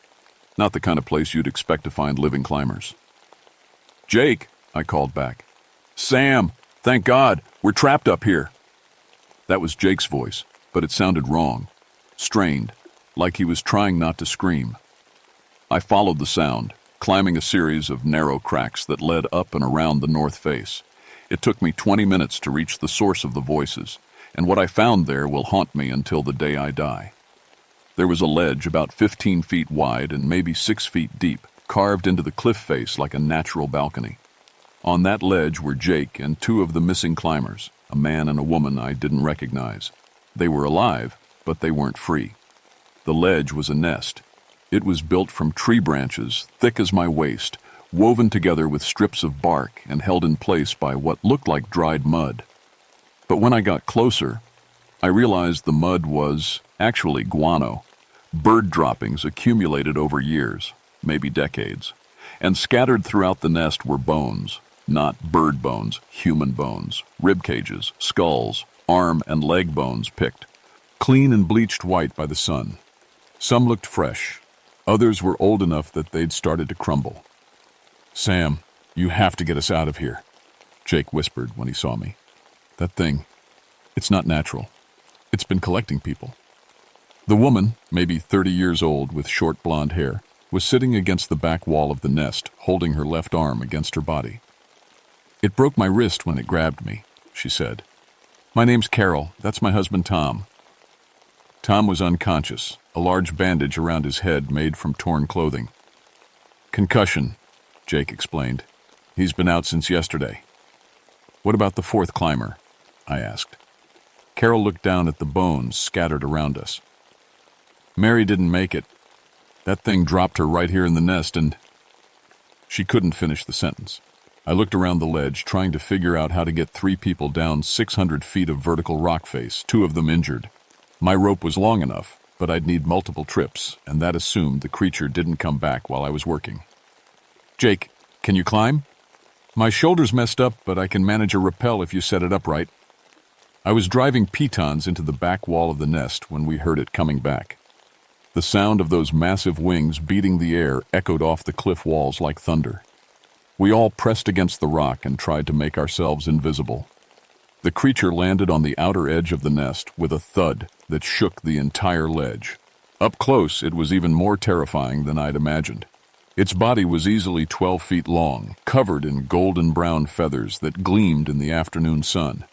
Not the kind of place you'd expect to find living climbers. Jake, I called back. Sam, thank God, we're trapped up here. That was Jake's voice, but it sounded wrong, strained, like he was trying not to scream. I followed the sound, climbing a series of narrow cracks that led up and around the north face. It took me 20 minutes to reach the source of the voices, and what I found there will haunt me until the day I die. There was a ledge about 15 feet wide and maybe 6 feet deep, carved into the cliff face like a natural balcony. On that ledge were Jake and two of the missing climbers, a man and a woman I didn't recognize. They were alive, but they weren't free. The ledge was a nest. It was built from tree branches, thick as my waist, woven together with strips of bark and held in place by what looked like dried mud. But when I got closer, I realized the mud was actually guano, bird droppings accumulated over years, maybe decades, and scattered throughout the nest were bones, not bird bones, human bones, rib cages, skulls, arm and leg bones picked, clean and bleached white by the sun. Some looked fresh. Others were old enough that they'd started to crumble. Sam, you have to get us out of here, Jake whispered when he saw me. That thing, it's not natural. It's been collecting people. The woman, maybe 30 years old with short blonde hair, was sitting against the back wall of the nest, holding her left arm against her body. It broke my wrist when it grabbed me, she said. My name's Carol. That's my husband, Tom. Tom was unconscious, a large bandage around his head made from torn clothing. Concussion, Jake explained. He's been out since yesterday. What about the fourth climber? I asked. Carol looked down at the bones scattered around us. Mary didn't make it. That thing dropped her right here in the nest and... She couldn't finish the sentence. I looked around the ledge, trying to figure out how to get 3 people down 600 feet of vertical rock face, 2 of them injured. My rope was long enough, but I'd need multiple trips, and that assumed the creature didn't come back while I was working. Jake, can you climb? My shoulder's messed up, but I can manage a rappel if you set it up right. I was driving pitons into the back wall of the nest when we heard it coming back. The sound of those massive wings beating the air echoed off the cliff walls like thunder. We all pressed against the rock and tried to make ourselves invisible. The creature landed on the outer edge of the nest with a thud that shook the entire ledge. Up close, it was even more terrifying than I'd imagined. Its body was easily 12 feet long, covered in golden brown feathers that gleamed in the afternoon sun.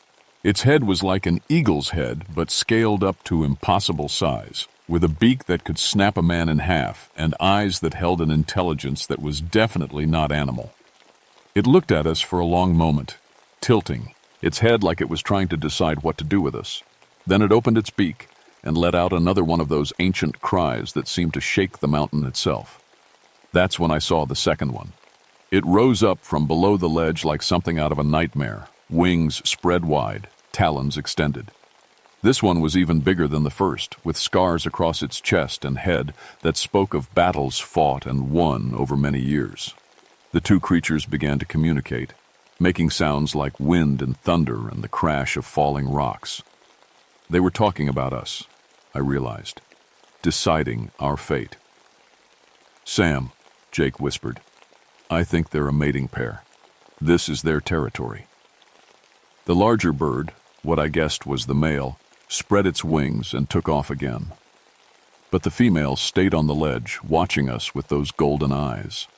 Its head was like an eagle's head, but scaled up to impossible size, with a beak that could snap a man in half and eyes that held an intelligence that was definitely not animal. It looked at us for a long moment, tilting, its head like it was trying to decide what to do with us. Then it opened its beak, and let out another one of those ancient cries that seemed to shake the mountain itself. That's when I saw the second one. It rose up from below the ledge like something out of a nightmare, wings spread wide, talons extended. This one was even bigger than the first, with scars across its chest and head that spoke of battles fought and won over many years. The two creatures began to communicate, making sounds like wind and thunder and the crash of falling rocks. They were talking about us, I realized, deciding our fate. "Sam," Jake whispered, "I think they're a mating pair. This is their territory." The larger bird, what I guessed was the male, spread its wings and took off again. But the female stayed on the ledge, watching us with those golden eyes.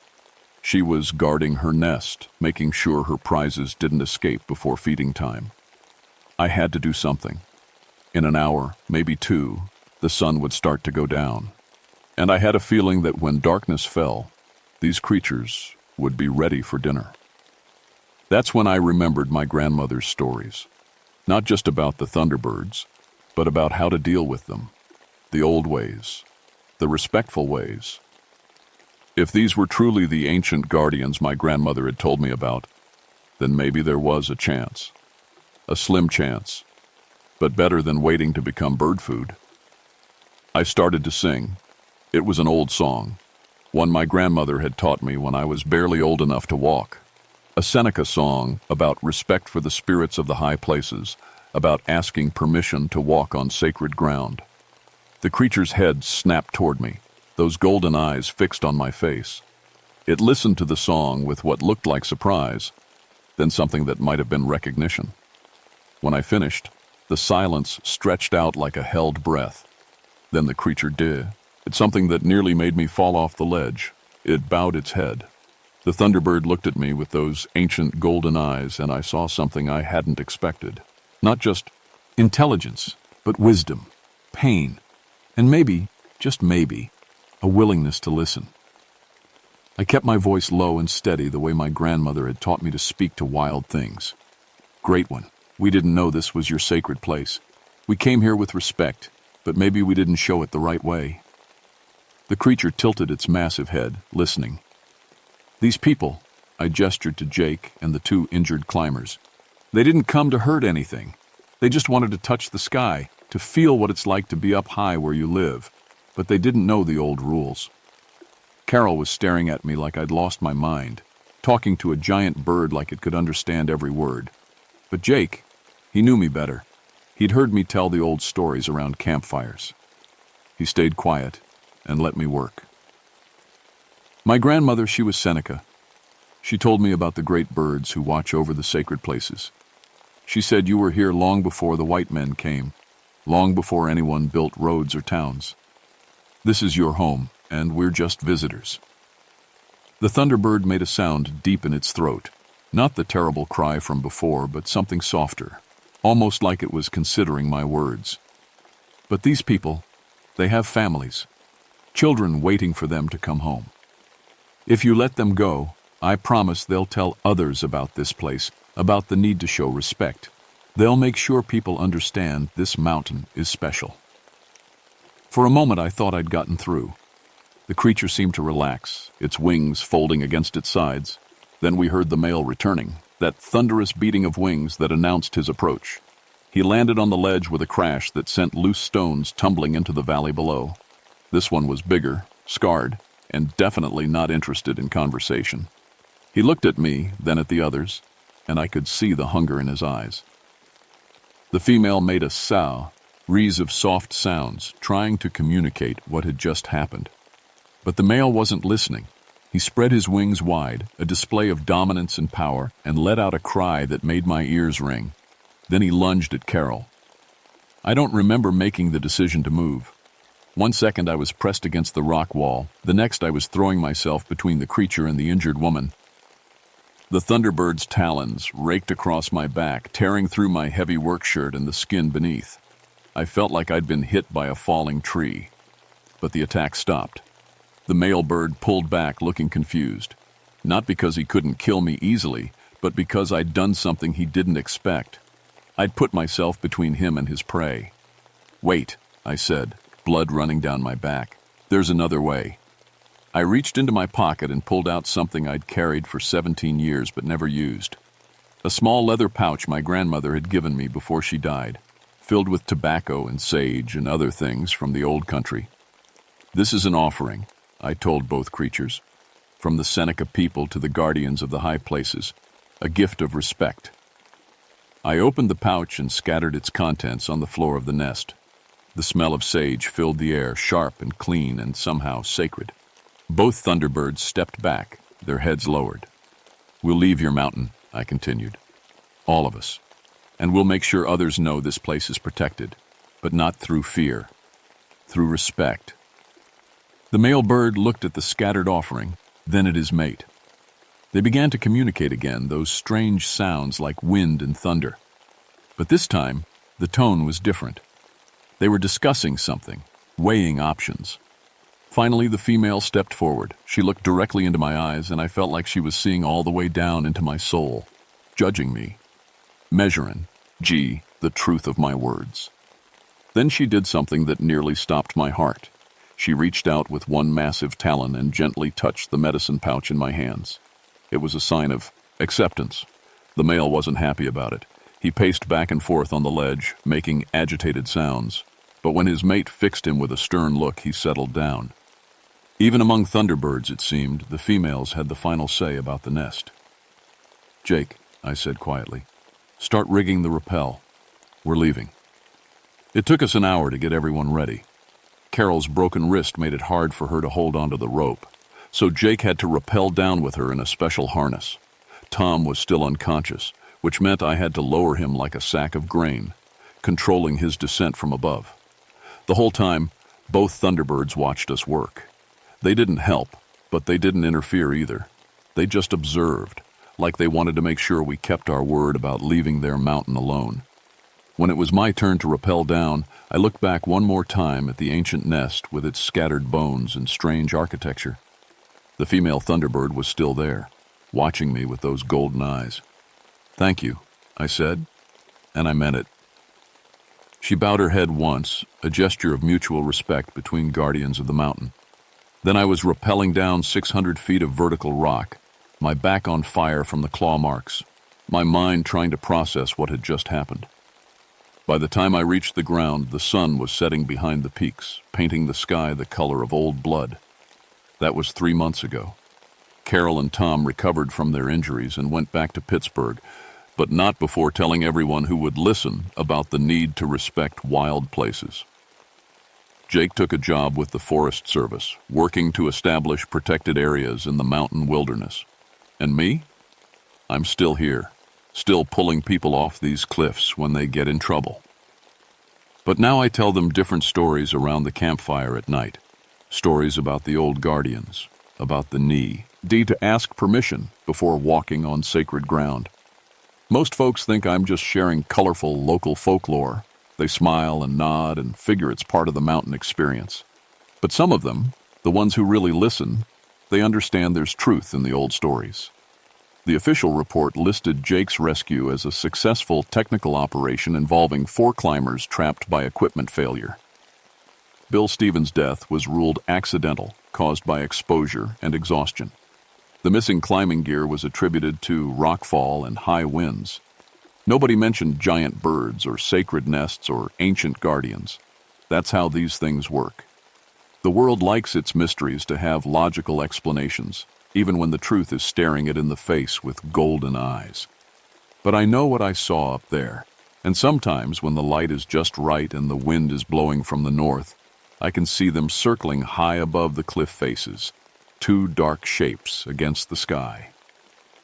She was guarding her nest, making sure her prizes didn't escape before feeding time. I had to do something. In an hour, maybe two, the sun would start to go down. And I had a feeling that when darkness fell, these creatures would be ready for dinner. That's when I remembered my grandmother's stories. Not just about the thunderbirds, but about how to deal with them. The old ways. The respectful ways. If these were truly the ancient guardians my grandmother had told me about, then maybe there was a chance. A slim chance, but better than waiting to become bird food. I started to sing. It was an old song, one my grandmother had taught me when I was barely old enough to walk. A Seneca song about respect for the spirits of the high places, about asking permission to walk on sacred ground. The creature's head snapped toward me, those golden eyes fixed on my face. It listened to the song with what looked like surprise, then something that might have been recognition. When I finished, the silence stretched out like a held breath. Then the creature did. It's something that nearly made me fall off the ledge. It bowed its head. The thunderbird looked at me with those ancient golden eyes, and I saw something I hadn't expected. Not just intelligence, but wisdom, pain, and maybe, just maybe, a willingness to listen. I kept my voice low and steady the way my grandmother had taught me to speak to wild things. "Great one, we didn't know this was your sacred place. We came here with respect, but maybe we didn't show it the right way." The creature tilted its massive head, listening. "These people," I gestured to Jake and the two injured climbers, "they didn't come to hurt anything. They just wanted to touch the sky, to feel what it's like to be up high where you live, but they didn't know the old rules." Carol was staring at me like I'd lost my mind, talking to a giant bird like it could understand every word. But Jake, he knew me better. He'd heard me tell the old stories around campfires. He stayed quiet and let me work. My grandmother, she was Seneca. She told me about the great birds who watch over the sacred places. She said you were here long before the white men came, long before anyone built roads or towns. This is your home, and we're just visitors. The thunderbird made a sound deep in its throat, not the terrible cry from before, but something softer, almost like it was considering my words. But these people, they have families, children waiting for them to come home. If you let them go, I promise they'll tell others about this place, about the need to show respect. They'll make sure people understand this mountain is special. For a moment I thought I'd gotten through. The creature seemed to relax, its wings folding against its sides. Then we heard the male returning, that thunderous beating of wings that announced his approach. He landed on the ledge with a crash that sent loose stones tumbling into the valley below. This one was bigger, scarred, and definitely not interested in conversation. He looked at me, then at the others, and I could see the hunger in his eyes. The female made a sough, wreaths of soft sounds, trying to communicate what had just happened. But the male wasn't listening. He spread his wings wide, a display of dominance and power, and let out a cry that made my ears ring. Then he lunged at Carol. I don't remember making the decision to move. One second I was pressed against the rock wall, the next I was throwing myself between the creature and the injured woman. The thunderbird's talons raked across my back, tearing through my heavy work shirt and the skin beneath. I felt like I'd been hit by a falling tree. But the attack stopped. The male bird pulled back, looking confused. Not because he couldn't kill me easily, but because I'd done something he didn't expect. I'd put myself between him and his prey. "Wait," I said, blood running down my back. There's another way. I reached into my pocket and pulled out something I'd carried for 17 years but never used. A small leather pouch my grandmother had given me before she died, filled with tobacco and sage and other things from the old country. This is an offering, I told both creatures, from the Seneca people to the guardians of the high places, a gift of respect. I opened the pouch and scattered its contents on the floor of the nest. The smell of sage filled the air, sharp and clean and somehow sacred. Both thunderbirds stepped back, their heads lowered. We'll leave your mountain, I continued. All of us. And we'll make sure others know this place is protected, but not through fear, through respect. The male bird looked at the scattered offering, then at his mate. They began to communicate again, those strange sounds like wind and thunder. But this time, the tone was different. They were discussing something, weighing options. Finally, the female stepped forward. She looked directly into my eyes, and I felt like she was seeing all the way down into my soul, judging me, measuring, the truth of my words. Then she did something that nearly stopped my heart. She reached out with one massive talon and gently touched the medicine pouch in my hands. It was a sign of acceptance. The male wasn't happy about it. He paced back and forth on the ledge, making agitated sounds. But when his mate fixed him with a stern look, he settled down. Even among thunderbirds, it seemed, the females had the final say about the nest. Jake, I said quietly, start rigging the rappel. We're leaving. It took us an hour to get everyone ready. Carol's broken wrist made it hard for her to hold onto the rope, so Jake had to rappel down with her in a special harness. Tom was still unconscious, which meant I had to lower him like a sack of grain, controlling his descent from above. The whole time, both thunderbirds watched us work. They didn't help, but they didn't interfere either. They just observed, like they wanted to make sure we kept our word about leaving their mountain alone. When it was my turn to rappel down, I looked back one more time at the ancient nest with its scattered bones and strange architecture. The female thunderbird was still there, watching me with those golden eyes. Thank you, I said, and I meant it. She bowed her head once, a gesture of mutual respect between guardians of the mountain. Then I was rappelling down 600 feet of vertical rock, my back on fire from the claw marks, my mind trying to process what had just happened. By the time I reached the ground, the sun was setting behind the peaks, painting the sky the color of old blood. That was 3 months ago. Carol and Tom recovered from their injuries and went back to Pittsburgh, but not before telling everyone who would listen about the need to respect wild places. Jake took a job with the Forest Service, working to establish protected areas in the mountain wilderness. And me? I'm still here, still pulling people off these cliffs when they get in trouble. But now I tell them different stories around the campfire at night. Stories about the old guardians, about the need to ask permission before walking on sacred ground. Most folks think I'm just sharing colorful local folklore. They smile and nod and figure it's part of the mountain experience. But some of them, the ones who really listen, they understand there's truth in the old stories. The official report listed Jake's rescue as a successful technical operation involving 4 climbers trapped by equipment failure. Bill Stevens' death was ruled accidental, caused by exposure and exhaustion. The missing climbing gear was attributed to rockfall and high winds. Nobody mentioned giant birds or sacred nests or ancient guardians. That's how these things work. The world likes its mysteries to have logical explanations, even when the truth is staring it in the face with golden eyes. But I know what I saw up there, and sometimes when the light is just right and the wind is blowing from the north, I can see them circling high above the cliff faces, 2 dark shapes against the sky.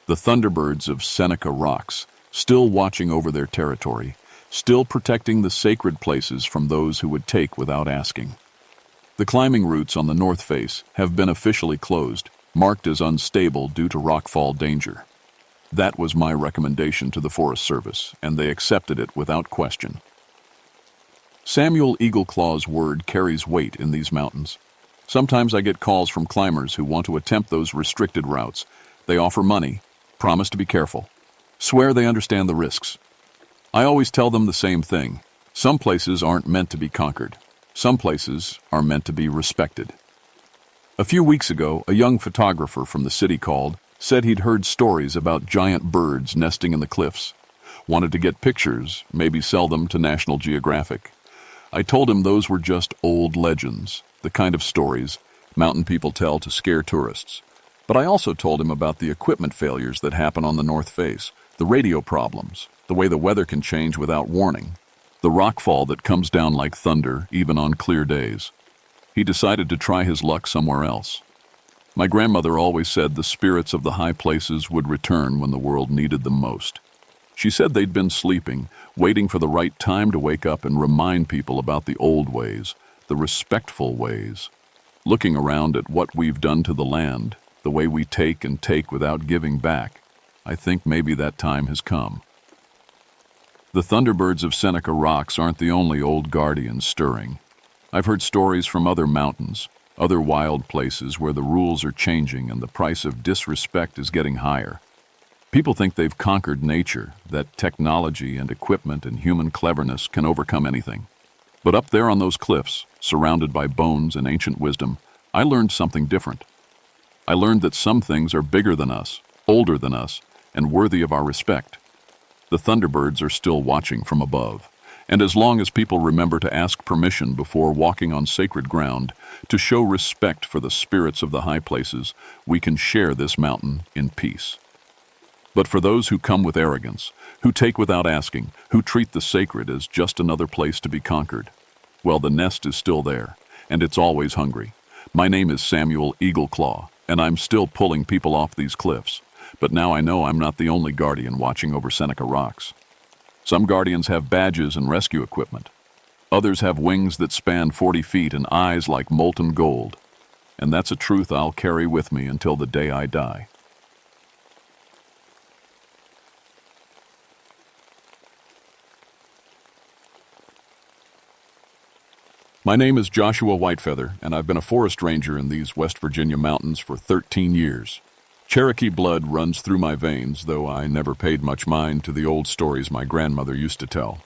The thunderbirds of Seneca Rocks, still watching over their territory, still protecting the sacred places from those who would take without asking. The climbing routes on the north face have been officially closed, marked as unstable due to rockfall danger. That was my recommendation to the Forest Service, and they accepted it without question. Samuel Eagleclaw's word carries weight in these mountains. Sometimes I get calls from climbers who want to attempt those restricted routes. They offer money, promise to be careful, swear they understand the risks. I always tell them the same thing. Some places aren't meant to be conquered. Some places are meant to be respected. A few weeks ago, a young photographer from the city called, said he'd heard stories about giant birds nesting in the cliffs. Wanted to get pictures, maybe sell them to National Geographic. I told him those were just old legends, the kind of stories mountain people tell to scare tourists. But I also told him about the equipment failures that happen on the North Face, the radio problems, the way the weather can change without warning, the rockfall that comes down like thunder even on clear days. He decided to try his luck somewhere else. My grandmother always said the spirits of the high places would return when the world needed them most. She said they'd been sleeping, waiting for the right time to wake up and remind people about the old ways, the respectful ways. Looking around at what we've done to the land, the way we take and take without giving back, I think maybe that time has come. The thunderbirds of Seneca Rocks aren't the only old guardians stirring. I've heard stories from other mountains, other wild places where the rules are changing and the price of disrespect is getting higher. People think they've conquered nature, that technology and equipment and human cleverness can overcome anything. But up there on those cliffs, surrounded by bones and ancient wisdom, I learned something different. I learned that some things are bigger than us, older than us, and worthy of our respect. The thunderbirds are still watching from above. And as long as people remember to ask permission before walking on sacred ground, to show respect for the spirits of the high places, we can share this mountain in peace. But for those who come with arrogance, who take without asking, who treat the sacred as just another place to be conquered, well, the nest is still there, and it's always hungry. My name is Samuel Eagleclaw, and I'm still pulling people off these cliffs. But now I know I'm not the only guardian watching over Seneca Rocks. Some guardians have badges and rescue equipment. Others have wings that span 40 feet and eyes like molten gold. And that's a truth I'll carry with me until the day I die. My name is Joshua Whitefeather, and I've been a forest ranger in these West Virginia mountains for 13 years. Cherokee blood runs through my veins, though I never paid much mind to the old stories my grandmother used to tell.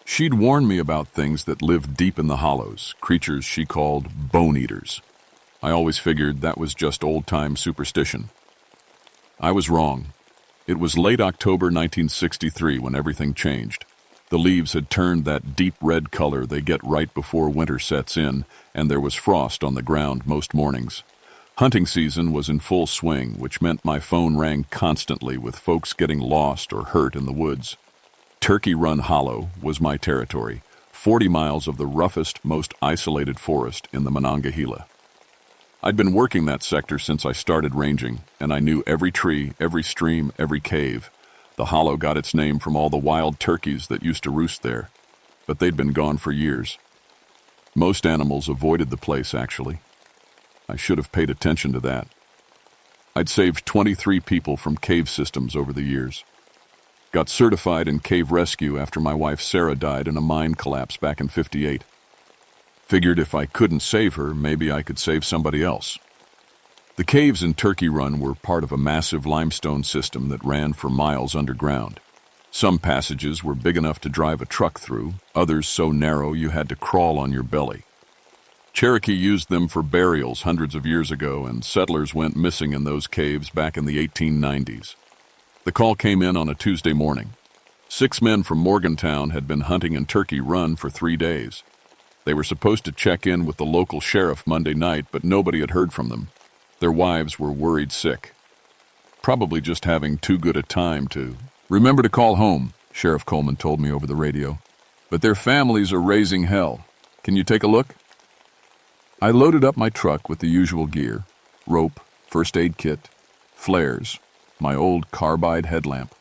She'd warn me about things that lived deep in the hollows, creatures she called bone-eaters. I always figured that was just old-time superstition. I was wrong. It was late October 1963 when everything changed. The leaves had turned that deep red color they get right before winter sets in, and there was frost on the ground most mornings. Hunting season was in full swing, which meant my phone rang constantly with folks getting lost or hurt in the woods. Turkey Run Hollow was my territory, 40 miles of the roughest, most isolated forest in the Monongahela. I'd been working that sector since I started ranging, and I knew every tree, every stream, every cave. The hollow got its name from all the wild turkeys that used to roost there, but they'd been gone for years. Most animals avoided the place, actually. I should have paid attention to that. I'd saved 23 people from cave systems over the years. Got certified in cave rescue after my wife Sarah died in a mine collapse back in '58. Figured if I couldn't save her, maybe I could save somebody else. The caves in Turkey Run were part of a massive limestone system that ran for miles underground. Some passages were big enough to drive a truck through, others so narrow you had to crawl on your belly. Cherokee used them for burials hundreds of years ago, and settlers went missing in those caves back in the 1890s. The call came in on a Tuesday morning. 6 men from Morgantown had been hunting in Turkey Run for 3 days. They were supposed to check in with the local sheriff Monday night, but nobody had heard from them. Their wives were worried sick. Probably just having too good a time to... "Remember to call home," Sheriff Coleman told me over the radio. "But their families are raising hell. Can you take a look?" I loaded up my truck with the usual gear: rope, first aid kit, flares, my old carbide headlamp.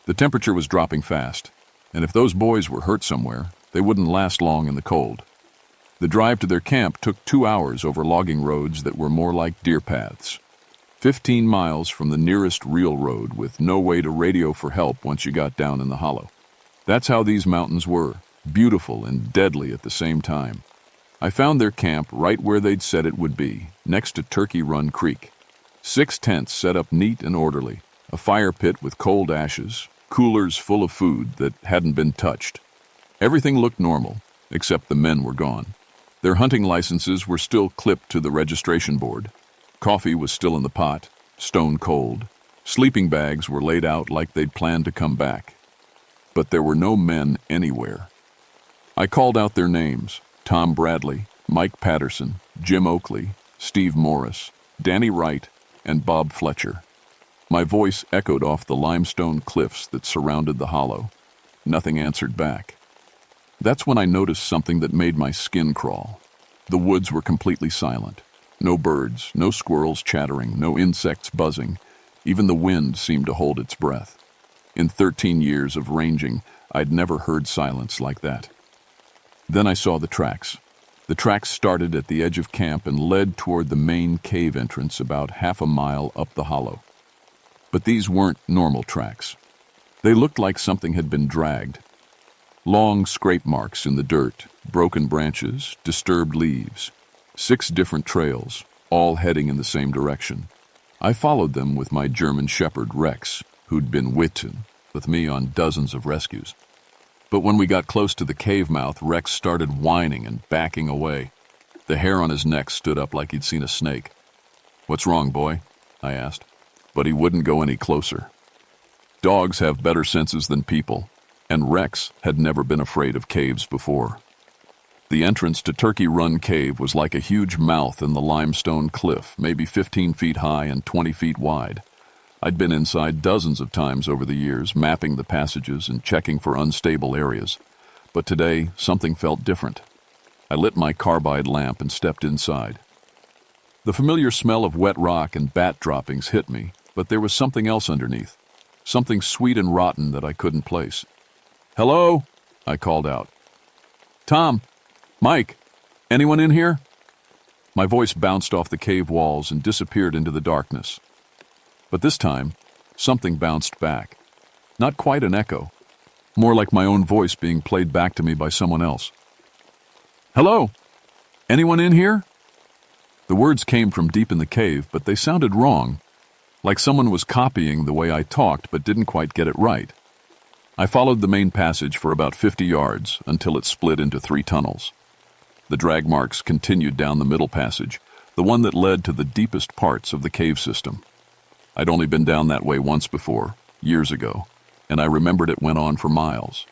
The temperature was dropping fast, and if those boys were hurt somewhere, they wouldn't last long in the cold. The drive to their camp took 2 hours over logging roads that were more like deer paths. 15 miles from the nearest real road with no way to radio for help once you got down in the hollow. That's how these mountains were, beautiful and deadly at the same time. I found their camp right where they'd said it would be, next to Turkey Run Creek. 6 tents set up neat and orderly, a fire pit with cold ashes, coolers full of food that hadn't been touched. Everything looked normal, except the men were gone. Their hunting licenses were still clipped to the registration board. Coffee was still in the pot, stone cold. Sleeping bags were laid out like they'd planned to come back. But there were no men anywhere. I called out their names: Tom Bradley, Mike Patterson, Jim Oakley, Steve Morris, Danny Wright, and Bob Fletcher. My voice echoed off the limestone cliffs that surrounded the hollow. Nothing answered back. That's when I noticed something that made my skin crawl. The woods were completely silent. No birds, no squirrels chattering, no insects buzzing. Even the wind seemed to hold its breath. In 13 years of ranging, I'd never heard silence like that. Then I saw the tracks. The tracks started at the edge of camp and led toward the main cave entrance about half a mile up the hollow. But these weren't normal tracks. They looked like something had been dragged. Long scrape marks in the dirt, broken branches, disturbed leaves. 6 different trails, all heading in the same direction. I followed them with my German shepherd, Rex, who'd been with me on dozens of rescues. But when we got close to the cave mouth, Rex started whining and backing away. The hair on his neck stood up like he'd seen a snake. "What's wrong, boy?" I asked. But he wouldn't go any closer. Dogs have better senses than people, and Rex had never been afraid of caves before. The entrance to Turkey Run Cave was like a huge mouth in the limestone cliff, maybe 15 feet high and 20 feet wide. I'd been inside dozens of times over the years, mapping the passages and checking for unstable areas. But today, something felt different. I lit my carbide lamp and stepped inside. The familiar smell of wet rock and bat droppings hit me, but there was something else underneath. Something sweet and rotten that I couldn't place. "Hello?" I called out. "Tom, Mike, anyone in here?" My voice bounced off the cave walls and disappeared into the darkness. But this time, something bounced back. Not quite an echo, more like my own voice being played back to me by someone else. "Hello? Anyone in here?" The words came from deep in the cave, but they sounded wrong, like someone was copying the way I talked but didn't quite get it right. I followed the main passage for about 50 yards until it split into 3 tunnels. The drag marks continued down the middle passage, the one that led to the deepest parts of the cave system. I'd only been down that way once before, years ago, and I remembered it went on for miles.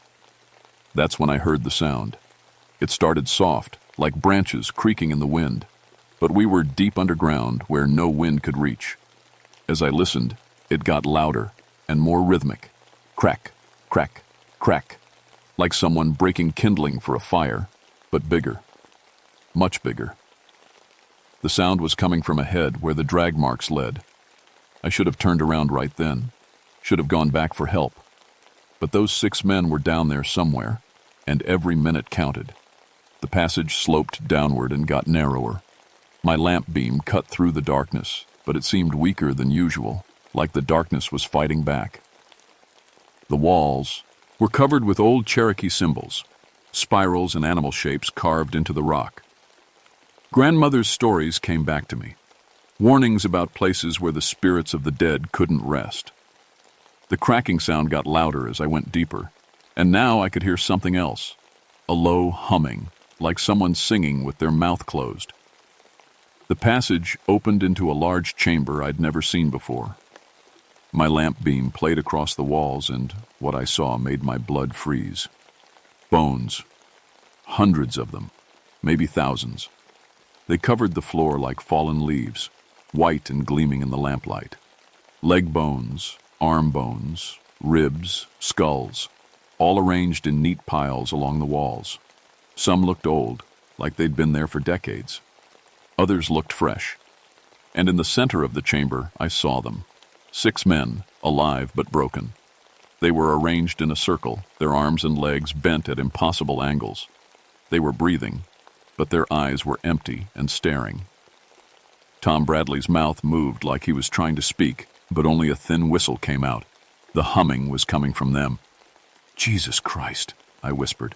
That's when I heard the sound. It started soft, like branches creaking in the wind, but we were deep underground where no wind could reach. As I listened, it got louder and more rhythmic. Crack, crack, crack, like someone breaking kindling for a fire, but bigger. Much bigger. The sound was coming from ahead where the drag marks led. I should have turned around right then, should have gone back for help. But those 6 men were down there somewhere, and every minute counted. The passage sloped downward and got narrower. My lamp beam cut through the darkness, but it seemed weaker than usual, like the darkness was fighting back. The walls were covered with old Cherokee symbols, spirals and animal shapes carved into the rock. Grandmother's stories came back to me, warnings about places where the spirits of the dead couldn't rest. The cracking sound got louder as I went deeper, and now I could hear something else, a low humming, like someone singing with their mouth closed. The passage opened into a large chamber I'd never seen before. My lamp beam played across the walls, and what I saw made my blood freeze. Bones. Hundreds of them, maybe thousands. They covered the floor like fallen leaves, white and gleaming in the lamplight. Leg bones, arm bones, ribs, skulls, all arranged in neat piles along the walls. Some looked old, like they'd been there for decades. Others looked fresh. And in the center of the chamber, I saw them. 6 men, alive but broken. They were arranged in a circle, their arms and legs bent at impossible angles. They were breathing, but their eyes were empty and staring. Tom Bradley's mouth moved like he was trying to speak, but only a thin whistle came out. The humming was coming from them. "Jesus Christ," I whispered.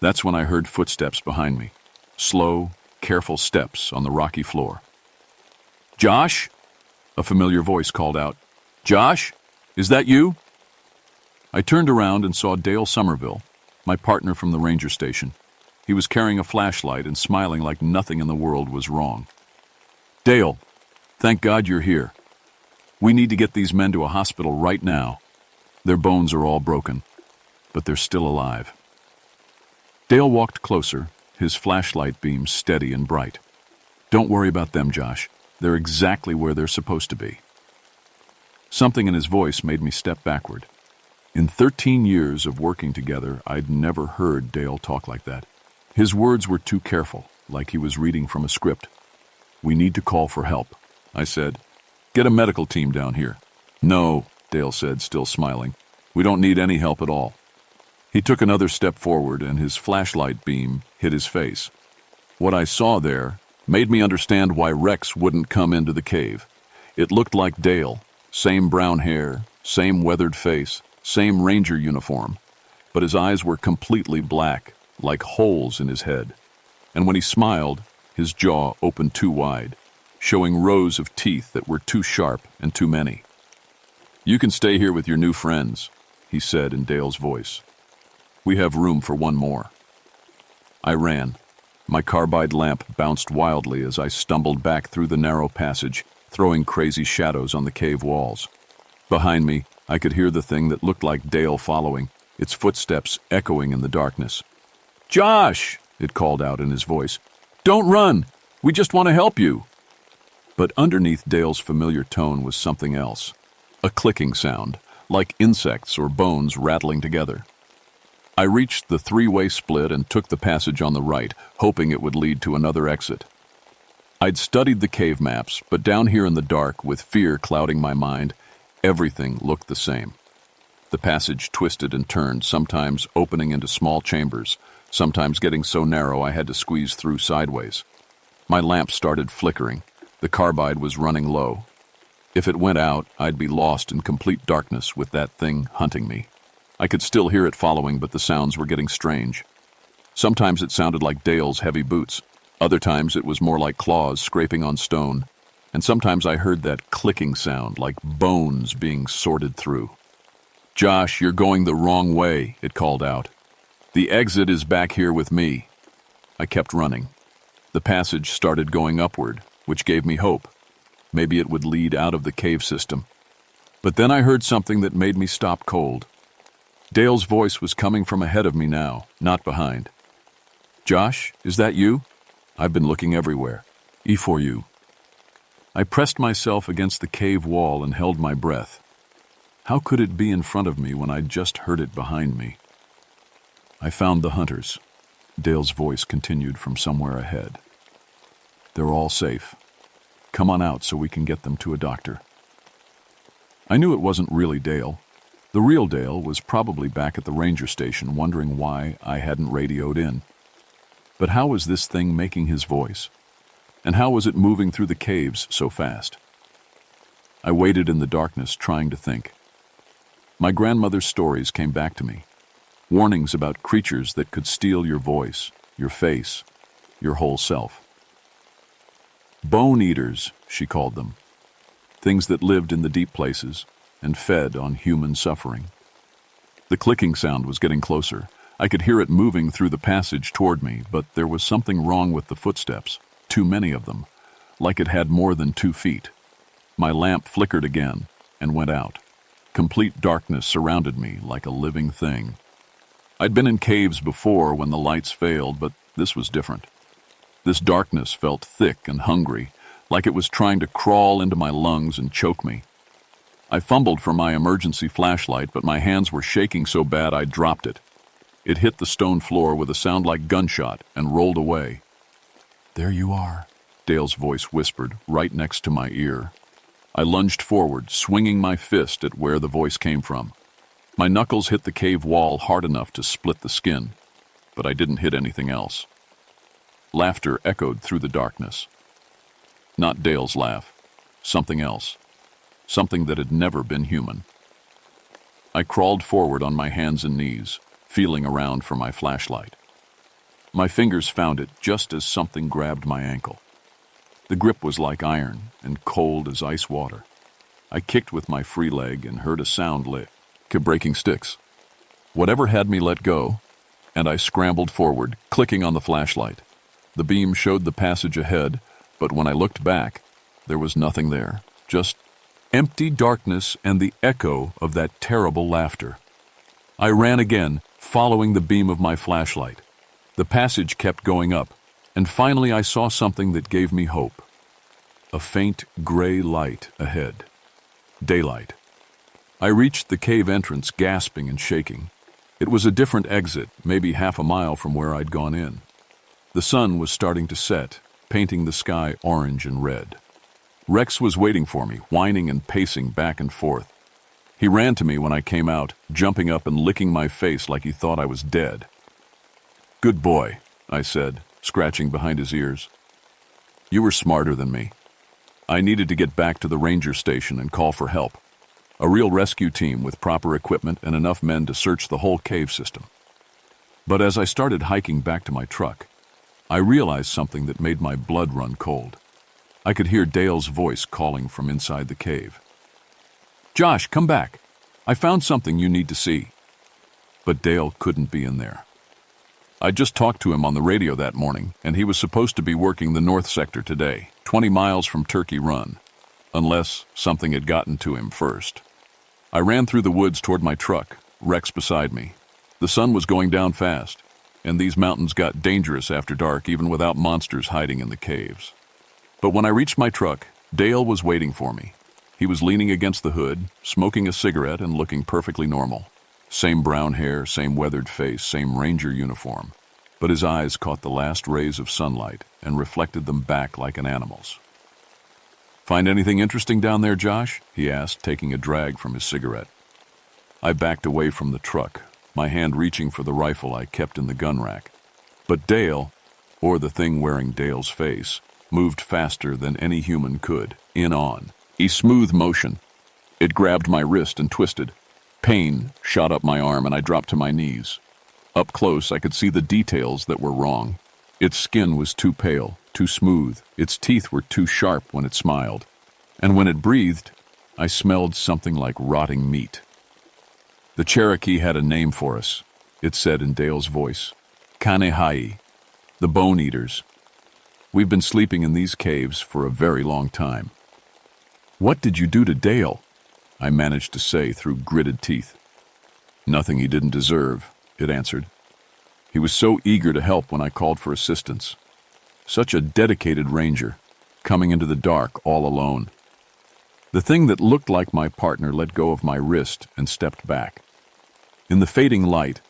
That's when I heard footsteps behind me. Slow, careful steps on the rocky floor. "Josh?" A familiar voice called out. "Josh? Is that you?" I turned around and saw Dale Somerville, my partner from the ranger station. He was carrying a flashlight and smiling like nothing in the world was wrong. "Dale, thank God you're here. We need to get these men to a hospital right now. Their bones are all broken, but they're still alive." Dale walked closer, his flashlight beam steady and bright. "Don't worry about them, Josh. They're exactly where they're supposed to be." Something in his voice made me step backward. In 13 years of working together, I'd never heard Dale talk like that. His words were too careful, like he was reading from a script. "We need to call for help," I said. "Get a medical team down here." "No," Dale said, still smiling. "We don't need any help at all." He took another step forward, and his flashlight beam hit his face. What I saw there made me understand why Rex wouldn't come into the cave. It looked like Dale, same brown hair, same weathered face, same ranger uniform, but his eyes were completely black, like holes in his head. And when he smiled, his jaw opened too wide, showing rows of teeth that were too sharp and too many. "You can stay here with your new friends," he said in Dale's voice. "We have room for one more." I ran. My carbide lamp bounced wildly as I stumbled back through the narrow passage, throwing crazy shadows on the cave walls. Behind me, I could hear the thing that looked like Dale following, its footsteps echoing in the darkness. "Josh!" it called out in his voice. "Don't run! We just want to help you!" But underneath Dale's familiar tone was something else. A clicking sound, like insects or bones rattling together. I reached the three-way split and took the passage on the right, hoping it would lead to another exit. I'd studied the cave maps, but down here in the dark, with fear clouding my mind, everything looked the same. The passage twisted and turned, sometimes opening into small chambers, sometimes getting so narrow I had to squeeze through sideways. My lamp started flickering. The carbide was running low. If it went out, I'd be lost in complete darkness with that thing hunting me. I could still hear it following, but the sounds were getting strange. Sometimes it sounded like Dale's heavy boots. Other times it was more like claws scraping on stone. And sometimes I heard that clicking sound, like bones being sorted through. "Josh, you're going the wrong way," it called out. "The exit is back here with me." I kept running. The passage started going upward, which gave me hope. Maybe it would lead out of the cave system. But then I heard something that made me stop cold. Dale's voice was coming from ahead of me now, not behind. "Josh, is that you? I've been looking everywhere. For you." I pressed myself against the cave wall and held my breath. How could it be in front of me when I'd just heard it behind me? "I found the hunters," Dale's voice continued from somewhere ahead. "They're all safe. Come on out so we can get them to a doctor." I knew it wasn't really Dale. The real Dale was probably back at the ranger station wondering why I hadn't radioed in. But how was this thing making his voice? And how was it moving through the caves so fast? I waited in the darkness, trying to think. My grandmother's stories came back to me. Warnings about creatures that could steal your voice, your face, your whole self. Bone eaters, she called them. Things that lived in the deep places and fed on human suffering. The clicking sound was getting closer. I could hear it moving through the passage toward me, but there was something wrong with the footsteps, too many of them, like it had more than 2 feet. My lamp flickered again and went out. Complete darkness surrounded me like a living thing. I'd been in caves before when the lights failed, but this was different. This darkness felt thick and hungry, like it was trying to crawl into my lungs and choke me. I fumbled for my emergency flashlight, but my hands were shaking so bad I dropped it. It hit the stone floor with a sound like gunshot and rolled away. "There you are," Dale's voice whispered right next to my ear. I lunged forward, swinging my fist at where the voice came from. My knuckles hit the cave wall hard enough to split the skin, but I didn't hit anything else. Laughter echoed through the darkness. Not Dale's laugh. Something else. Something that had never been human. I crawled forward on my hands and knees, feeling around for my flashlight. My fingers found it just as something grabbed my ankle. The grip was like iron and cold as ice water. I kicked with my free leg and heard a sound like breaking sticks. Whatever had me let go and I scrambled forward, clicking on the flashlight. The beam showed the passage ahead, but when I looked back, there was nothing there, just empty darkness and the echo of that terrible laughter. I ran again, following the beam of my flashlight. The passage kept going up, and finally I saw something that gave me hope. A faint gray light ahead. Daylight. I reached the cave entrance, gasping and shaking. It was a different exit, maybe half a mile from where I'd gone in. The sun was starting to set, painting the sky orange and red. Rex was waiting for me, whining and pacing back and forth. He ran to me when I came out, jumping up and licking my face like he thought I was dead. "Good boy," I said, scratching behind his ears. "You were smarter than me." I needed to get back to the ranger station and call for help. A real rescue team with proper equipment and enough men to search the whole cave system. But as I started hiking back to my truck, I realized something that made my blood run cold. I could hear Dale's voice calling from inside the cave. "Josh, come back. I found something you need to see." But Dale couldn't be in there. I just talked to him on the radio that morning, and he was supposed to be working the north sector today, 20 miles from Turkey Run, unless something had gotten to him first. I ran through the woods toward my truck, Rex beside me. The sun was going down fast, and these mountains got dangerous after dark even without monsters hiding in the caves. But when I reached my truck, Dale was waiting for me. He was leaning against the hood, smoking a cigarette and looking perfectly normal. Same brown hair, same weathered face, same ranger uniform. But his eyes caught the last rays of sunlight and reflected them back like an animal's. "Find anything interesting down there, Josh?" he asked, taking a drag from his cigarette. I backed away from the truck, my hand reaching for the rifle I kept in the gun rack. But Dale, or the thing wearing Dale's face, moved faster than any human could, in on. A smooth motion. It grabbed my wrist and twisted. Pain shot up my arm and I dropped to my knees. Up close, I could see the details that were wrong. Its skin was too pale, too smooth. Its teeth were too sharp when it smiled. And when it breathed, I smelled something like rotting meat. The Cherokee had a name for us, it said in Dale's voice. Kanehai, the bone eaters. We've been sleeping in these caves for a very long time. "What did you do to Dale?" I managed to say through gritted teeth. "Nothing he didn't deserve," it answered. "He was so eager to help when I called for assistance. Such a dedicated ranger, coming into the dark all alone." The thing that looked like my partner let go of my wrist and stepped back. In the fading light,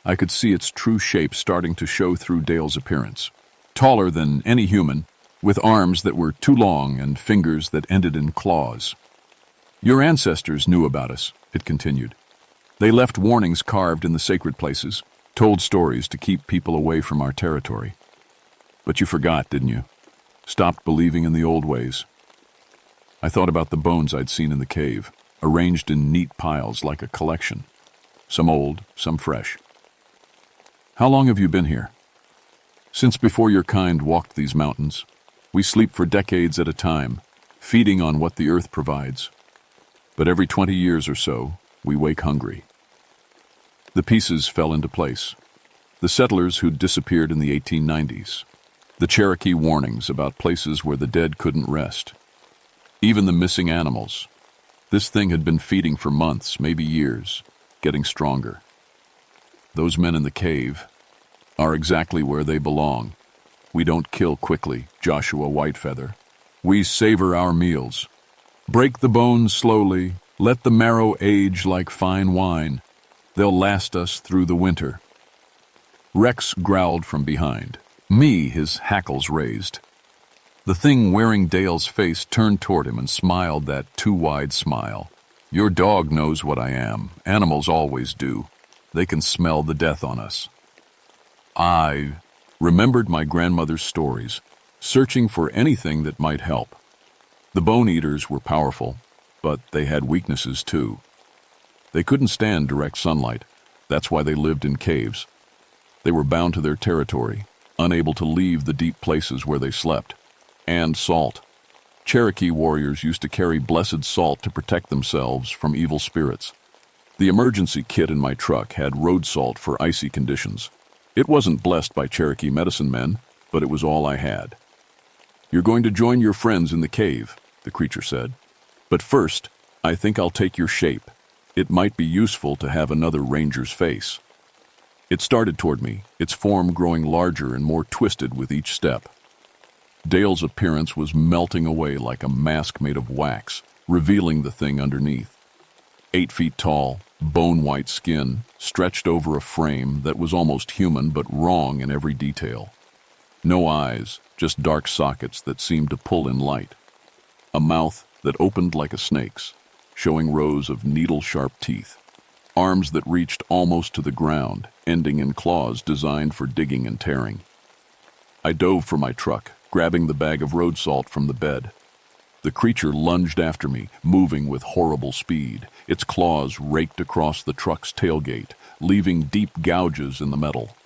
I could see its true shape starting to show through Dale's appearance. Taller than any human, with arms that were too long and fingers that ended in claws. "Your ancestors knew about us," it continued. "They left warnings carved in the sacred places, told stories to keep people away from our territory. But you forgot, didn't you? Stopped believing in the old ways." I thought about the bones I'd seen in the cave, arranged in neat piles like a collection. Some old, some fresh. "How long have you been here?" "Since before your kind walked these mountains. We sleep for decades at a time, feeding on what the earth provides. But every 20 years or so, we wake hungry." The pieces fell into place. The settlers who'd disappeared in the 1890s. The Cherokee warnings about places where the dead couldn't rest. Even the missing animals. This thing had been feeding for months, maybe years, getting stronger. Those men in the cave are exactly where they belong. We don't kill quickly, Joshua Whitefeather. We savor our meals. Break the bones slowly, let the marrow age like fine wine. They'll last us through the winter. Rex growled from behind. Me, his hackles raised. The thing wearing Dale's face turned toward him and smiled that too-wide smile. "Your dog knows what I am. Animals always do. They can smell the death on us." I remembered my grandmother's stories, searching for anything that might help. The bone eaters were powerful, but they had weaknesses too. They couldn't stand direct sunlight. That's why they lived in caves. They were bound to their territory, unable to leave the deep places where they slept. And salt. Cherokee warriors used to carry blessed salt to protect themselves from evil spirits. The emergency kit in my truck had road salt for icy conditions. It wasn't blessed by Cherokee medicine men, but it was all I had. "You're going to join your friends in the cave," the creature said. "But first, I think I'll take your shape. It might be useful to have another ranger's face." It started toward me, its form growing larger and more twisted with each step. Dale's appearance was melting away like a mask made of wax, revealing the thing underneath. 8 feet tall, bone-white skin, stretched over a frame that was almost human but wrong in every detail. No eyes, just dark sockets that seemed to pull in light. A mouth that opened like a snake's, showing rows of needle-sharp teeth. Arms that reached almost to the ground, ending in claws designed for digging and tearing. I dove for my truck, grabbing the bag of road salt from the bed. The creature lunged after me, moving with horrible speed. Its claws raked across the truck's tailgate, leaving deep gouges in the metal.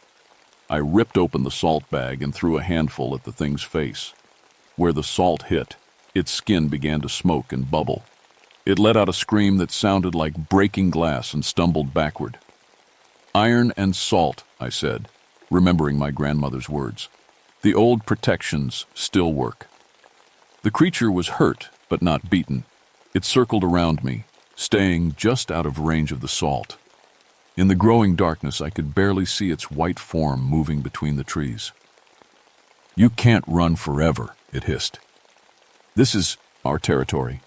I ripped open the salt bag and threw a handful at the thing's face. Where the salt hit, its skin began to smoke and bubble. It let out a scream that sounded like breaking glass and stumbled backward. "Iron and salt," I said, remembering my grandmother's words. "The old protections still work." The creature was hurt, but not beaten. It circled around me, staying just out of range of the salt. In the growing darkness, I could barely see its white form moving between the trees. "You can't run forever," it hissed. "This is our territory.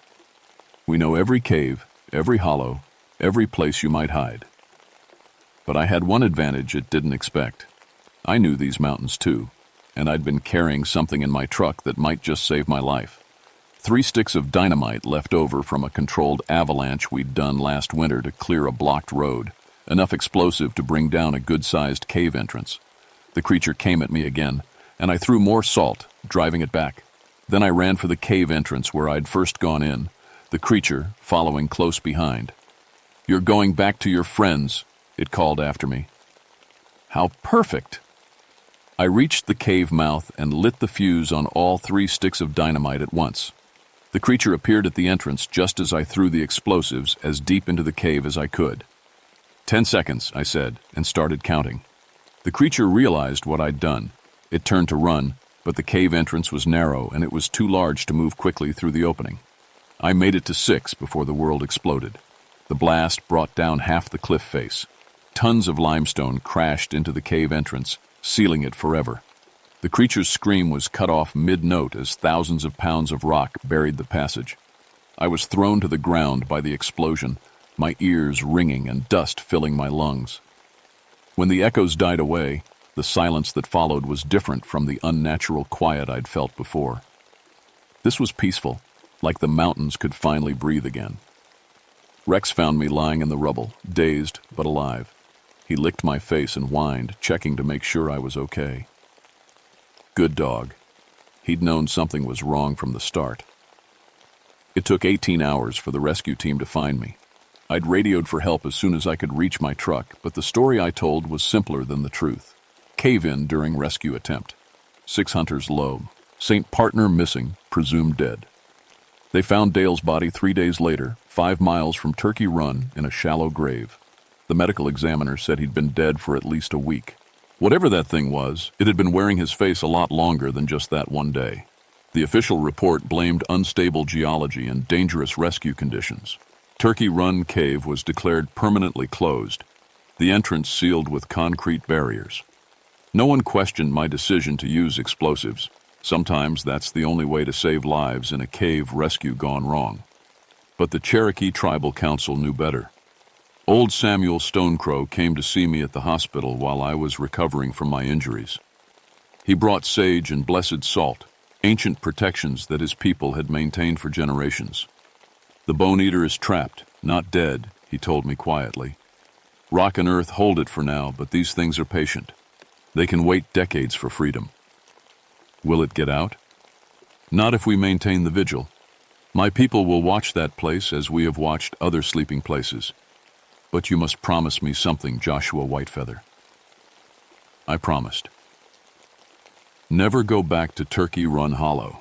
We know every cave, every hollow, every place you might hide." But I had one advantage it didn't expect. I knew these mountains too, and I'd been carrying something in my truck that might just save my life. 3 sticks of dynamite left over from a controlled avalanche we'd done last winter to clear a blocked road, enough explosive to bring down a good-sized cave entrance. The creature came at me again, and I threw more salt, driving it back. Then I ran for the cave entrance where I'd first gone in, the creature following close behind. "You're going back to your friends," it called after me. How perfect! I reached the cave mouth and lit the fuse on all 3 sticks of dynamite at once. The creature appeared at the entrance just as I threw the explosives as deep into the cave as I could. 10 seconds, I said, and started counting. The creature realized what I'd done. It turned to run, but the cave entrance was narrow and it was too large to move quickly through the opening. I made it to 6 before the world exploded. The blast brought down half the cliff face. Tons of limestone crashed into the cave entrance, sealing it forever. The creature's scream was cut off mid-note as thousands of pounds of rock buried the passage. I was thrown to the ground by the explosion, my ears ringing and dust filling my lungs. When the echoes died away, the silence that followed was different from the unnatural quiet I'd felt before. This was peaceful, like the mountains could finally breathe again. Rex found me lying in the rubble, dazed but alive. He licked my face and whined, checking to make sure I was okay. Good dog. He'd known something was wrong from the start. It took 18 hours for the rescue team to find me. I'd radioed for help as soon as I could reach my truck, but the story I told was simpler than the truth. Cave-in during rescue attempt. 6 hunters low. St. Partner missing, presumed dead. They found Dale's body 3 days later, 5 miles from Turkey Run, in a shallow grave. The medical examiner said he'd been dead for at least a week. Whatever that thing was, it had been wearing his face a lot longer than just that one day. The official report blamed unstable geology and dangerous rescue conditions. Turkey Run Cave was declared permanently closed, the entrance sealed with concrete barriers. No one questioned my decision to use explosives. Sometimes that's the only way to save lives in a cave rescue gone wrong. But the Cherokee Tribal Council knew better. Old Samuel Stonecrow came to see me at the hospital while I was recovering from my injuries. He brought sage and blessed salt, ancient protections that his people had maintained for generations. "The bone eater is trapped, not dead," he told me quietly. "Rock and earth hold it for now, but these things are patient. They can wait decades for freedom." Will it get out? Not if we maintain the vigil. My people will watch that place as we have watched other sleeping places. But you must promise me something, Joshua Whitefeather. I promised. Never go back to Turkey Run Hollow.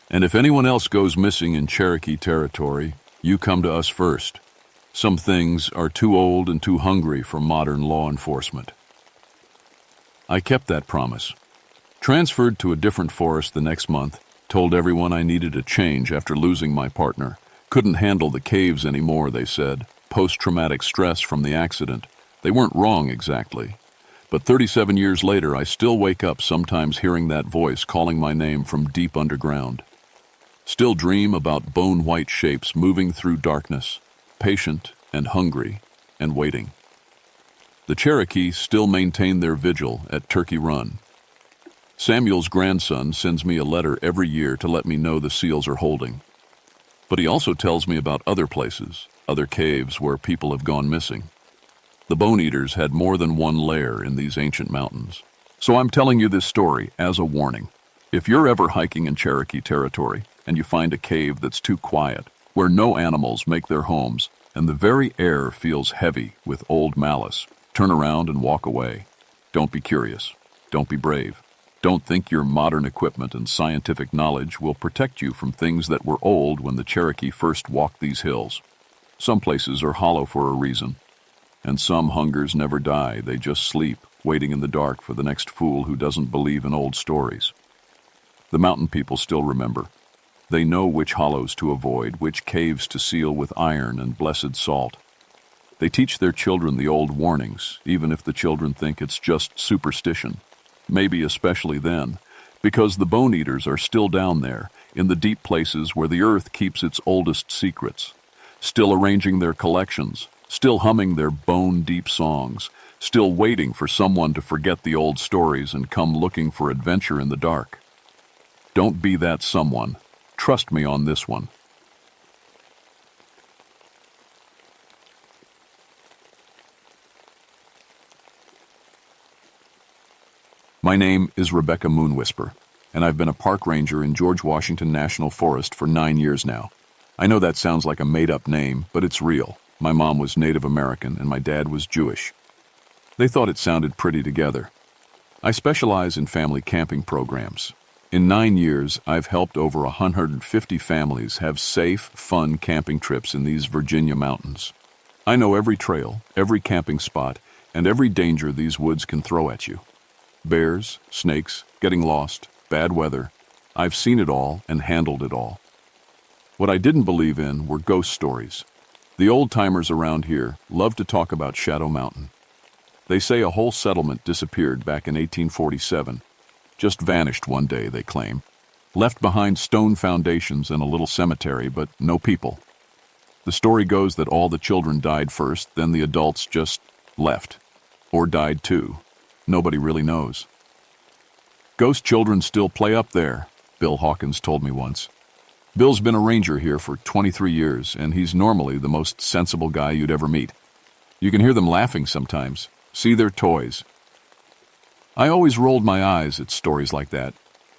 And if anyone else goes missing in Cherokee territory, you come to us first. Some things are too old and too hungry for modern law enforcement. I kept that promise. Transferred to a different forest the next month, told everyone I needed a change after losing my partner. Couldn't handle the caves anymore, they said. Post-traumatic stress from the accident. They weren't wrong exactly. But 37 years later, I still wake up sometimes hearing that voice calling my name from deep underground. Still dream about bone-white shapes moving through darkness, patient and hungry and waiting. The Cherokee still maintain their vigil at Turkey Run. Samuel's grandson sends me a letter every year to let me know the seals are holding. But he also tells me about other places, other caves where people have gone missing. The Bone Eaters had more than one lair in these ancient mountains. So I'm telling you this story as a warning. If you're ever hiking in Cherokee territory and you find a cave that's too quiet, where no animals make their homes, and the very air feels heavy with old malice, turn around and walk away. Don't be curious. Don't be brave. Don't think your modern equipment and scientific knowledge will protect you from things that were old when the Cherokee first walked these hills. Some places are hollow for a reason, and some hungers never die. They just sleep, waiting in the dark for the next fool who doesn't believe in old stories. The mountain people still remember. They know which hollows to avoid, which caves to seal with iron and blessed salt. They teach their children the old warnings, even if the children think it's just superstition. Maybe especially then, because the Bone Eaters are still down there, in the deep places where the earth keeps its oldest secrets, still arranging their collections, still humming their bone-deep songs, still waiting for someone to forget the old stories and come looking for adventure in the dark. Don't be that someone. Trust me on this one. My name is Rebecca Moonwhisper, and I've been a park ranger in George Washington National Forest for 9 years now. I know that sounds like a made-up name, but it's real. My mom was Native American and my dad was Jewish. They thought it sounded pretty together. I specialize in family camping programs. In 9 years, I've helped over 150 families have safe, fun camping trips in these Virginia mountains. I know every trail, every camping spot, and every danger these woods can throw at you. Bears, snakes, getting lost, bad weather. I've seen it all and handled it all. What I didn't believe in were ghost stories. The old-timers around here love to talk about Shadow Mountain. They say a whole settlement disappeared back in 1847. Just vanished one day, they claim. Left behind stone foundations and a little cemetery, but no people. The story goes that all the children died first, then the adults just left. Or died too. Nobody really knows. Ghost children still play up there, Bill Hawkins told me once. Bill's been a ranger here for 23 years, and he's normally the most sensible guy you'd ever meet. You can hear them laughing sometimes, see their toys. I always rolled my eyes at stories like that.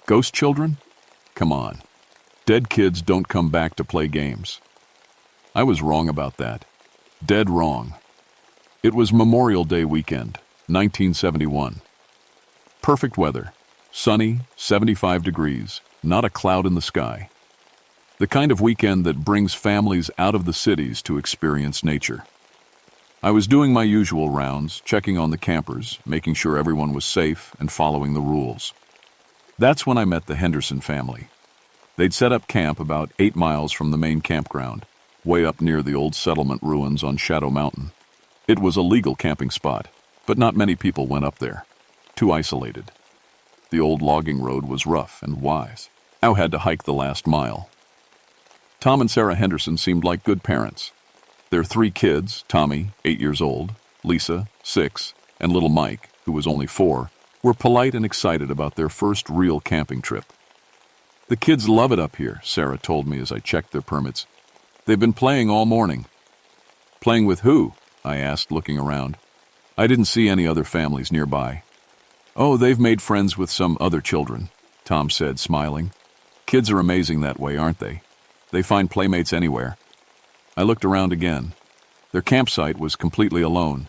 Ghost children? Come on. Dead kids don't come back to play games. I was wrong about that. Dead wrong. It was Memorial Day weekend, 1971. Perfect weather. Sunny, 75 degrees, not a cloud in the sky. The kind of weekend that brings families out of the cities to experience nature. I was doing my usual rounds, checking on the campers, making sure everyone was safe and following the rules. That's when I met the Henderson family. They'd set up camp about 8 miles from the main campground, way up near the old settlement ruins on Shadow Mountain. It was a legal camping spot, but not many people went up there. Too isolated. The old logging road was rough and wise. I had to hike the last mile. Tom and Sarah Henderson seemed like good parents. Their 3 kids, Tommy, 8 years old, Lisa, 6, and little Mike, who was only 4, were polite and excited about their first real camping trip. The kids love it up here, Sarah told me as I checked their permits. They've been playing all morning. Playing with who? I asked, looking around. I didn't see any other families nearby. Oh, they've made friends with some other children, Tom said, smiling. Kids are amazing that way, aren't they? They find playmates anywhere. I looked around again. Their campsite was completely alone.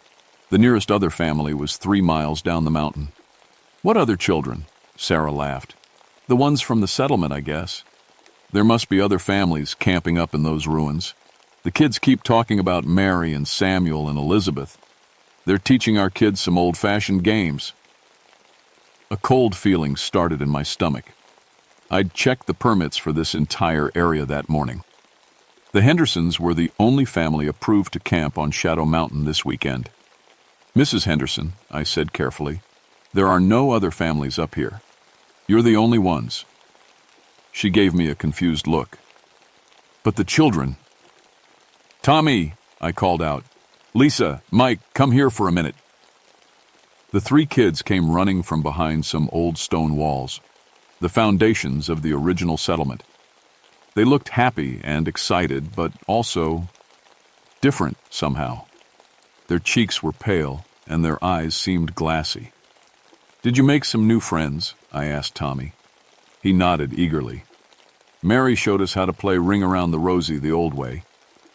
The nearest other family was 3 miles down the mountain. What other children? Sarah laughed. The ones from the settlement, I guess. There must be other families camping up in those ruins. The kids keep talking about Mary and Samuel and Elizabeth. They're teaching our kids some old-fashioned games. A cold feeling started in my stomach. I'd checked the permits for this entire area that morning. The Hendersons were the only family approved to camp on Shadow Mountain this weekend. "Mrs. Henderson," I said carefully, "there are no other families up here. You're the only ones." She gave me a confused look. "But the children—" "Tommy," I called out. "Lisa, Mike, come here for a minute." The 3 kids came running from behind some old stone walls, the foundations of the original settlement. They looked happy and excited, but also different somehow. Their cheeks were pale, and their eyes seemed glassy. "Did you make some new friends?" I asked Tommy. He nodded eagerly. "Mary showed us how to play Ring Around the Rosie the old way,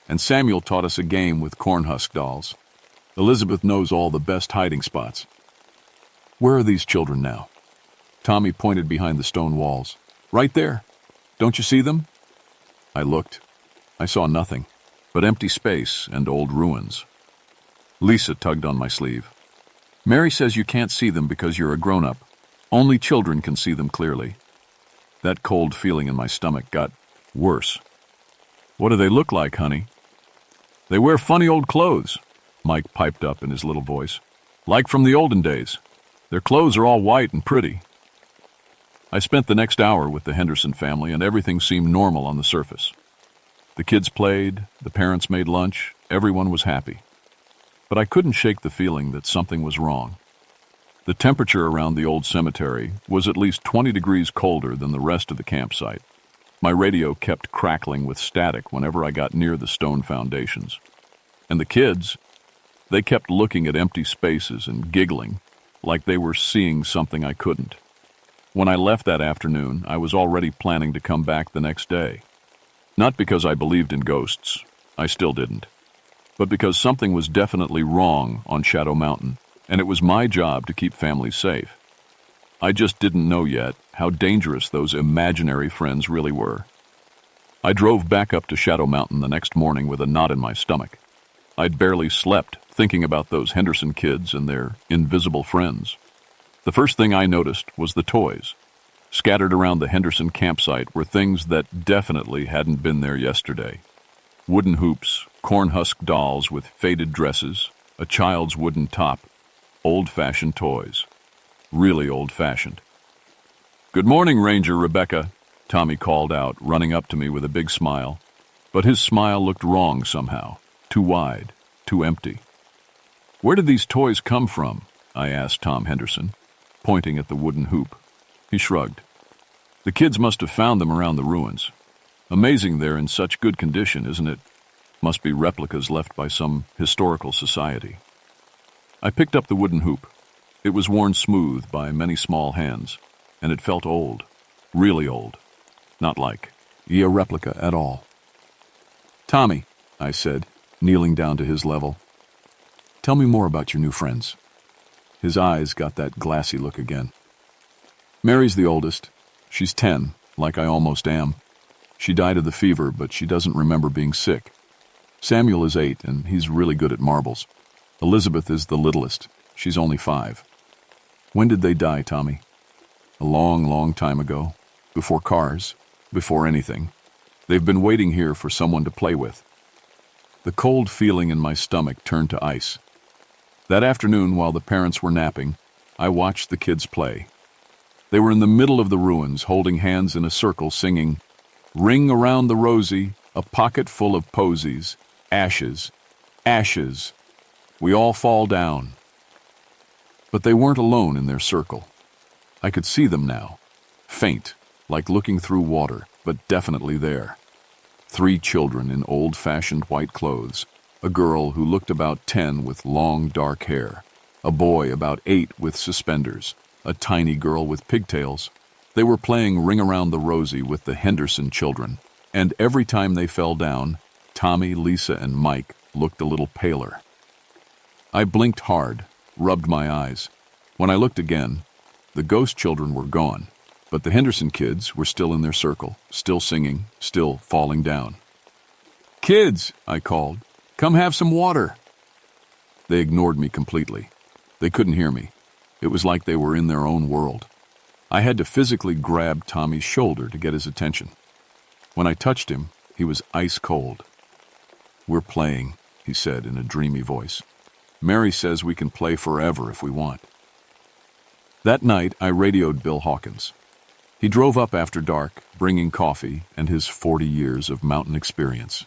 and Samuel taught us a game with cornhusk dolls. Elizabeth knows all the best hiding spots." "Where are these children now?" Tommy pointed behind the stone walls. "Right there. Don't you see them?" I looked. I saw nothing but empty space and old ruins. Lisa tugged on my sleeve. "Mary says you can't see them because you're a grown-up. Only children can see them clearly." That cold feeling in my stomach got worse. "What do they look like, honey?" "They wear funny old clothes," Mike piped up in his little voice. "Like from the olden days. Their clothes are all white and pretty." I spent the next hour with the Henderson family, and everything seemed normal on the surface. The kids played, the parents made lunch, everyone was happy. But I couldn't shake the feeling that something was wrong. The temperature around the old cemetery was at least 20 degrees colder than the rest of the campsite. My radio kept crackling with static whenever I got near the stone foundations. And the kids, they kept looking at empty spaces and giggling, like they were seeing something I couldn't. When I left that afternoon, I was already planning to come back the next day. Not because I believed in ghosts, I still didn't, but because something was definitely wrong on Shadow Mountain, and it was my job to keep families safe. I just didn't know yet how dangerous those imaginary friends really were. I drove back up to Shadow Mountain the next morning with a knot in my stomach. I'd barely slept thinking about those Henderson kids and their invisible friends. The first thing I noticed was the toys. Scattered around the Henderson campsite were things that definitely hadn't been there yesterday. Wooden hoops, cornhusk dolls with faded dresses, a child's wooden top, old-fashioned toys. Really old-fashioned. "Good morning, Ranger Rebecca," Tommy called out, running up to me with a big smile. But his smile looked wrong somehow, too wide, too empty. "Where did these toys come from?" I asked Tom Henderson, pointing at the wooden hoop. He shrugged. "The kids must have found them around the ruins. Amazing they're in such good condition, isn't it? Must be replicas left by some historical society." I picked up the wooden hoop. It was worn smooth by many small hands, and it felt old, really old, not like a replica at all. "Tommy," I said, kneeling down to his level, "tell me more about your new friends." His eyes got that glassy look again. "Mary's the oldest. She's 10, like I almost am. She died of the fever, but she doesn't remember being sick. Samuel is 8, and he's really good at marbles. Elizabeth is the littlest. She's only 5. "When did they die, Tommy?" "A long, long time ago. Before cars, before anything. They've been waiting here for someone to play with." The cold feeling in my stomach turned to ice. That afternoon, while the parents were napping, I watched the kids play. They were in the middle of the ruins, holding hands in a circle, singing, "Ring around the rosy, a pocket full of posies, ashes, ashes, we all fall down." But they weren't alone in their circle. I could see them now, faint, like looking through water, but definitely there. 3 children in old-fashioned white clothes, a girl who looked about 10 with long dark hair, a boy about 8 with suspenders, a tiny girl with pigtails. They were playing Ring Around the Rosie with the Henderson children, and every time they fell down, Tommy, Lisa, and Mike looked a little paler. I blinked hard, rubbed my eyes. When I looked again, the ghost children were gone, but the Henderson kids were still in their circle, still singing, still falling down. "Kids," I called, "come have some water." They ignored me completely. They couldn't hear me. It was like they were in their own world. I had to physically grab Tommy's shoulder to get his attention. When I touched him, he was ice cold. "We're playing," he said in a dreamy voice. "Mary says we can play forever if we want." That night, I radioed Bill Hawkins. He drove up after dark, bringing coffee and his 40 years of mountain experience.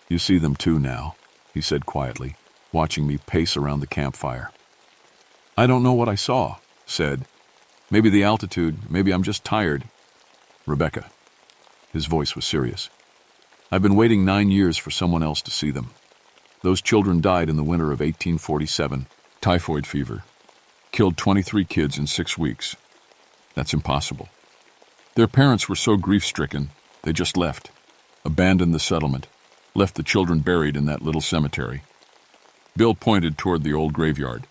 "You see them too now," he said quietly, watching me pace around the campfire. "I don't know what I saw," said. "Maybe the altitude, maybe I'm just tired." "Rebecca." His voice was serious. "I've been waiting 9 years for someone else to see them. Those children died in the winter of 1847, typhoid fever. Killed 23 kids in 6 weeks. That's impossible. Their parents were so grief-stricken, they just left, abandoned the settlement, left the children buried in that little cemetery." Bill pointed toward the old graveyard.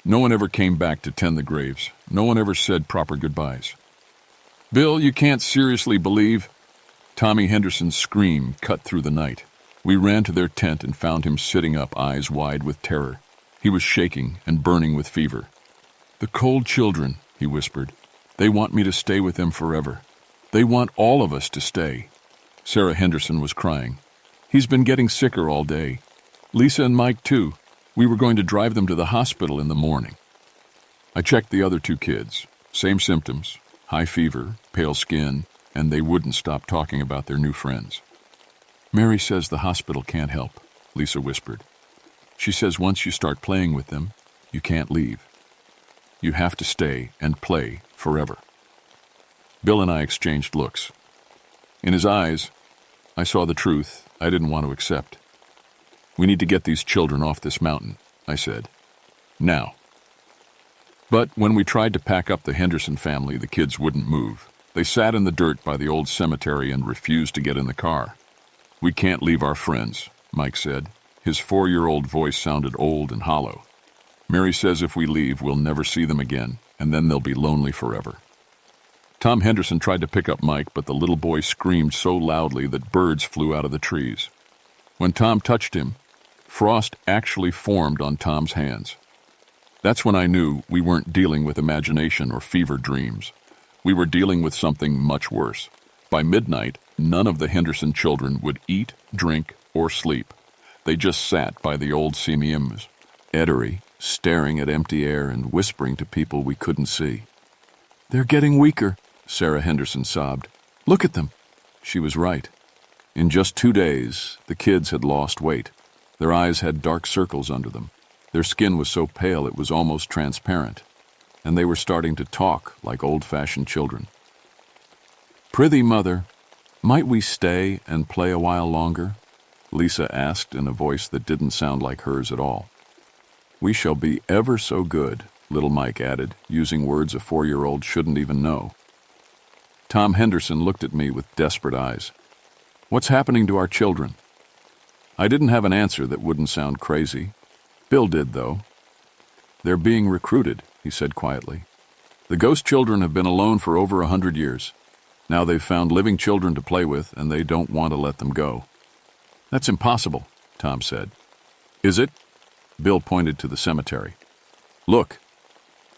"No one ever came back to tend the graves. No one ever said proper goodbyes." "Bill, you can't seriously believe—" Tommy Henderson's scream cut through the night. We ran to their tent and found him sitting up, eyes wide with terror. He was shaking and burning with fever. "The cold children," he whispered. "They want me to stay with them forever. They want all of us to stay." Sarah Henderson was crying. "He's been getting sicker all day. Lisa and Mike, too. We were going to drive them to the hospital in the morning." I checked the other 2 kids. Same symptoms, high fever, pale skin, and they wouldn't stop talking about their new friends. "Mary says the hospital can't help," Lisa whispered. "She says once you start playing with them, you can't leave. You have to stay and play forever." Bill and I exchanged looks. In his eyes, I saw the truth I didn't want to accept. "We need to get these children off this mountain," I said. "Now." But when we tried to pack up the Henderson family, the kids wouldn't move. They sat in the dirt by the old cemetery and refused to get in the car. "We can't leave our friends," Mike said. His 4-year-old voice sounded old and hollow. "Mary says if we leave, we'll never see them again, and then they'll be lonely forever." Tom Henderson tried to pick up Mike, but the little boy screamed so loudly that birds flew out of the trees. When Tom touched him, frost actually formed on Tom's hands. That's when I knew we weren't dealing with imagination or fever dreams. We were dealing with something much worse. By midnight, none of the Henderson children would eat, drink, or sleep. They just sat by the old semims, eddery, staring at empty air and whispering to people we couldn't see. "They're getting weaker," Sarah Henderson sobbed. "Look at them." She was right. In just 2 days, the kids had lost weight. Their eyes had dark circles under them. Their skin was so pale it was almost transparent. And they were starting to talk like old-fashioned children. "Prithee, mother, might we stay and play a while longer?" Lisa asked in a voice that didn't sound like hers at all. "We shall be ever so good," little Mike added, using words a 4-year-old shouldn't even know. Tom Henderson looked at me with desperate eyes. "What's happening to our children?" I didn't have an answer that wouldn't sound crazy. Bill did, though. "They're being recruited," he said quietly. "The ghost children have been alone for over 100 years. Now they've found living children to play with, and they don't want to let them go." "That's impossible," Tom said. "Is it?" Bill pointed to the cemetery. "Look."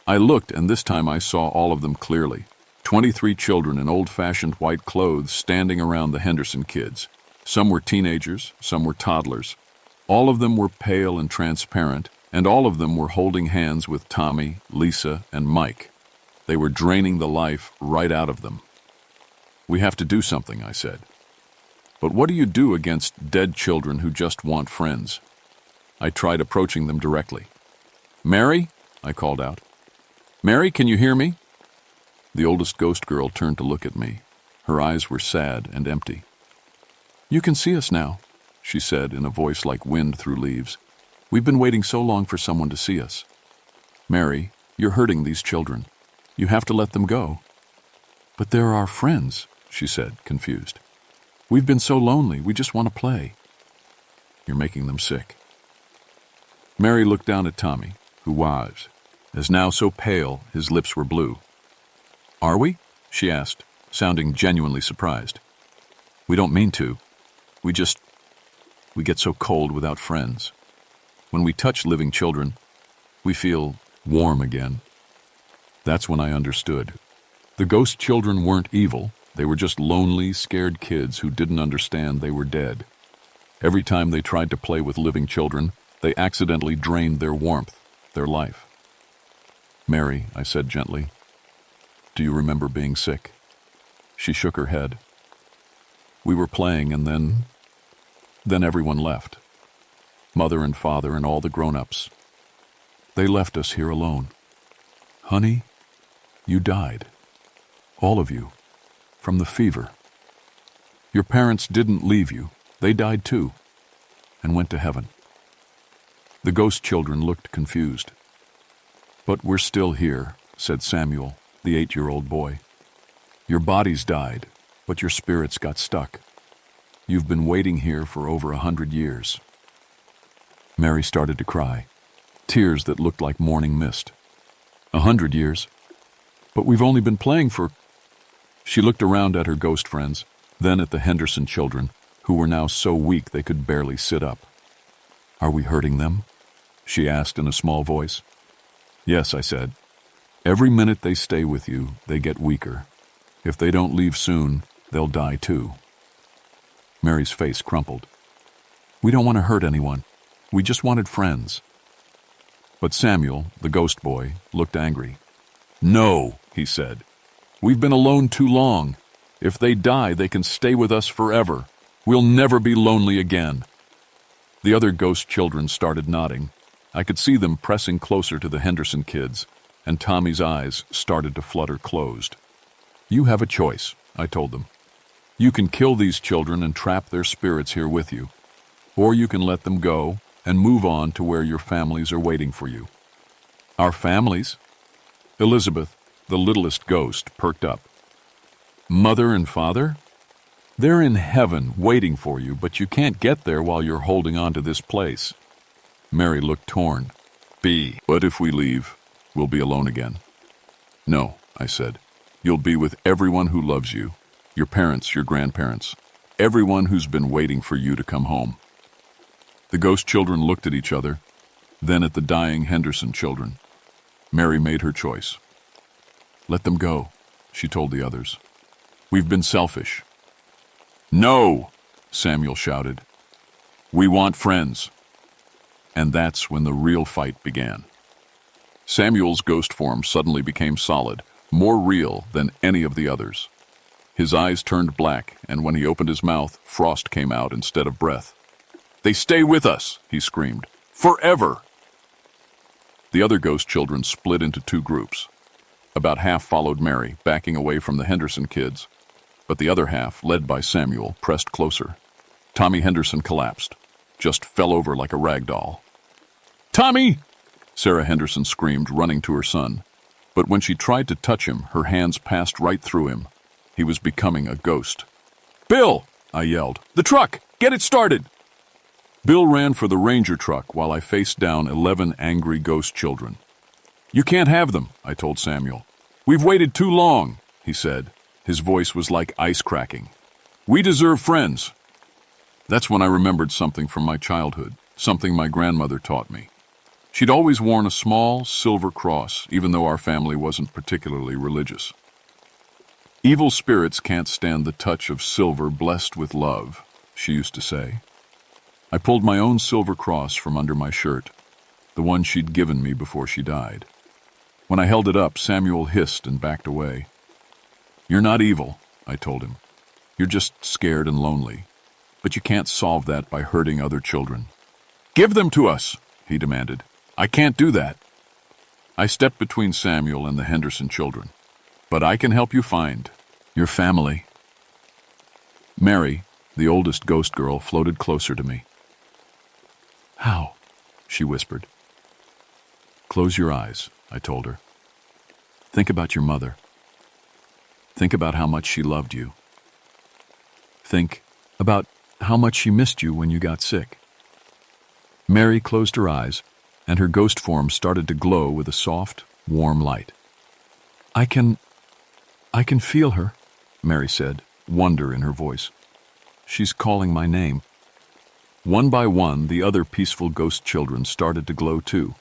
I looked, and this time I saw all of them clearly. 23 children in old-fashioned white clothes standing around the Henderson kids. Some were teenagers, some were toddlers. All of them were pale and transparent, and all of them were holding hands with Tommy, Lisa, and Mike. They were draining the life right out of them. "We have to do something," I said. "But what do you do against dead children who just want friends?" I tried approaching them directly. "Mary?" I called out. "Mary, can you hear me?" The oldest ghost girl turned to look at me. Her eyes were sad and empty. "You can see us now," she said in a voice like wind through leaves. "We've been waiting so long for someone to see us. Mary, you're hurting these children. You have to let them go." "But they're our friends," she said, confused. "We've been so lonely, we just want to play." "You're making them sick." Mary looked down at Tommy, who was, as now so pale his lips were blue. "Are we?" she asked, sounding genuinely surprised. "We don't mean to. We get so cold without friends. When we touch living children, we feel warm again." That's when I understood. The ghost children weren't evil. They were just lonely, scared kids who didn't understand they were dead. Every time they tried to play with living children, they accidentally drained their warmth, their life. "Mary," I said gently, "do you remember being sick?" She shook her head. "We were playing and then everyone left. Mother and father and all the grown-ups. They left us here alone. Honey, you died. All of you. From the fever. Your parents didn't leave you. They died too. And went to heaven." The ghost children looked confused. "But we're still here," said Samuel, the 8-year-old boy. "Your bodies died, but your spirits got stuck. You've been waiting here for over 100 years. Mary started to cry, tears that looked like morning mist. 100 years? But we've only been playing for... She looked around at her ghost friends, then at the Henderson children, who were now so weak they could barely sit up. "Are we hurting them?" she asked in a small voice. "Yes," I said. "Every minute they stay with you, they get weaker. If they don't leave soon, they'll die too." Mary's face crumpled. "We don't want to hurt anyone. We just wanted friends." But Samuel, the ghost boy, looked angry. "No," he said. "We've been alone too long. If they die, they can stay with us forever. We'll never be lonely again." The other ghost children started nodding. I could see them pressing closer to the Henderson kids, and Tommy's eyes started to flutter closed. "You have a choice," I told them. "You can kill these children and trap their spirits here with you, or you can let them go and move on to where your families are waiting for you." "Our families?" Elizabeth, the littlest ghost, perked up. "Mother and father? They're in heaven waiting for you, but you can't get there while you're holding on to this place." Mary looked torn. But if we leave, we'll be alone again." "No," I said. "You'll be with everyone who loves you, your parents, your grandparents, everyone who's been waiting for you to come home." The ghost children looked at each other, then at the dying Henderson children. Mary made her choice. "Let them go," she told the others. "We've been selfish." "No!" Samuel shouted. "We want friends." And that's when the real fight began. Samuel's ghost form suddenly became solid, more real than any of the others. His eyes turned black, and when he opened his mouth, frost came out instead of breath. "They stay with us," he screamed. "Forever!" The other ghost children split into two groups. About half followed Mary, backing away from the Henderson kids, but the other half, led by Samuel, pressed closer. Tommy Henderson collapsed, just fell over like a rag doll. "Tommy!" Sarah Henderson screamed, running to her son. But when she tried to touch him, her hands passed right through him. He was becoming a ghost. "Bill!" I yelled. "The truck! Get it started!" Bill ran for the ranger truck while I faced down 11 angry ghost children. "You can't have them," I told Samuel. "We've waited too long," he said. His voice was like ice cracking. "We deserve friends." That's when I remembered something from my childhood, something my grandmother taught me. She'd always worn a small silver cross, even though our family wasn't particularly religious. "Evil spirits can't stand the touch of silver blessed with love," she used to say. I pulled my own silver cross from under my shirt, the one she'd given me before she died. When I held it up, Samuel hissed and backed away. "You're not evil," I told him. "You're just scared and lonely. But you can't solve that by hurting other children." "Give them to us," he demanded. "I can't do that." I stepped between Samuel and the Henderson children. "But I can help you find your family." Mary, the oldest ghost girl, floated closer to me. "How?" she whispered. "Close your eyes," I told her. "Think about your mother. Think about how much she loved you. Think about how much she missed you when you got sick." Mary closed her eyes, and her ghost form started to glow with a soft, warm light. I can feel her," Mary said, wonder in her voice. "She's calling my name." One by one, the other peaceful ghost children started to glow too.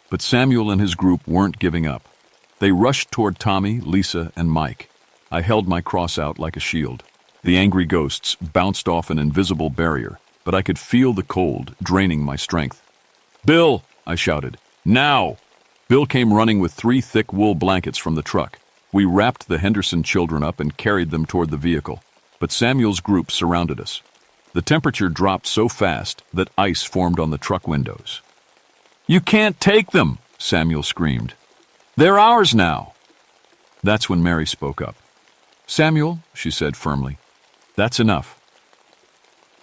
But Samuel and his group weren't giving up. They rushed toward Tommy, Lisa, and Mike. I held my cross out like a shield. The angry ghosts bounced off an invisible barrier, but I could feel the cold draining my strength. "Bill!" I shouted. "Now!" Bill came running with 3 thick wool blankets from the truck. We wrapped the Henderson children up and carried them toward the vehicle, but Samuel's group surrounded us. The temperature dropped so fast that ice formed on the truck windows. "You can't take them!" Samuel screamed. "They're ours now!" That's when Mary spoke up. "Samuel," she said firmly, "that's enough."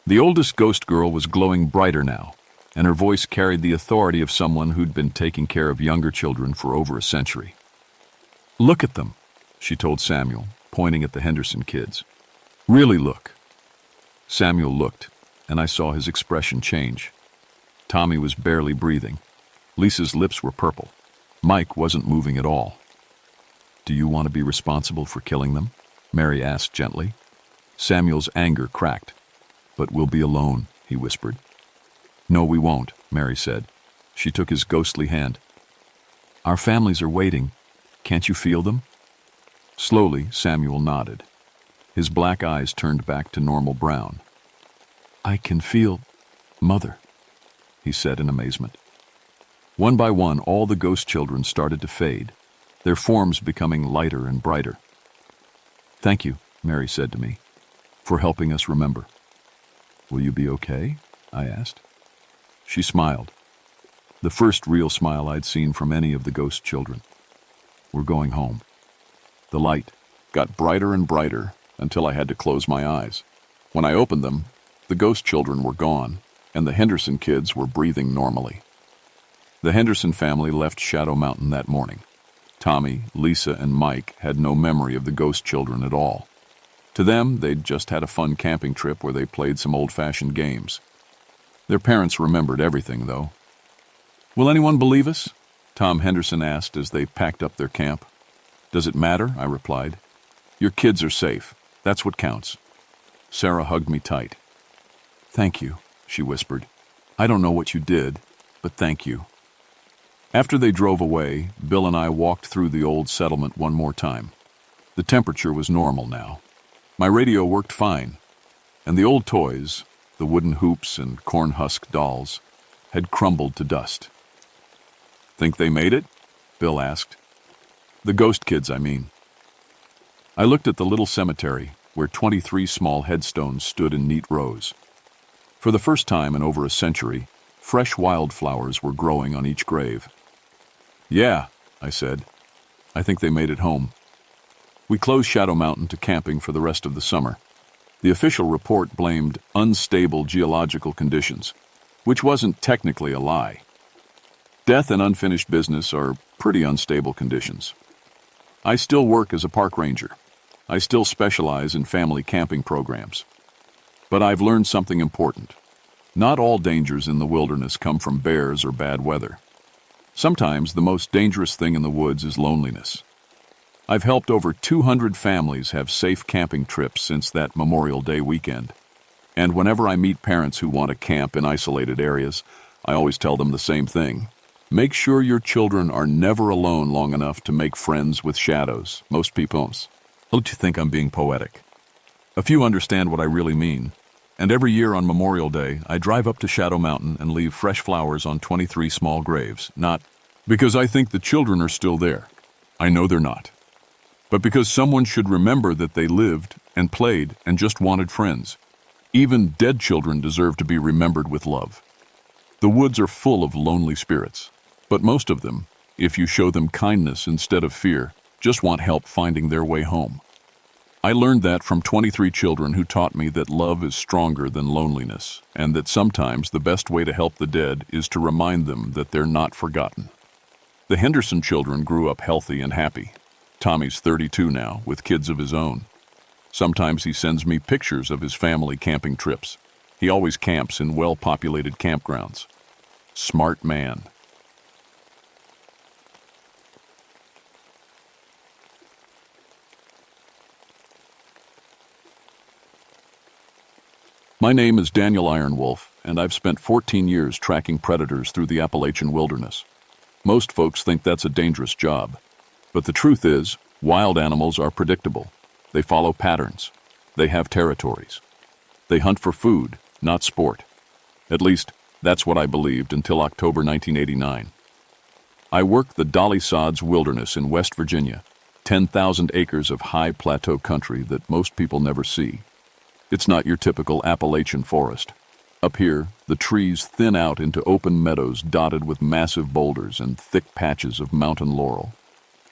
The oldest ghost girl was glowing brighter now, and her voice carried the authority of someone who'd been taking care of younger children for over a century. "Look at them," she told Samuel, pointing at the Henderson kids. "Really look." Samuel looked, and I saw his expression change. Tommy was barely breathing. Lisa's lips were purple. Mike wasn't moving at all. "Do you want to be responsible for killing them?" Mary asked gently. Samuel's anger cracked. "But we'll be alone," he whispered. "No, we won't," Mary said. She took his ghostly hand. "Our families are waiting. Can't you feel them?" Slowly, Samuel nodded. His black eyes turned back to normal brown. "I can feel Mother," he said in amazement. One by one, all the ghost children started to fade, their forms becoming lighter and brighter. "Thank you," Mary said to me, "for helping us remember." "Will you be okay?" I asked. She smiled, the first real smile I'd seen from any of the ghost children. "We're going home." The light got brighter and brighter until I had to close my eyes. When I opened them, the ghost children were gone, and the Henderson kids were breathing normally. The Henderson family left Shadow Mountain that morning. Tommy, Lisa, and Mike had no memory of the ghost children at all. To them, they'd just had a fun camping trip where they played some old-fashioned games. Their parents remembered everything, though. "Will anyone believe us?" Tom Henderson asked as they packed up their camp. "Does it matter?" I replied. "Your kids are safe. That's what counts." Sarah hugged me tight. "Thank you," she whispered. "I don't know what you did, but thank you." After they drove away, Bill and I walked through the old settlement one more time. The temperature was normal now. My radio worked fine, and the old toys, the wooden hoops and corn-husk dolls, had crumbled to dust. "Think they made it?" Bill asked. "The ghost kids, I mean." I looked at the little cemetery, where 23 small headstones stood in neat rows. For the first time in over a century, fresh wildflowers were growing on each grave. "Yeah," I said. "I think they made it home." We closed Shadow Mountain to camping for the rest of the summer. The official report blamed unstable geological conditions, which wasn't technically a lie. Death and unfinished business are pretty unstable conditions. I still work as a park ranger. I still specialize in family camping programs. But I've learned something important. Not all dangers in the wilderness come from bears or bad weather. Sometimes the most dangerous thing in the woods is loneliness. I've helped over 200 families have safe camping trips since that Memorial Day weekend. And whenever I meet parents who want to camp in isolated areas, I always tell them the same thing. Make sure your children are never alone long enough to make friends with shadows. Most people don't think I'm being poetic. A few understand what I really mean. And every year on Memorial Day, I drive up to Shadow Mountain and leave fresh flowers on 23 small graves. Not because I think the children are still there. I know they're not. But because someone should remember that they lived and played and just wanted friends. Even dead children deserve to be remembered with love. The woods are full of lonely spirits, but most of them, if you show them kindness instead of fear, just want help finding their way home. I learned that from 23 children who taught me that love is stronger than loneliness, and that sometimes the best way to help the dead is to remind them that they're not forgotten. The Henderson children grew up healthy and happy. Tommy's 32 now, with kids of his own. Sometimes he sends me pictures of his family camping trips. He always camps in well-populated campgrounds. Smart man. My name is Daniel Ironwolf, and I've spent 14 years tracking predators through the Appalachian wilderness. Most folks think that's a dangerous job, But the truth is, wild animals are predictable. They follow patterns. They have territories. They hunt for food, not sport. At least, that's what I believed until October 1989. I worked the Dolly Sods Wilderness in West Virginia, 10,000 acres of high plateau country that most people never see. It's not your typical Appalachian forest. Up here, the trees thin out into open meadows dotted with massive boulders and thick patches of mountain laurel.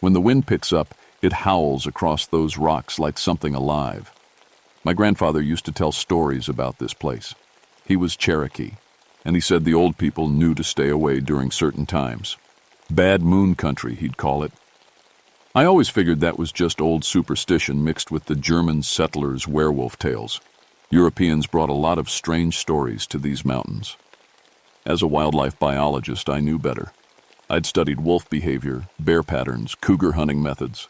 When the wind picks up, it howls across those rocks like something alive. My grandfather used to tell stories about this place. He was Cherokee, and he said the old people knew to stay away during certain times. Bad moon country, he'd call it. I always figured that was just old superstition mixed with the German settlers' werewolf tales. Europeans brought a lot of strange stories to these mountains. As a wildlife biologist, I knew better. I'd studied wolf behavior, bear patterns, cougar hunting methods.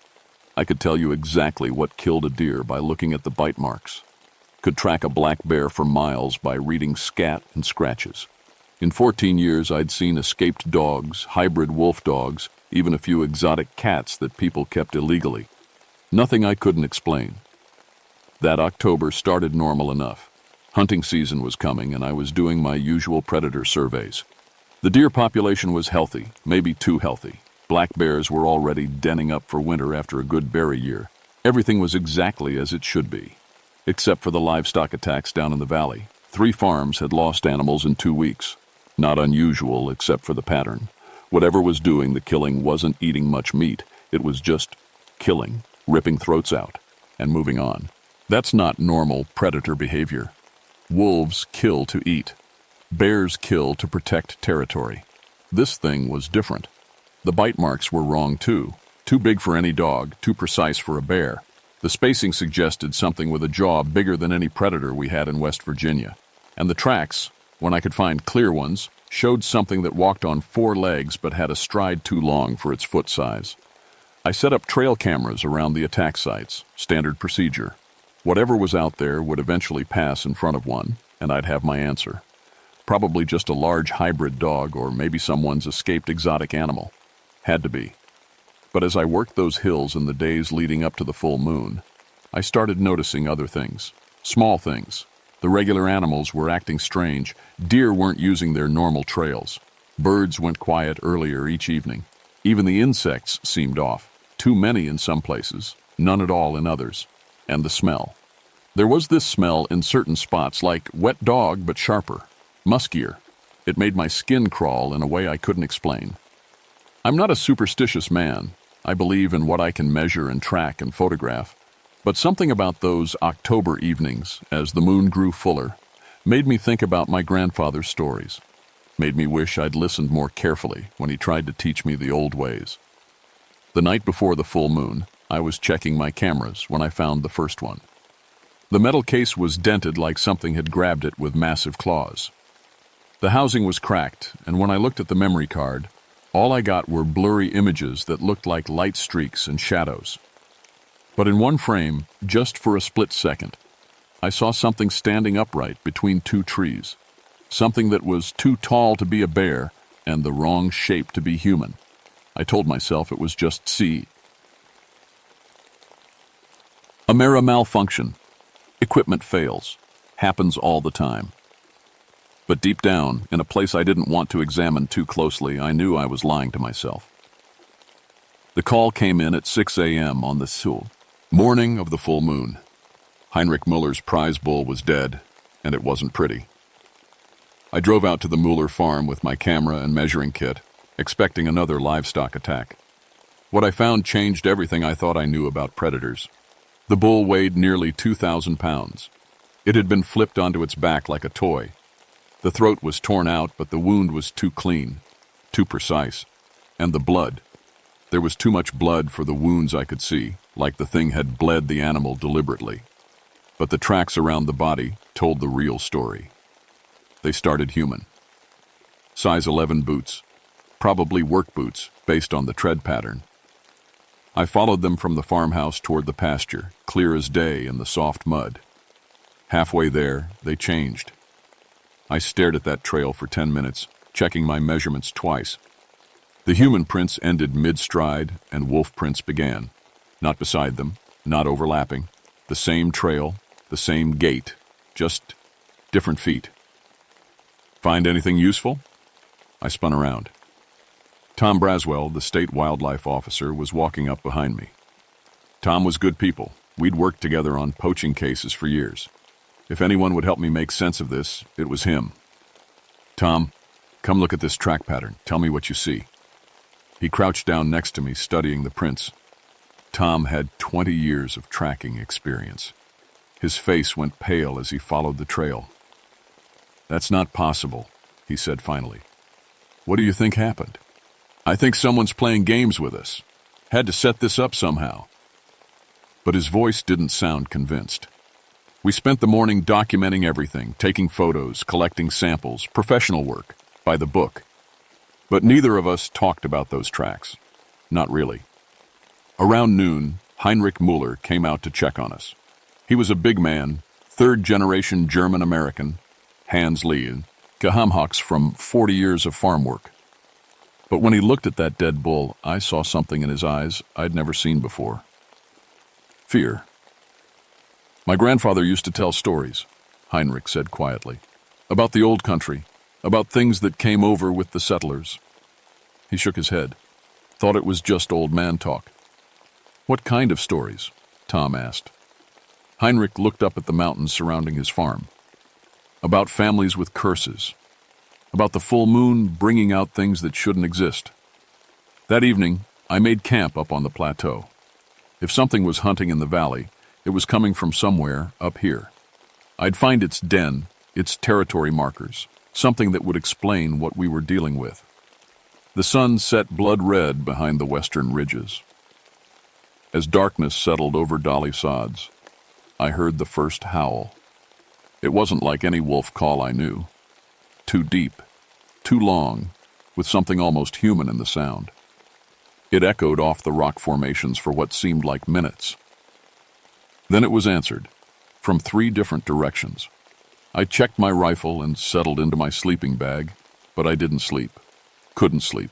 I could tell you exactly what killed a deer by looking at the bite marks. Could track a black bear for miles by reading scat and scratches. In 14 years, I'd seen escaped dogs, hybrid wolf dogs, even a few exotic cats that people kept illegally. Nothing I couldn't explain. That October started normal enough. Hunting season was coming, and I was doing my usual predator surveys. The deer population was healthy, maybe too healthy. Black bears were already denning up for winter after a good berry year. Everything was exactly as it should be. Except for the livestock attacks down in the valley. 3 farms had lost animals in 2 weeks. Not unusual, except for the pattern. Whatever was doing the killing wasn't eating much meat. It was just killing, ripping throats out, and moving on. That's not normal predator behavior. Wolves kill to eat. Bears kill to protect territory. This thing was different. The bite marks were wrong too. Too big for any dog, too precise for a bear. The spacing suggested something with a jaw bigger than any predator we had in West Virginia. And the tracks, when I could find clear ones, showed something that walked on 4 legs but had a stride too long for its foot size. I set up trail cameras around the attack sites, standard procedure. Whatever was out there would eventually pass in front of one, and I'd have my answer. Probably just a large hybrid dog or maybe someone's escaped exotic animal. Had to be. But as I worked those hills in the days leading up to the full moon, I started noticing other things. Small things. The regular animals were acting strange. Deer weren't using their normal trails. Birds went quiet earlier each evening. Even the insects seemed off. Too many in some places, none at all in others. And the smell. There was this smell in certain spots, like wet dog but sharper, muskier. It made my skin crawl in a way I couldn't explain. I'm not a superstitious man. I believe in what I can measure and track and photograph. But something about those October evenings, as the moon grew fuller, made me think about my grandfather's stories. Made me wish I'd listened more carefully when he tried to teach me the old ways. The night before the full moon, I was checking my cameras when I found the first one. The metal case was dented like something had grabbed it with massive claws. The housing was cracked, and when I looked at the memory card, all I got were blurry images that looked like light streaks and shadows. But in one frame, just for a split second, I saw something standing upright between 2 trees. Something that was too tall to be a bear and the wrong shape to be human. I told myself it was just seed. A mirror malfunction. Equipment fails. Happens all the time. But deep down, in a place I didn't want to examine too closely, I knew I was lying to myself. The call came in at 6 a.m. on the Sul, morning of the full moon. Heinrich Muller's prize bull was dead, and it wasn't pretty. I drove out to the Muller farm with my camera and measuring kit, expecting another livestock attack. What I found changed everything I thought I knew about predators. The bull weighed nearly 2,000 pounds. It had been flipped onto its back like a toy. The throat was torn out, but the wound was too clean, too precise. And the blood. There was too much blood for the wounds I could see, like the thing had bled the animal deliberately. But the tracks around the body told the real story. They started human. Size 11 boots, probably work boots based on the tread pattern. I followed them from the farmhouse toward the pasture, clear as day in the soft mud. Halfway there, they changed. I stared at that trail for 10 minutes, checking my measurements twice. The human prints ended mid-stride and wolf prints began. Not beside them, not overlapping. The same trail, the same gait, just different feet. Find anything useful? I spun around. Tom Braswell, the state wildlife officer, was walking up behind me. Tom was good people. We'd worked together on poaching cases for years. If anyone would help me make sense of this, it was him. Tom, come look at this track pattern. Tell me what you see. He crouched down next to me, studying the prints. Tom had 20 years of tracking experience. His face went pale as he followed the trail. That's not possible, he said finally. What do you think happened? I think someone's playing games with us. Had to set this up somehow. But his voice didn't sound convinced. We spent the morning documenting everything, taking photos, collecting samples, professional work, by the book. But neither of us talked about those tracks. Not really. Around noon, Heinrich Muller came out to check on us. He was a big man, third-generation German-American, Hans Lee, Geheimhawks from 40 years of farm work. But when he looked at that dead bull, I saw something in his eyes I'd never seen before. Fear. My grandfather used to tell stories, Heinrich said quietly, about the old country, about things that came over with the settlers. He shook his head, thought it was just old man talk. What kind of stories? Tom asked. Heinrich looked up at the mountains surrounding his farm. About families with curses. About the full moon bringing out things that shouldn't exist. That evening, I made camp up on the plateau. If something was hunting in the valley, it was coming from somewhere up here. I'd find its den, its territory markers, something that would explain what we were dealing with. The sun set blood red behind the western ridges. As darkness settled over Dolly sods, I heard the first howl. It wasn't like any wolf call I knew. Too deep, too long, with something almost human in the sound. It echoed off the rock formations for what seemed like minutes. Then it was answered, from 3 different directions. I checked my rifle and settled into my sleeping bag, but I didn't sleep. Couldn't sleep.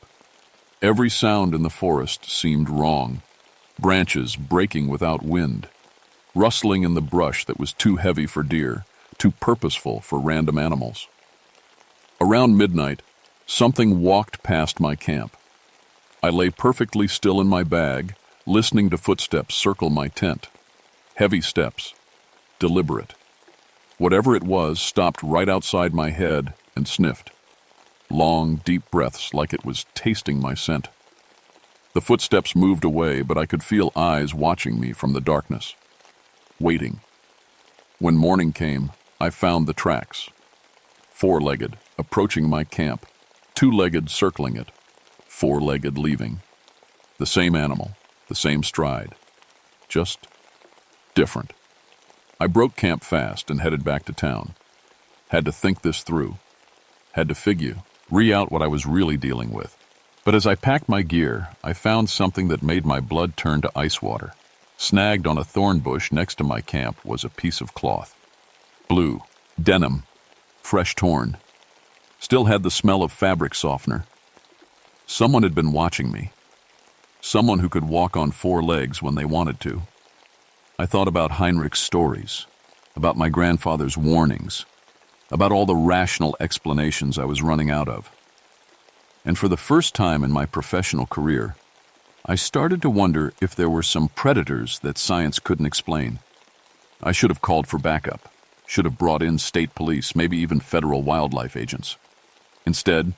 Every sound in the forest seemed wrong. Branches breaking without wind. Rustling in the brush that was too heavy for deer, too purposeful for random animals. Around midnight, something walked past my camp. I lay perfectly still in my bag, listening to footsteps circle my tent. Heavy steps. Deliberate. Whatever it was stopped right outside my head and sniffed. Long, deep breaths like it was tasting my scent. The footsteps moved away, but I could feel eyes watching me from the darkness. Waiting. When morning came, I found the tracks. 4-legged, approaching my camp. 2-legged circling it. 4-legged leaving. The same animal, the same stride. Just different. I broke camp fast and headed back to town. Had to think this through. Had to re-out what I was really dealing with. But as I packed my gear, I found something that made my blood turn to ice water. Snagged on a thorn bush next to my camp was a piece of cloth. Blue, denim, fresh torn. Still had the smell of fabric softener. Someone had been watching me. Someone who could walk on 4 legs when they wanted to. I thought about Heinrich's stories, about my grandfather's warnings, about all the rational explanations I was running out of. And for the first time in my professional career, I started to wonder if there were some predators that science couldn't explain. I should have called for backup, should have brought in state police, maybe even federal wildlife agents. Instead,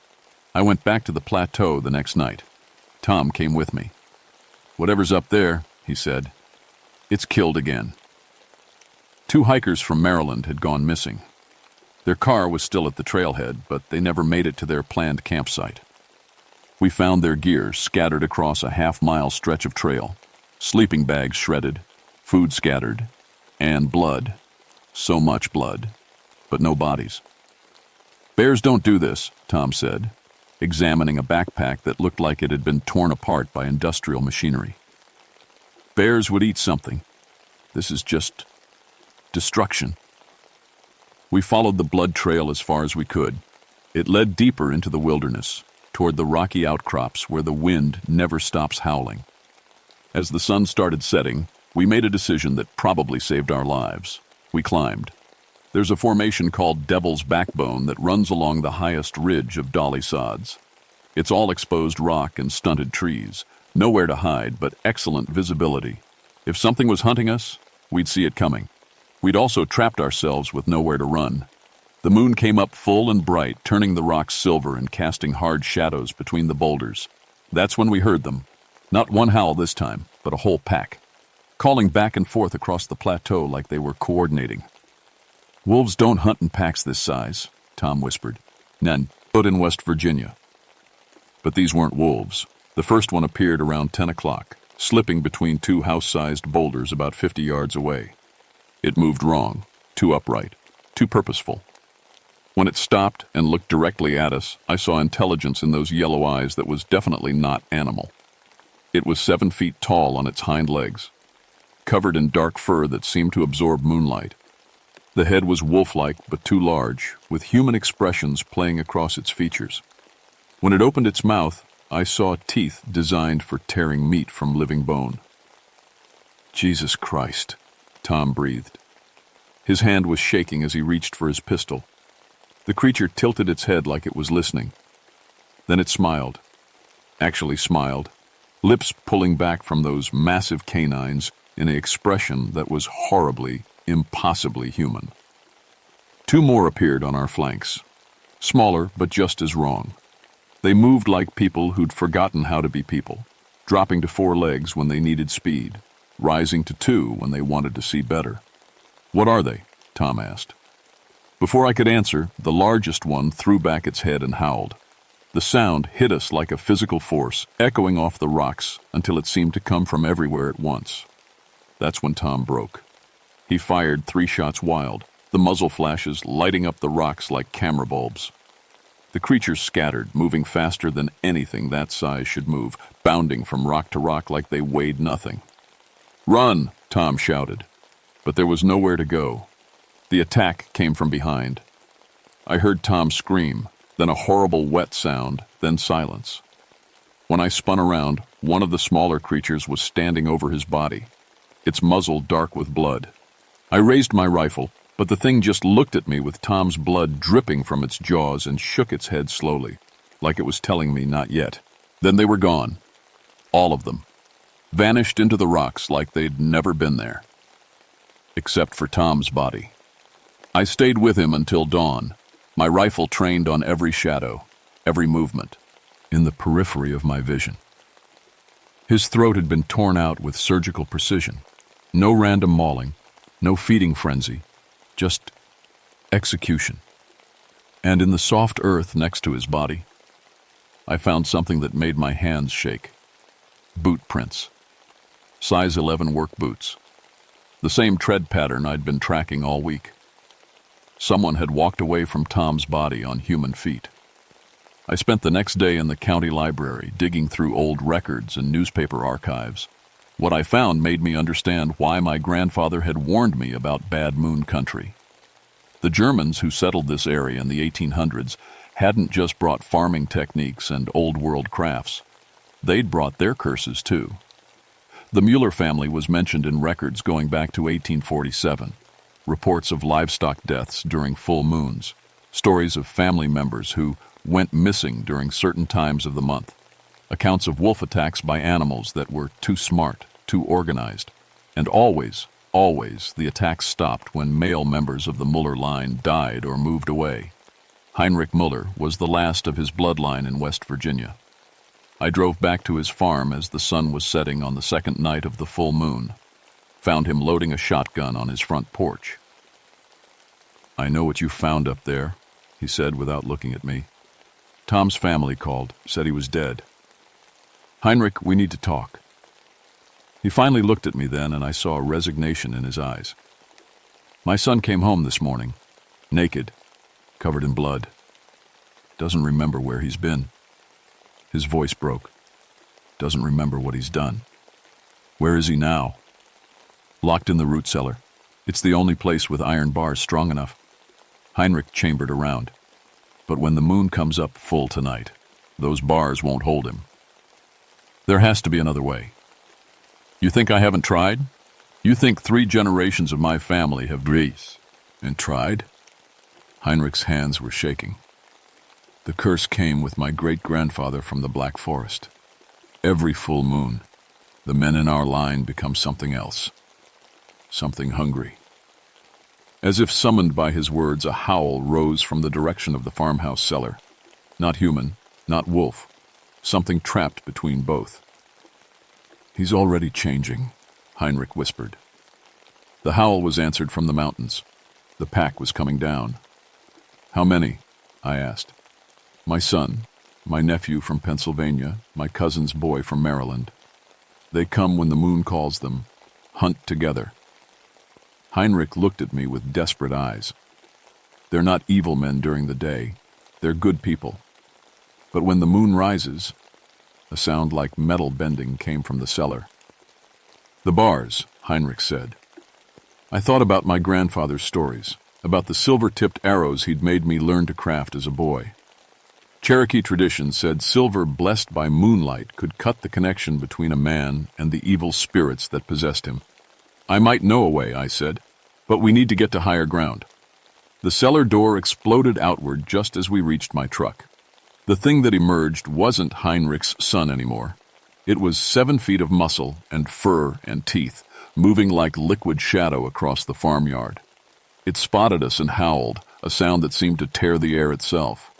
I went back to the plateau the next night. Tom came with me. "Whatever's up there," he said, "it's killed again." 2 hikers from Maryland had gone missing. Their car was still at the trailhead, but they never made it to their planned campsite. We found their gear scattered across a half-mile stretch of trail, sleeping bags shredded, food scattered, and blood. So much blood, but no bodies. "Bears don't do this," Tom said, examining a backpack that looked like it had been torn apart by industrial machinery. "Bears would eat something. This is just destruction." We followed the blood trail as far as we could. It led deeper into the wilderness, toward the rocky outcrops where the wind never stops howling. As the sun started setting, we made a decision that probably saved our lives. We climbed. There's a formation called Devil's Backbone that runs along the highest ridge of Dolly Sods. It's all exposed rock and stunted trees, nowhere to hide but excellent visibility. If something was hunting us, we'd see it coming. We'd also trapped ourselves with nowhere to run. The moon came up full and bright, turning the rocks silver and casting hard shadows between the boulders. That's when we heard them. Not one howl this time, but a whole pack, calling back and forth across the plateau like they were coordinating. "Wolves don't hunt in packs this size," Tom whispered. "None, but in West Virginia." But these weren't wolves. The first one appeared around 10 o'clock, slipping between two house-sized boulders about 50 yards away. It moved wrong, too upright, too purposeful. When it stopped and looked directly at us, I saw intelligence in those yellow eyes that was definitely not animal. It was 7 feet tall on its hind legs, covered in dark fur that seemed to absorb moonlight. The head was wolf-like but too large, with human expressions playing across its features. When it opened its mouth, I saw teeth designed for tearing meat from living bone. "Jesus Christ," Tom breathed. His hand was shaking as he reached for his pistol. The creature tilted its head like it was listening. Then it smiled. Actually smiled, lips pulling back from those massive canines in an expression that was horribly, impossibly human. Two more appeared on our flanks, smaller but just as wrong. They moved like people who'd forgotten how to be people, dropping to 4 legs when they needed speed, rising to 2 when they wanted to see better. "What are they?" Tom asked. Before I could answer, the largest one threw back its head and howled. The sound hit us like a physical force, echoing off the rocks until it seemed to come from everywhere at once. That's when Tom broke. He fired 3 shots wild, the muzzle flashes lighting up the rocks like camera bulbs. The creatures scattered, moving faster than anything that size should move, bounding from rock to rock like they weighed nothing. "Run!" Tom shouted. But there was nowhere to go. The attack came from behind. I heard Tom scream, then a horrible wet sound, then silence. When I spun around, one of the smaller creatures was standing over his body, its muzzle dark with blood. I raised my rifle, but the thing just looked at me with Tom's blood dripping from its jaws and shook its head slowly, like it was telling me not yet. Then they were gone. All of them. Vanished into the rocks like they'd never been there. Except for Tom's body. I stayed with him until dawn, my rifle trained on every shadow, every movement, in the periphery of my vision. His throat had been torn out with surgical precision. No random mauling, no feeding frenzy, just execution. And in the soft earth next to his body, I found something that made my hands shake. Boot prints. Size 11 work boots. The same tread pattern I'd been tracking all week. Someone had walked away from Tom's body on human feet. I spent the next day in the county library digging through old records and newspaper archives. What I found made me understand why my grandfather had warned me about bad moon country. The Germans who settled this area in the 1800s hadn't just brought farming techniques and old-world crafts. They'd brought their curses too. The Mueller family was mentioned in records going back to 1847. Reports of livestock deaths during full moons, stories of family members who went missing during certain times of the month, accounts of wolf attacks by animals that were too smart, too organized, and always the attacks stopped when male members of the Mueller line died or moved away. Heinrich Mueller was the last of his bloodline in West Virginia. I drove back to his farm as the sun was setting on the second night of the full moon. Found him loading a shotgun on his front porch. "I know what you found up there," he said without looking at me. "Tom's family called, said he was dead. Heinrich, we need to talk." He finally looked at me then, and I saw resignation in his eyes. "My son came home this morning, naked, covered in blood. Doesn't remember where he's been." His voice broke. "Doesn't remember what he's done." "Where is he now?" "Locked in the root cellar. It's the only place with iron bars strong enough." Heinrich chambered around. "But when the moon comes up full tonight, Those bars won't hold him. There has to be another way. You think I haven't tried? You think 3 generations of my family have greased and tried? Heinrich's hands were shaking. The curse came with my great-grandfather from the Black Forest. Every full moon, the men in our line become something else. Something hungry. As if summoned by his words, a howl rose from the direction of the farmhouse cellar. Not human, not wolf. Something trapped between both. He's already changing, Heinrich whispered. The howl was answered from the mountains. The pack was coming down. How many? I asked. My son, my nephew from Pennsylvania, my cousin's boy from Maryland. They come when the moon calls them, hunt together. Heinrich looked at me with desperate eyes. They're not evil men during the day. They're good people. But when the moon rises, a sound like metal bending came from the cellar. The bars, Heinrich said. I thought about my grandfather's stories, about the silver-tipped arrows he'd made me learn to craft as a boy. Cherokee tradition said silver blessed by moonlight could cut the connection between a man and the evil spirits that possessed him. I might know a way, I said, but we need to get to higher ground. The cellar door exploded outward just as we reached my truck. The thing that emerged wasn't Heinrich's son anymore. It was 7 feet of muscle and fur and teeth, moving like liquid shadow across the farmyard. It spotted us and howled, a sound that seemed to tear the air itself.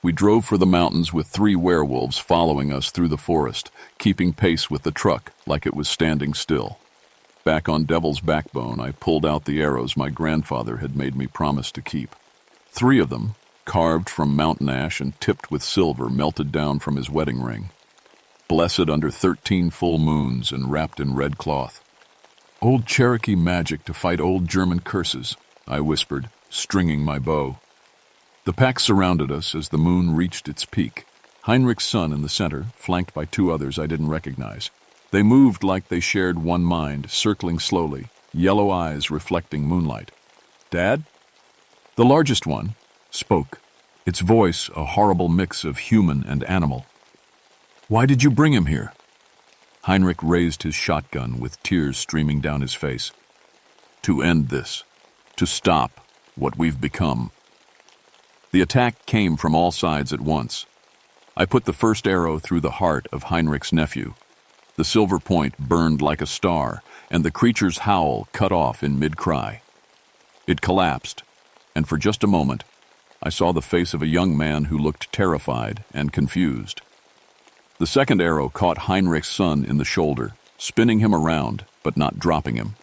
We drove for the mountains with 3 werewolves following us through the forest, keeping pace with the truck like it was standing still. Back on Devil's Backbone, I pulled out the arrows my grandfather had made me promise to keep. 3 of them, carved from mountain ash and tipped with silver, melted down from his wedding ring. Blessed under 13 full moons and wrapped in red cloth. Old Cherokee magic to fight old German curses, I whispered, stringing my bow. The pack surrounded us as the moon reached its peak. Heinrich's son in the center, flanked by 2 others I didn't recognize. They moved like they shared one mind, circling slowly, yellow eyes reflecting moonlight. Dad? The largest one spoke, its voice a horrible mix of human and animal. Why did you bring him here? Heinrich raised his shotgun with tears streaming down his face. To end this. To stop what we've become. The attack came from all sides at once. I put the first arrow through the heart of Heinrich's nephew. The silver point burned like a star, and the creature's howl cut off in mid-cry. It collapsed, and for just a moment, I saw the face of a young man who looked terrified and confused. The second arrow caught Heinrich's son in the shoulder, spinning him around, but not dropping him.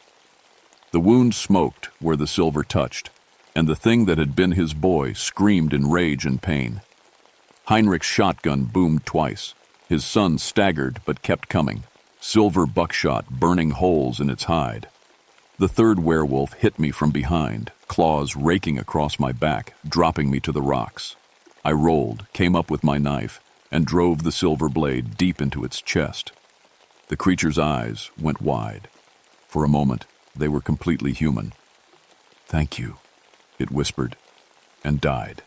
The wound smoked where the silver touched, and the thing that had been his boy screamed in rage and pain. Heinrich's shotgun boomed twice. His son staggered but kept coming, silver buckshot burning holes in its hide. The third werewolf hit me from behind, claws raking across my back, dropping me to the rocks. I rolled, came up with my knife, and drove the silver blade deep into its chest. The creature's eyes went wide. For a moment, they were completely human. Thank you, it whispered, and died.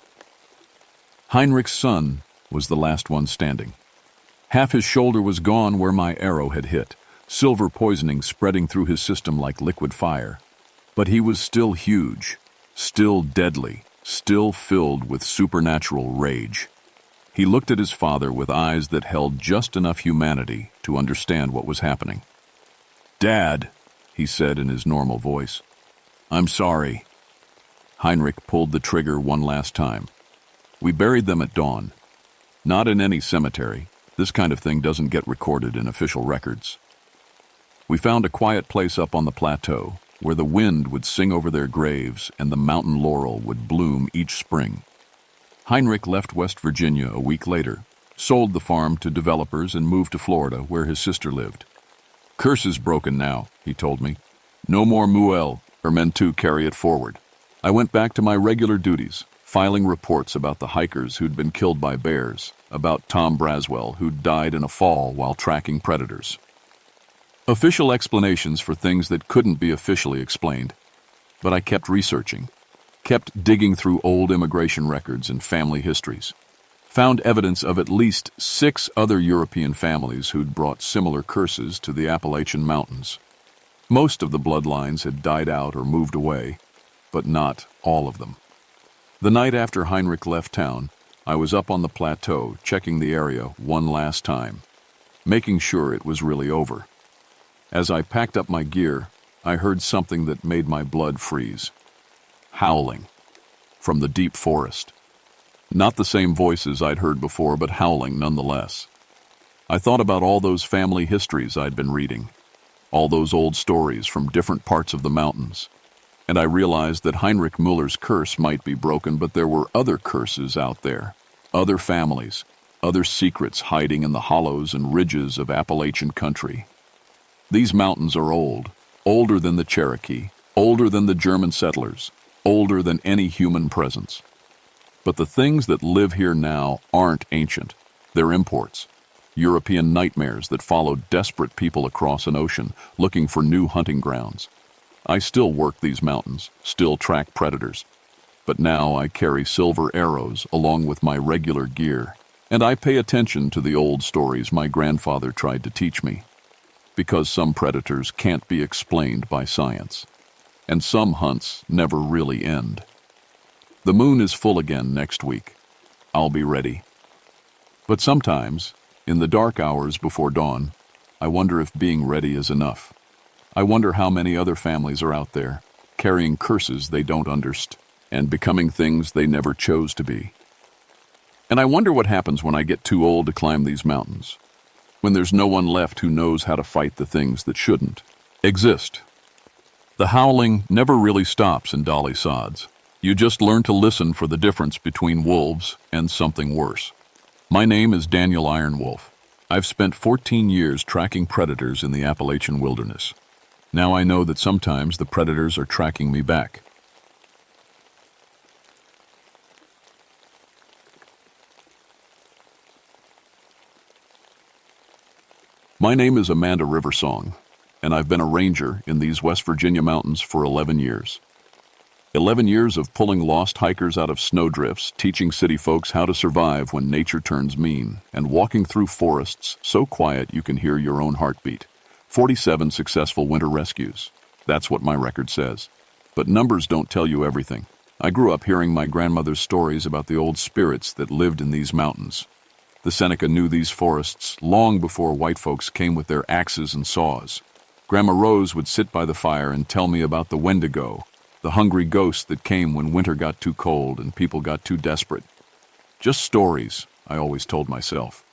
Heinrich's son was the last one standing. Half his shoulder was gone where my arrow had hit, silver poisoning spreading through his system like liquid fire. But he was still huge, still deadly, still filled with supernatural rage. He looked at his father with eyes that held just enough humanity to understand what was happening. Dad, he said in his normal voice, I'm sorry. Heinrich pulled the trigger one last time. We buried them at dawn. Not in any cemetery. This kind of thing doesn't get recorded in official records. We found a quiet place up on the plateau where the wind would sing over their graves and the mountain laurel would bloom each spring. Heinrich left West Virginia a week later, sold the farm to developers and moved to Florida where his sister lived. Curse is broken now, he told me. No more Muel, or men too carry it forward. I went back to my regular duties, filing reports about the hikers who'd been killed by bears, about Tom Braswell who'd died in a fall while tracking predators. Official explanations for things that couldn't be officially explained. But I kept researching, kept digging through old immigration records and family histories. found evidence of at least 6 other European families who'd brought similar curses to the Appalachian Mountains. Most of the bloodlines had died out or moved away, but not all of them. The night after Heinrich left town, I was up on the plateau checking the area one last time, making sure it was really over. As I packed up my gear, I heard something that made my blood freeze. Howling from the deep forest. Not the same voices I'd heard before, but howling nonetheless. I thought about all those family histories I'd been reading, all those old stories from different parts of the mountains, and I realized that Heinrich Müller's curse might be broken, but there were other curses out there, other families, other secrets hiding in the hollows and ridges of Appalachian country. These mountains are old, older than the Cherokee, older than the German settlers, older than any human presence. But the things that live here now aren't ancient. They're imports. European nightmares that followed desperate people across an ocean looking for new hunting grounds. I still work these mountains, still track predators. But now I carry silver arrows along with my regular gear, and I pay attention to the old stories my grandfather tried to teach me. Because some predators can't be explained by science, and some hunts never really end. The moon is full again next week. I'll be ready. But sometimes, in the dark hours before dawn, I wonder if being ready is enough. I wonder how many other families are out there, carrying curses they don't understand, and becoming things they never chose to be. And I wonder what happens when I get too old to climb these mountains, when there's no one left who knows how to fight the things that shouldn't exist. The howling never really stops in Dolly Sods. You just learn to listen for the difference between wolves and something worse. My name is Daniel Ironwolf. I've spent 14 years tracking predators in the Appalachian wilderness. Now I know that sometimes the predators are tracking me back. My name is Amanda Riversong, and I've been a ranger in these West Virginia mountains for 11 years. 11 years of pulling lost hikers out of snowdrifts, teaching city folks how to survive when nature turns mean, and walking through forests so quiet you can hear your own heartbeat. 47 successful winter rescues. That's what my record says. But numbers don't tell you everything. I grew up hearing my grandmother's stories about the old spirits that lived in these mountains. The Seneca knew these forests long before white folks came with their axes and saws. Grandma Rose would sit by the fire and tell me about the Wendigo, the hungry ghost that came when winter got too cold and people got too desperate. Just stories, I always told myself.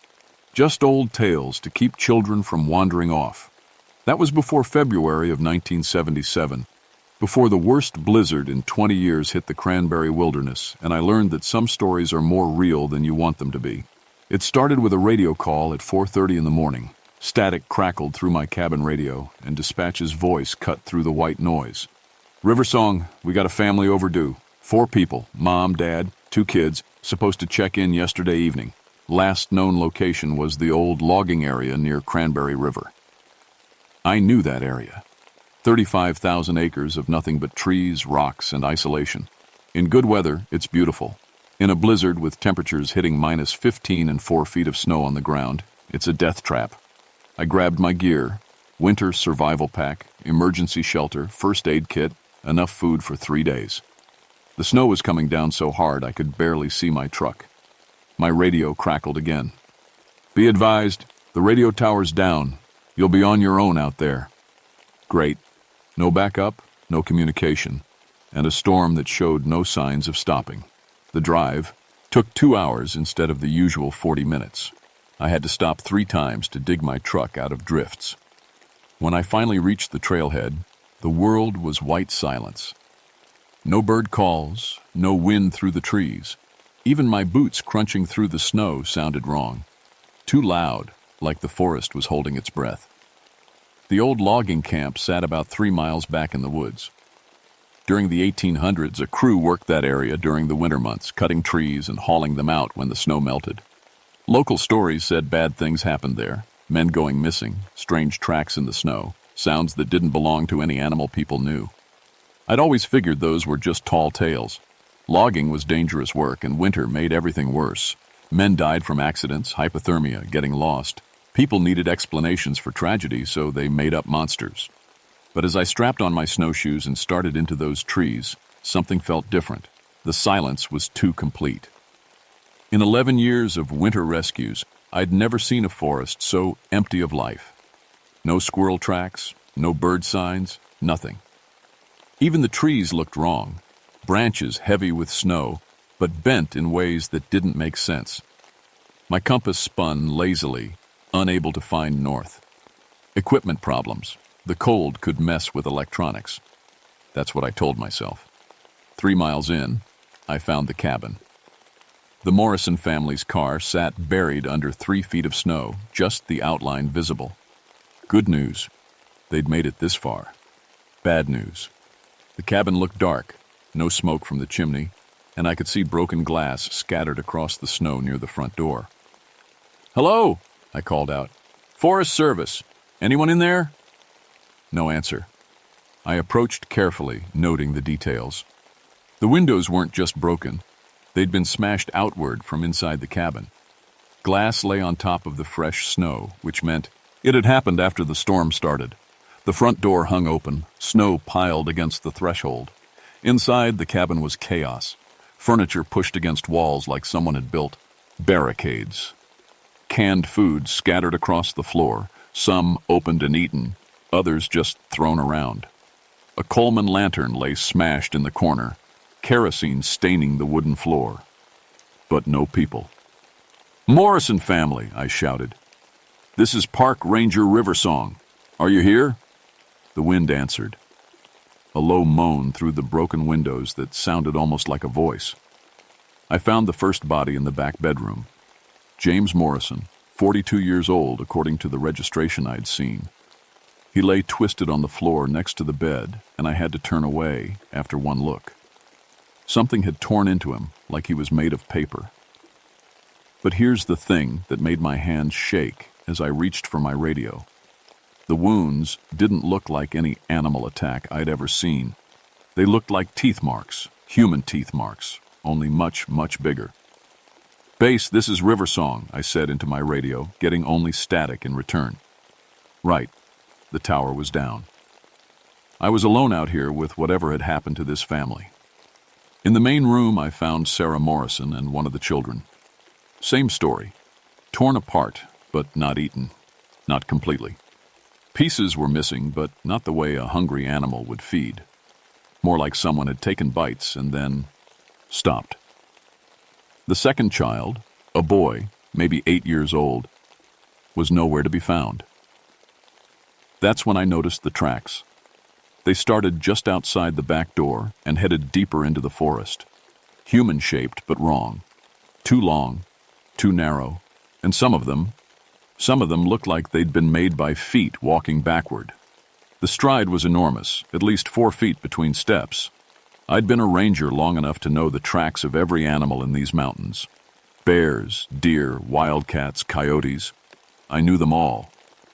Just old tales to keep children from wandering off. That was before February of 1977, before the worst blizzard in 20 years hit the cranberry wilderness, and I learned that some stories are more real than you want them to be. It started with a radio call at 4:30 in the morning. Static crackled through my cabin radio, and dispatch's voice cut through the white noise. Riversong, we got a family overdue. 4 people, mom, dad, 2 kids, supposed to check in yesterday evening. Last known location was the old logging area near Cranberry River. I knew that area. 35,000 acres of nothing but trees, rocks, and isolation. In good weather, it's beautiful. In a blizzard with temperatures hitting -15 and 4 feet of snow on the ground, it's a death trap. I grabbed my gear, winter survival pack, emergency shelter, first aid kit, enough food for 3 days. The snow was coming down so hard I could barely see my truck. My radio crackled again. Be advised, the radio tower's down. You'll be on your own out there. Great. No backup, no communication, and a storm that showed no signs of stopping. The drive took 2 hours instead of the usual 40 minutes. I had to stop 3 times to dig my truck out of drifts. When I finally reached the trailhead, the world was white silence. No bird calls, no wind through the trees. Even my boots crunching through the snow sounded wrong. Too loud, like the forest was holding its breath. The old logging camp sat about 3 miles back in the woods. During the 1800s, a crew worked that area during the winter months, cutting trees and hauling them out when the snow melted. Local stories said bad things happened there, men going missing, strange tracks in the snow, sounds that didn't belong to any animal people knew. I'd always figured those were just tall tales. Logging was dangerous work, and winter made everything worse. Men died from accidents, hypothermia, getting lost. People needed explanations for tragedy, so they made up monsters. But as I strapped on my snowshoes and started into those trees, something felt different. The silence was too complete. In 11 years of winter rescues, I'd never seen a forest so empty of life. No squirrel tracks, no bird signs, nothing. Even the trees looked wrong, branches heavy with snow, but bent in ways that didn't make sense. My compass spun lazily, unable to find north. Equipment problems. The cold could mess with electronics. That's what I told myself. 3 miles in, I found the cabin. The Morrison family's car sat buried under 3 feet of snow, just the outline visible. Good news. They'd made it this far. Bad news. The cabin looked dark, no smoke from the chimney, and I could see broken glass scattered across the snow near the front door. "Hello," I called out. "Forest Service. Anyone in there?" No answer. I approached carefully, noting the details. The windows weren't just broken. They'd been smashed outward from inside the cabin. Glass lay on top of the fresh snow, which meant it had happened after the storm started. The front door hung open, snow piled against the threshold. Inside, the cabin was chaos. Furniture pushed against walls like someone had built barricades. Canned food scattered across the floor, some opened and eaten, others just thrown around. A Coleman lantern lay smashed in the corner, kerosene staining the wooden floor. But no people. "Morrison family," I shouted. "This is Park Ranger Riversong. Are you here?" The wind answered. A low moan through the broken windows that sounded almost like a voice. I found the first body in the back bedroom. James Morrison, 42 years old according to the registration I'd seen. He lay twisted on the floor next to the bed, and I had to turn away after one look. Something had torn into him, like he was made of paper. But here's the thing that made my hands shake as I reached for my radio. The wounds didn't look like any animal attack I'd ever seen. They looked like teeth marks, human teeth marks, only much, much bigger. "Base, this is Riversong," I said into my radio, getting only static in return. Right, the tower was down. I was alone out here with whatever had happened to this family. In the main room, I found Sarah Morrison and one of the children. Same story. Torn apart, but not eaten. Not completely. Pieces were missing, but not the way a hungry animal would feed. More like someone had taken bites and then stopped. The second child, a boy, maybe 8 years old, was nowhere to be found. That's when I noticed the tracks. They started just outside the back door and headed deeper into the forest. Human-shaped, but wrong. Too long, too narrow, and some of them looked like they'd been made by feet walking backward. The stride was enormous, at least 4 feet between steps. I'd been a ranger long enough to know the tracks of every animal in these mountains. Bears, deer, wildcats, coyotes. I knew them all.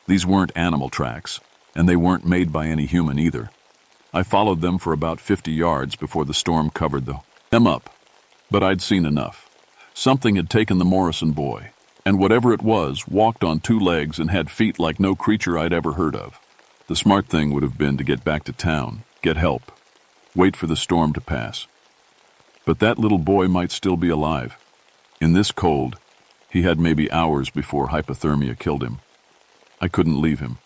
These weren't animal tracks, and they weren't made by any human either. I followed them for about 50 yards before the storm covered them up. But I'd seen enough. Something had taken the Morrison boy, and whatever it was walked on 2 legs and had feet like no creature I'd ever heard of. The smart thing would have been to get back to town, get help, wait for the storm to pass. But that little boy might still be alive. In this cold, he had maybe hours before hypothermia killed him. I couldn't leave him.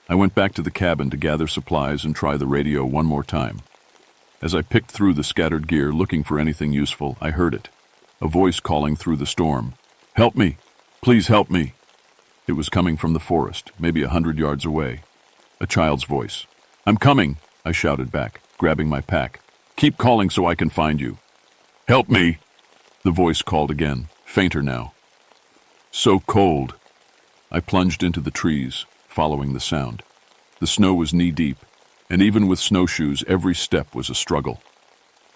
I went back to the cabin to gather supplies and try the radio one more time. As I picked through the scattered gear looking for anything useful, I heard it. A voice calling through the storm. "Help me! Please help me!" It was coming from the forest, maybe 100 yards away. A child's voice. "I'm coming!" I shouted back, grabbing my pack. "Keep calling so I can find you." "Help me!" The voice called again, fainter now. So cold. I plunged into the trees, following the sound. The snow was knee-deep, and even with snowshoes, every step was a struggle.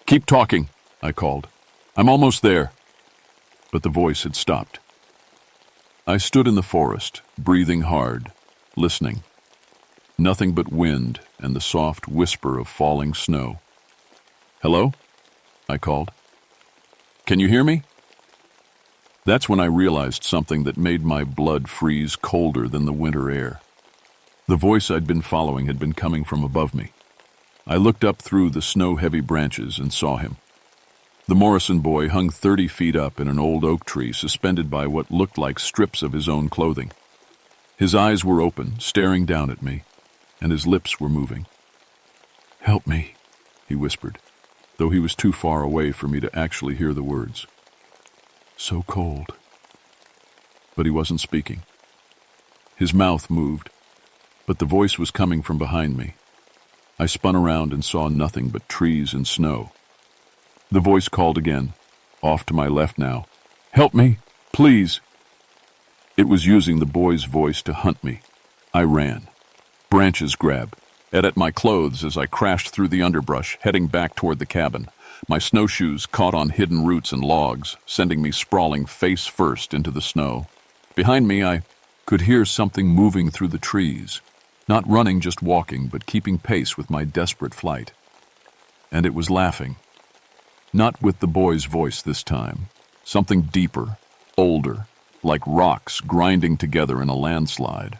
"Keep talking," I called. "I'm almost there." But the voice had stopped. I stood in the forest, breathing hard, listening. Nothing but wind and the soft whisper of falling snow. "Hello?" I called. "Can you hear me?" That's when I realized something that made my blood freeze colder than the winter air. The voice I'd been following had been coming from above me. I looked up through the snow-heavy branches and saw him. The Morrison boy hung 30 feet up in an old oak tree, suspended by what looked like strips of his own clothing. His eyes were open, staring down at me, and his lips were moving. "Help me," he whispered, though he was too far away for me to actually hear the words. "So cold." But he wasn't speaking. His mouth moved, but the voice was coming from behind me. I spun around and saw nothing but trees and snow. The voice called again, off to my left now. "Help me, please." It was using the boy's voice to hunt me. I ran. Branches grabbed, at my clothes as I crashed through the underbrush, heading back toward the cabin. My snowshoes caught on hidden roots and logs, sending me sprawling face first into the snow. Behind me, I could hear something moving through the trees. Not running, just walking, but keeping pace with my desperate flight. And it was laughing. Not with the boy's voice this time. Something deeper, older, like rocks grinding together in a landslide.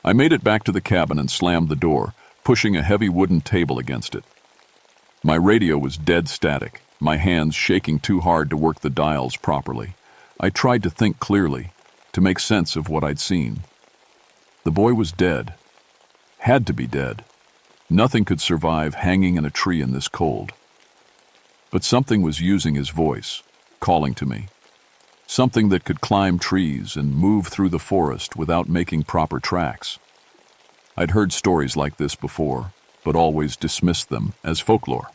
I made it back to the cabin and slammed the door, pushing a heavy wooden table against it. My radio was dead static, my hands shaking too hard to work the dials properly. I tried to think clearly, to make sense of what I'd seen. The boy was dead. Had to be dead. Nothing could survive hanging in a tree in this cold. But something was using his voice, calling to me. Something that could climb trees and move through the forest without making proper tracks. I'd heard stories like this before, but always dismissed them as folklore.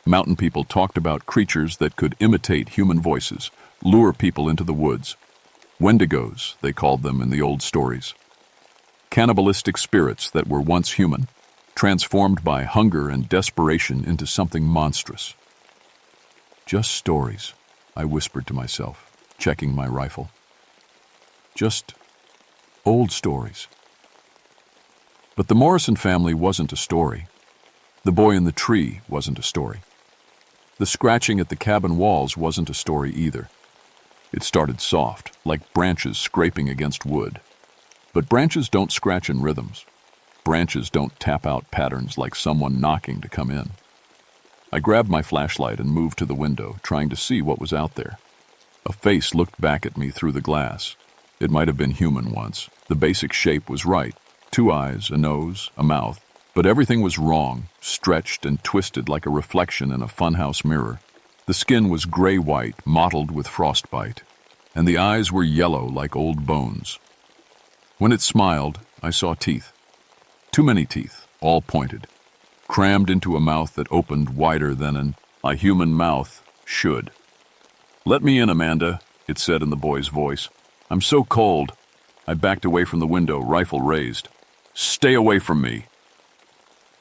Mountain people talked about creatures that could imitate human voices, lure people into the woods. Wendigos, they called them in the old stories. Cannibalistic spirits that were once human, transformed by hunger and desperation into something monstrous. Just stories, I whispered to myself, checking my rifle. Just old stories. But the Morrison family wasn't a story. The boy in the tree wasn't a story. The scratching at the cabin walls wasn't a story either. It started soft, like branches scraping against wood. But branches don't scratch in rhythms. Branches don't tap out patterns like someone knocking to come in. I grabbed my flashlight and moved to the window, trying to see what was out there. A face looked back at me through the glass. It might have been human once. The basic shape was right. 2 eyes, a nose, a mouth. But everything was wrong, stretched and twisted like a reflection in a funhouse mirror. The skin was gray-white, mottled with frostbite, and the eyes were yellow like old bones. When it smiled, I saw teeth. Too many teeth, all pointed, crammed into a mouth that opened wider than a human mouth should. "Let me in, Amanda," it said in the boy's voice. "I'm so cold." I backed away from the window, rifle raised. "Stay away from me."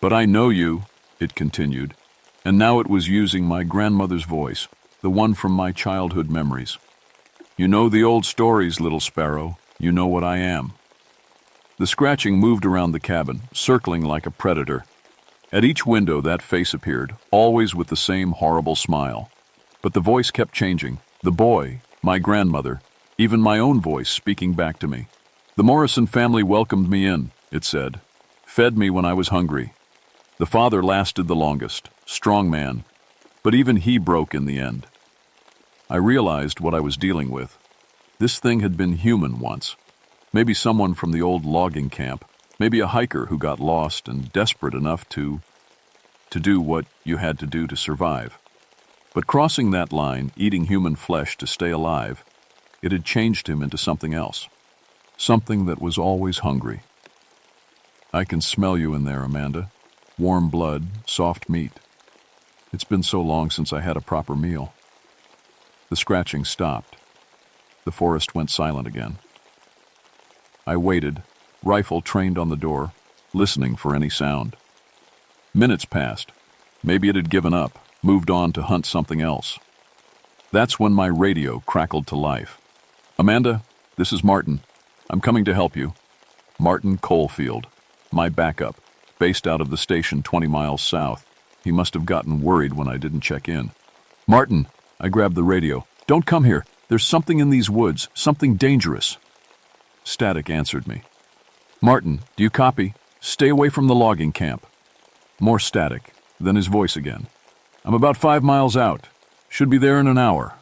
"But I know you," it continued, and now it was using my grandmother's voice, the one from my childhood memories. "You know the old stories, little sparrow. You know what I am." The scratching moved around the cabin, circling like a predator. At each window that face appeared, always with the same horrible smile. But the voice kept changing. The boy, my grandmother, even my own voice speaking back to me. "The Morrison family welcomed me in," it said. "Fed me when I was hungry. The father lasted the longest, strong man, but even he broke in the end." I realized what I was dealing with. This thing had been human once. Maybe someone from the old logging camp, maybe a hiker who got lost and desperate enough to do what you had to do to survive. But crossing that line, eating human flesh to stay alive, it had changed him into something else. Something that was always hungry. "I can smell you in there, Amanda. Warm blood, soft meat. It's been so long since I had a proper meal." The scratching stopped. The forest went silent again. I waited, rifle trained on the door, listening for any sound. Minutes passed. Maybe it had given up, moved on to hunt something else. That's when my radio crackled to life. "Amanda, this is Martin. I'm coming to help you." Martin Coalfield, my backup, based out of the station 20 miles south. He must have gotten worried when I didn't check in. "Martin," I grabbed the radio. "Don't come here. There's something in these woods, something dangerous. Static answered me. Martin, do you copy? Stay away from the logging camp. More static, then his voice again. I'm about 5 miles out. Should be there in an hour.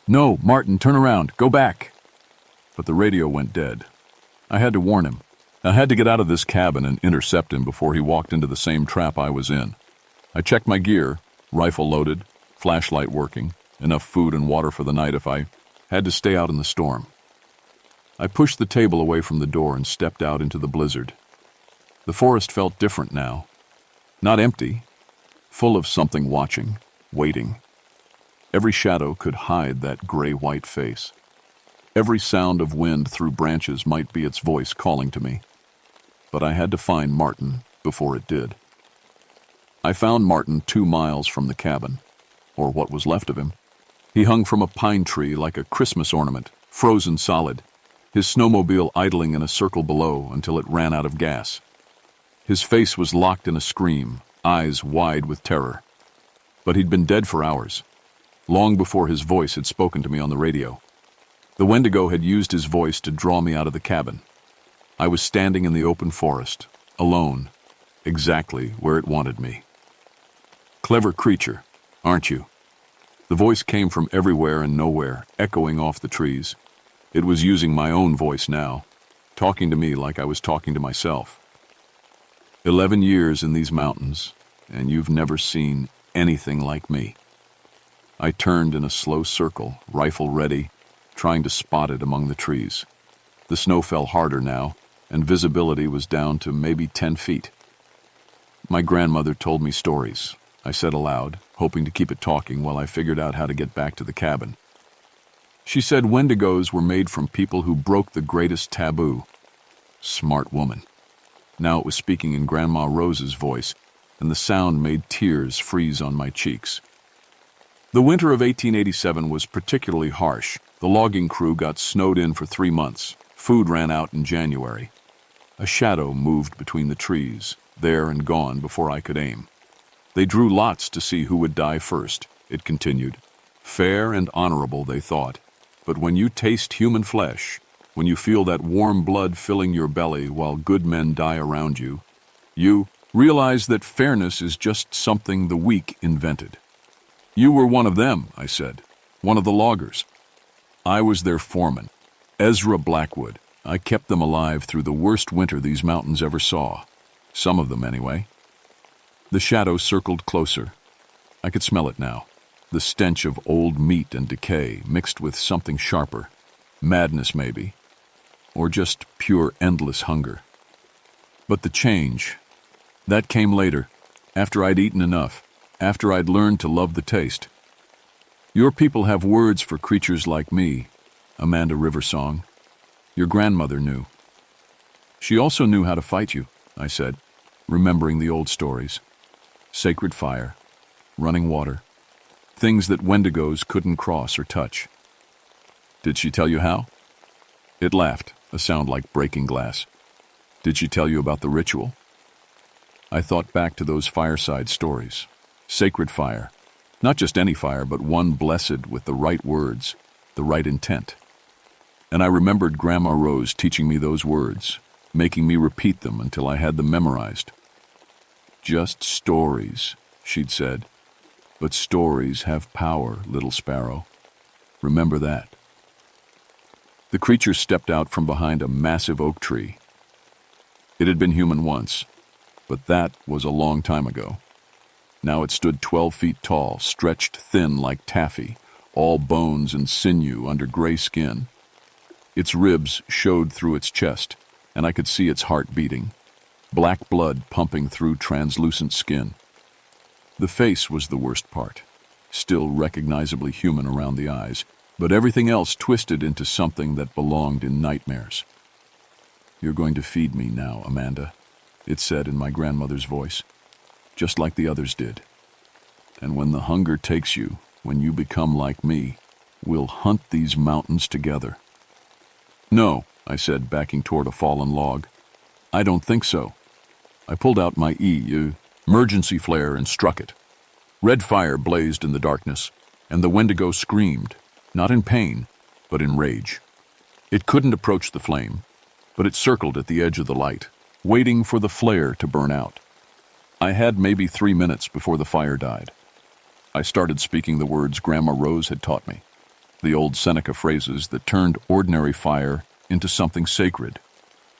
No, Martin, turn around. Go back. But the radio went dead. I had to warn him. I had to get out of this cabin and intercept him before he walked into the same trap I was in. I checked my gear, rifle loaded, flashlight working, enough food and water for the night if I had to stay out in the storm. I pushed the table away from the door and stepped out into the blizzard. The forest felt different now. Not empty, full of something watching, waiting. Every shadow could hide that gray-white face. Every sound of wind through branches might be its voice calling to me. But I had to find Martin before it did. I found Martin 2 miles from the cabin, or what was left of him. He hung from a pine tree like a Christmas ornament, frozen solid, his snowmobile idling in a circle below until it ran out of gas. His face was locked in a scream, eyes wide with terror. But he'd been dead for hours, long before his voice had spoken to me on the radio. The Wendigo had used his voice to draw me out of the cabin. I was standing in the open forest, alone, exactly where it wanted me. Clever creature, aren't you? The voice came from everywhere and nowhere, echoing off the trees. It was using my own voice now, talking to me like I was talking to myself. 11 years in these mountains, and you've never seen anything like me. I turned in a slow circle, rifle ready, trying to spot it among the trees. The snow fell harder now, and visibility was down to maybe 10 feet. My grandmother told me stories, I said aloud, hoping to keep it talking while I figured out how to get back to the cabin. She said Wendigos were made from people who broke the greatest taboo. Smart woman. Now it was speaking in Grandma Rose's voice, and the sound made tears freeze on my cheeks. The winter of 1887 was particularly harsh. The logging crew got snowed in for 3 months. Food ran out in January. A shadow moved between the trees, there and gone before I could aim. They drew lots to see who would die first, it continued. Fair and honorable, they thought. But when you taste human flesh, when you feel that warm blood filling your belly while good men die around you, you realize that fairness is just something the weak invented. You were one of them, I said, one of the loggers. I was their foreman, Ezra Blackwood. I kept them alive through the worst winter these mountains ever saw. Some of them, anyway. The shadow circled closer. I could smell it now. The stench of old meat and decay mixed with something sharper. Madness, maybe. Or just pure endless hunger. But the change, that came later, after I'd eaten enough, after I'd learned to love the taste. Your people have words for creatures like me, Amanda Riversong. Your grandmother knew. She also knew how to fight you, I said, remembering the old stories. Sacred fire, running water, things that Wendigos couldn't cross or touch. Did she tell you how? It laughed, a sound like breaking glass. Did she tell you about the ritual? I thought back to those fireside stories. Sacred fire. Not just any fire, but one blessed with the right words, the right intent. And I remembered Grandma Rose teaching me those words, making me repeat them until I had them memorized. Just stories, she'd said. But stories have power, little sparrow. Remember that. The creature stepped out from behind a massive oak tree. It had been human once, but that was a long time ago. Now it stood 12 feet tall, stretched thin like taffy, all bones and sinew under gray skin. Its ribs showed through its chest, and I could see its heart beating, black blood pumping through translucent skin. The face was the worst part, still recognizably human around the eyes, but everything else twisted into something that belonged in nightmares. You're going to feed me now, Amanda, it said in my grandmother's voice, just like the others did. And when the hunger takes you, when you become like me, we'll hunt these mountains together. No, I said, backing toward a fallen log. I don't think so. I pulled out my emergency flare and struck it. Red fire blazed in the darkness, and the Wendigo screamed, not in pain, but in rage. It couldn't approach the flame, but it circled at the edge of the light, waiting for the flare to burn out. I had maybe 3 minutes before the fire died. I started speaking the words Grandma Rose had taught me, the old Seneca phrases that turned ordinary fire into something sacred.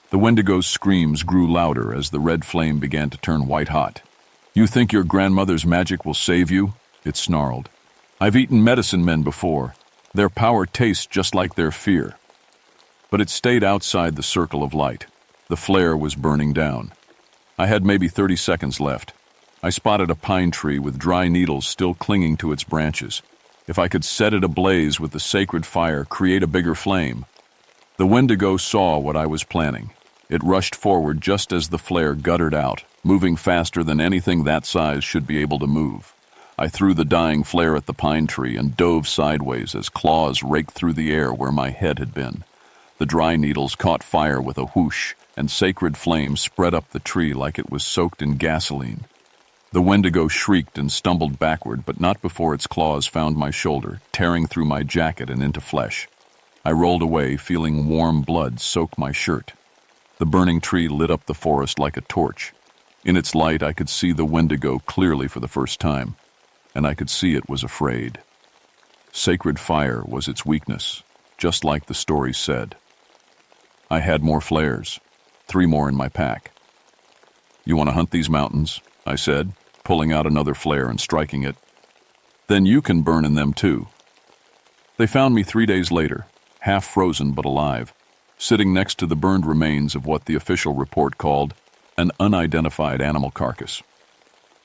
The Wendigo's screams grew louder as the red flame began to turn white-hot. "You think your grandmother's magic will save you?" it snarled. "I've eaten medicine men before. Their power tastes just like their fear." But it stayed outside the circle of light. The flare was burning down. I had maybe 30 seconds left. I spotted a pine tree with dry needles still clinging to its branches. If I could set it ablaze with the sacred fire, create a bigger flame. The Wendigo saw what I was planning. It rushed forward just as the flare guttered out, moving faster than anything that size should be able to move. I threw the dying flare at the pine tree and dove sideways as claws raked through the air where my head had been. The dry needles caught fire with a whoosh, and sacred flame spread up the tree like it was soaked in gasoline. The Wendigo shrieked and stumbled backward, but not before its claws found my shoulder, tearing through my jacket and into flesh. I rolled away, feeling warm blood soak my shirt. The burning tree lit up the forest like a torch. In its light, I could see the Wendigo clearly for the first time, and I could see it was afraid. Sacred fire was its weakness, just like the story said. I had more flares, 3 more in my pack. "You want to hunt these mountains?" I said, pulling out another flare and striking it. "Then you can burn in them too." They found me 3 days later, half frozen but alive, sitting next to the burned remains of what the official report called an unidentified animal carcass.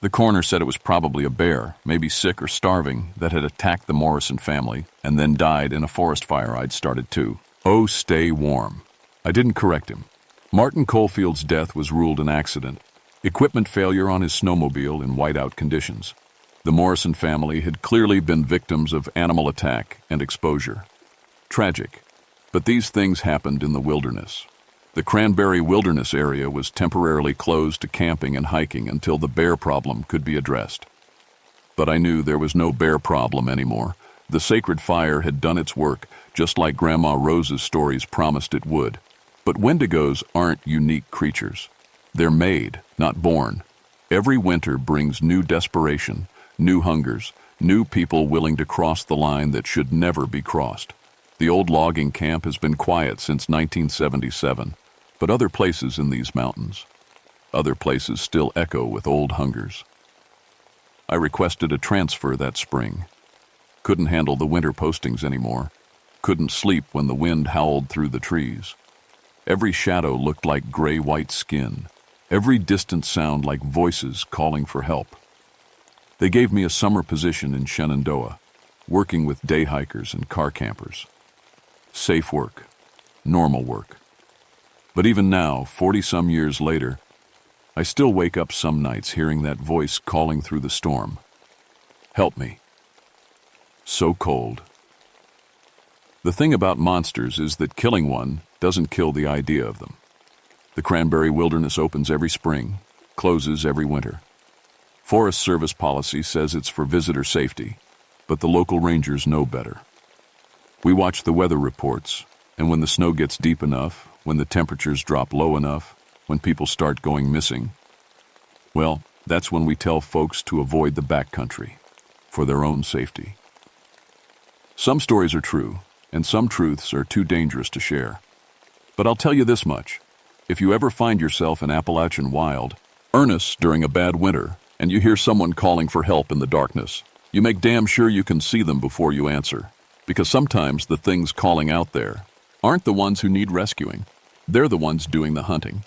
The coroner said it was probably a bear, maybe sick or starving, that had attacked the Morrison family and then died in a forest fire I'd started too. Oh, stay warm. I didn't correct him. Martin Caulfield's death was ruled an accident, equipment failure on his snowmobile in whiteout conditions. The Morrison family had clearly been victims of animal attack and exposure. Tragic, but these things happened in the wilderness. The Cranberry Wilderness area was temporarily closed to camping and hiking until the bear problem could be addressed. But I knew there was no bear problem anymore. The sacred fire had done its work, just like Grandma Rose's stories promised it would. But Wendigos aren't unique creatures. They're made, not born. Every winter brings new desperation, new hungers, new people willing to cross the line that should never be crossed. The old logging camp has been quiet since 1977, but other places in these mountains, other places still echo with old hungers. I requested a transfer that spring. Couldn't handle the winter postings anymore. Couldn't sleep when the wind howled through the trees. Every shadow looked like gray-white skin. Every distant sound like voices calling for help. They gave me a summer position in Shenandoah, working with day hikers and car campers. Safe work, normal work. But even now, 40-some years later, I still wake up some nights hearing that voice calling through the storm. Help me. So cold. The thing about monsters is that killing one doesn't kill the idea of them. The Cranberry Wilderness opens every spring, closes every winter. Forest Service policy says it's for visitor safety, but the local rangers know better. We watch the weather reports, and when the snow gets deep enough, when the temperatures drop low enough, when people start going missing, well, that's when we tell folks to avoid the backcountry, for their own safety. Some stories are true, and some truths are too dangerous to share. But I'll tell you this much. If you ever find yourself in Appalachian wild, earnest during a bad winter, and you hear someone calling for help in the darkness, you make damn sure you can see them before you answer. Because sometimes the things calling out there aren't the ones who need rescuing. They're the ones doing the hunting.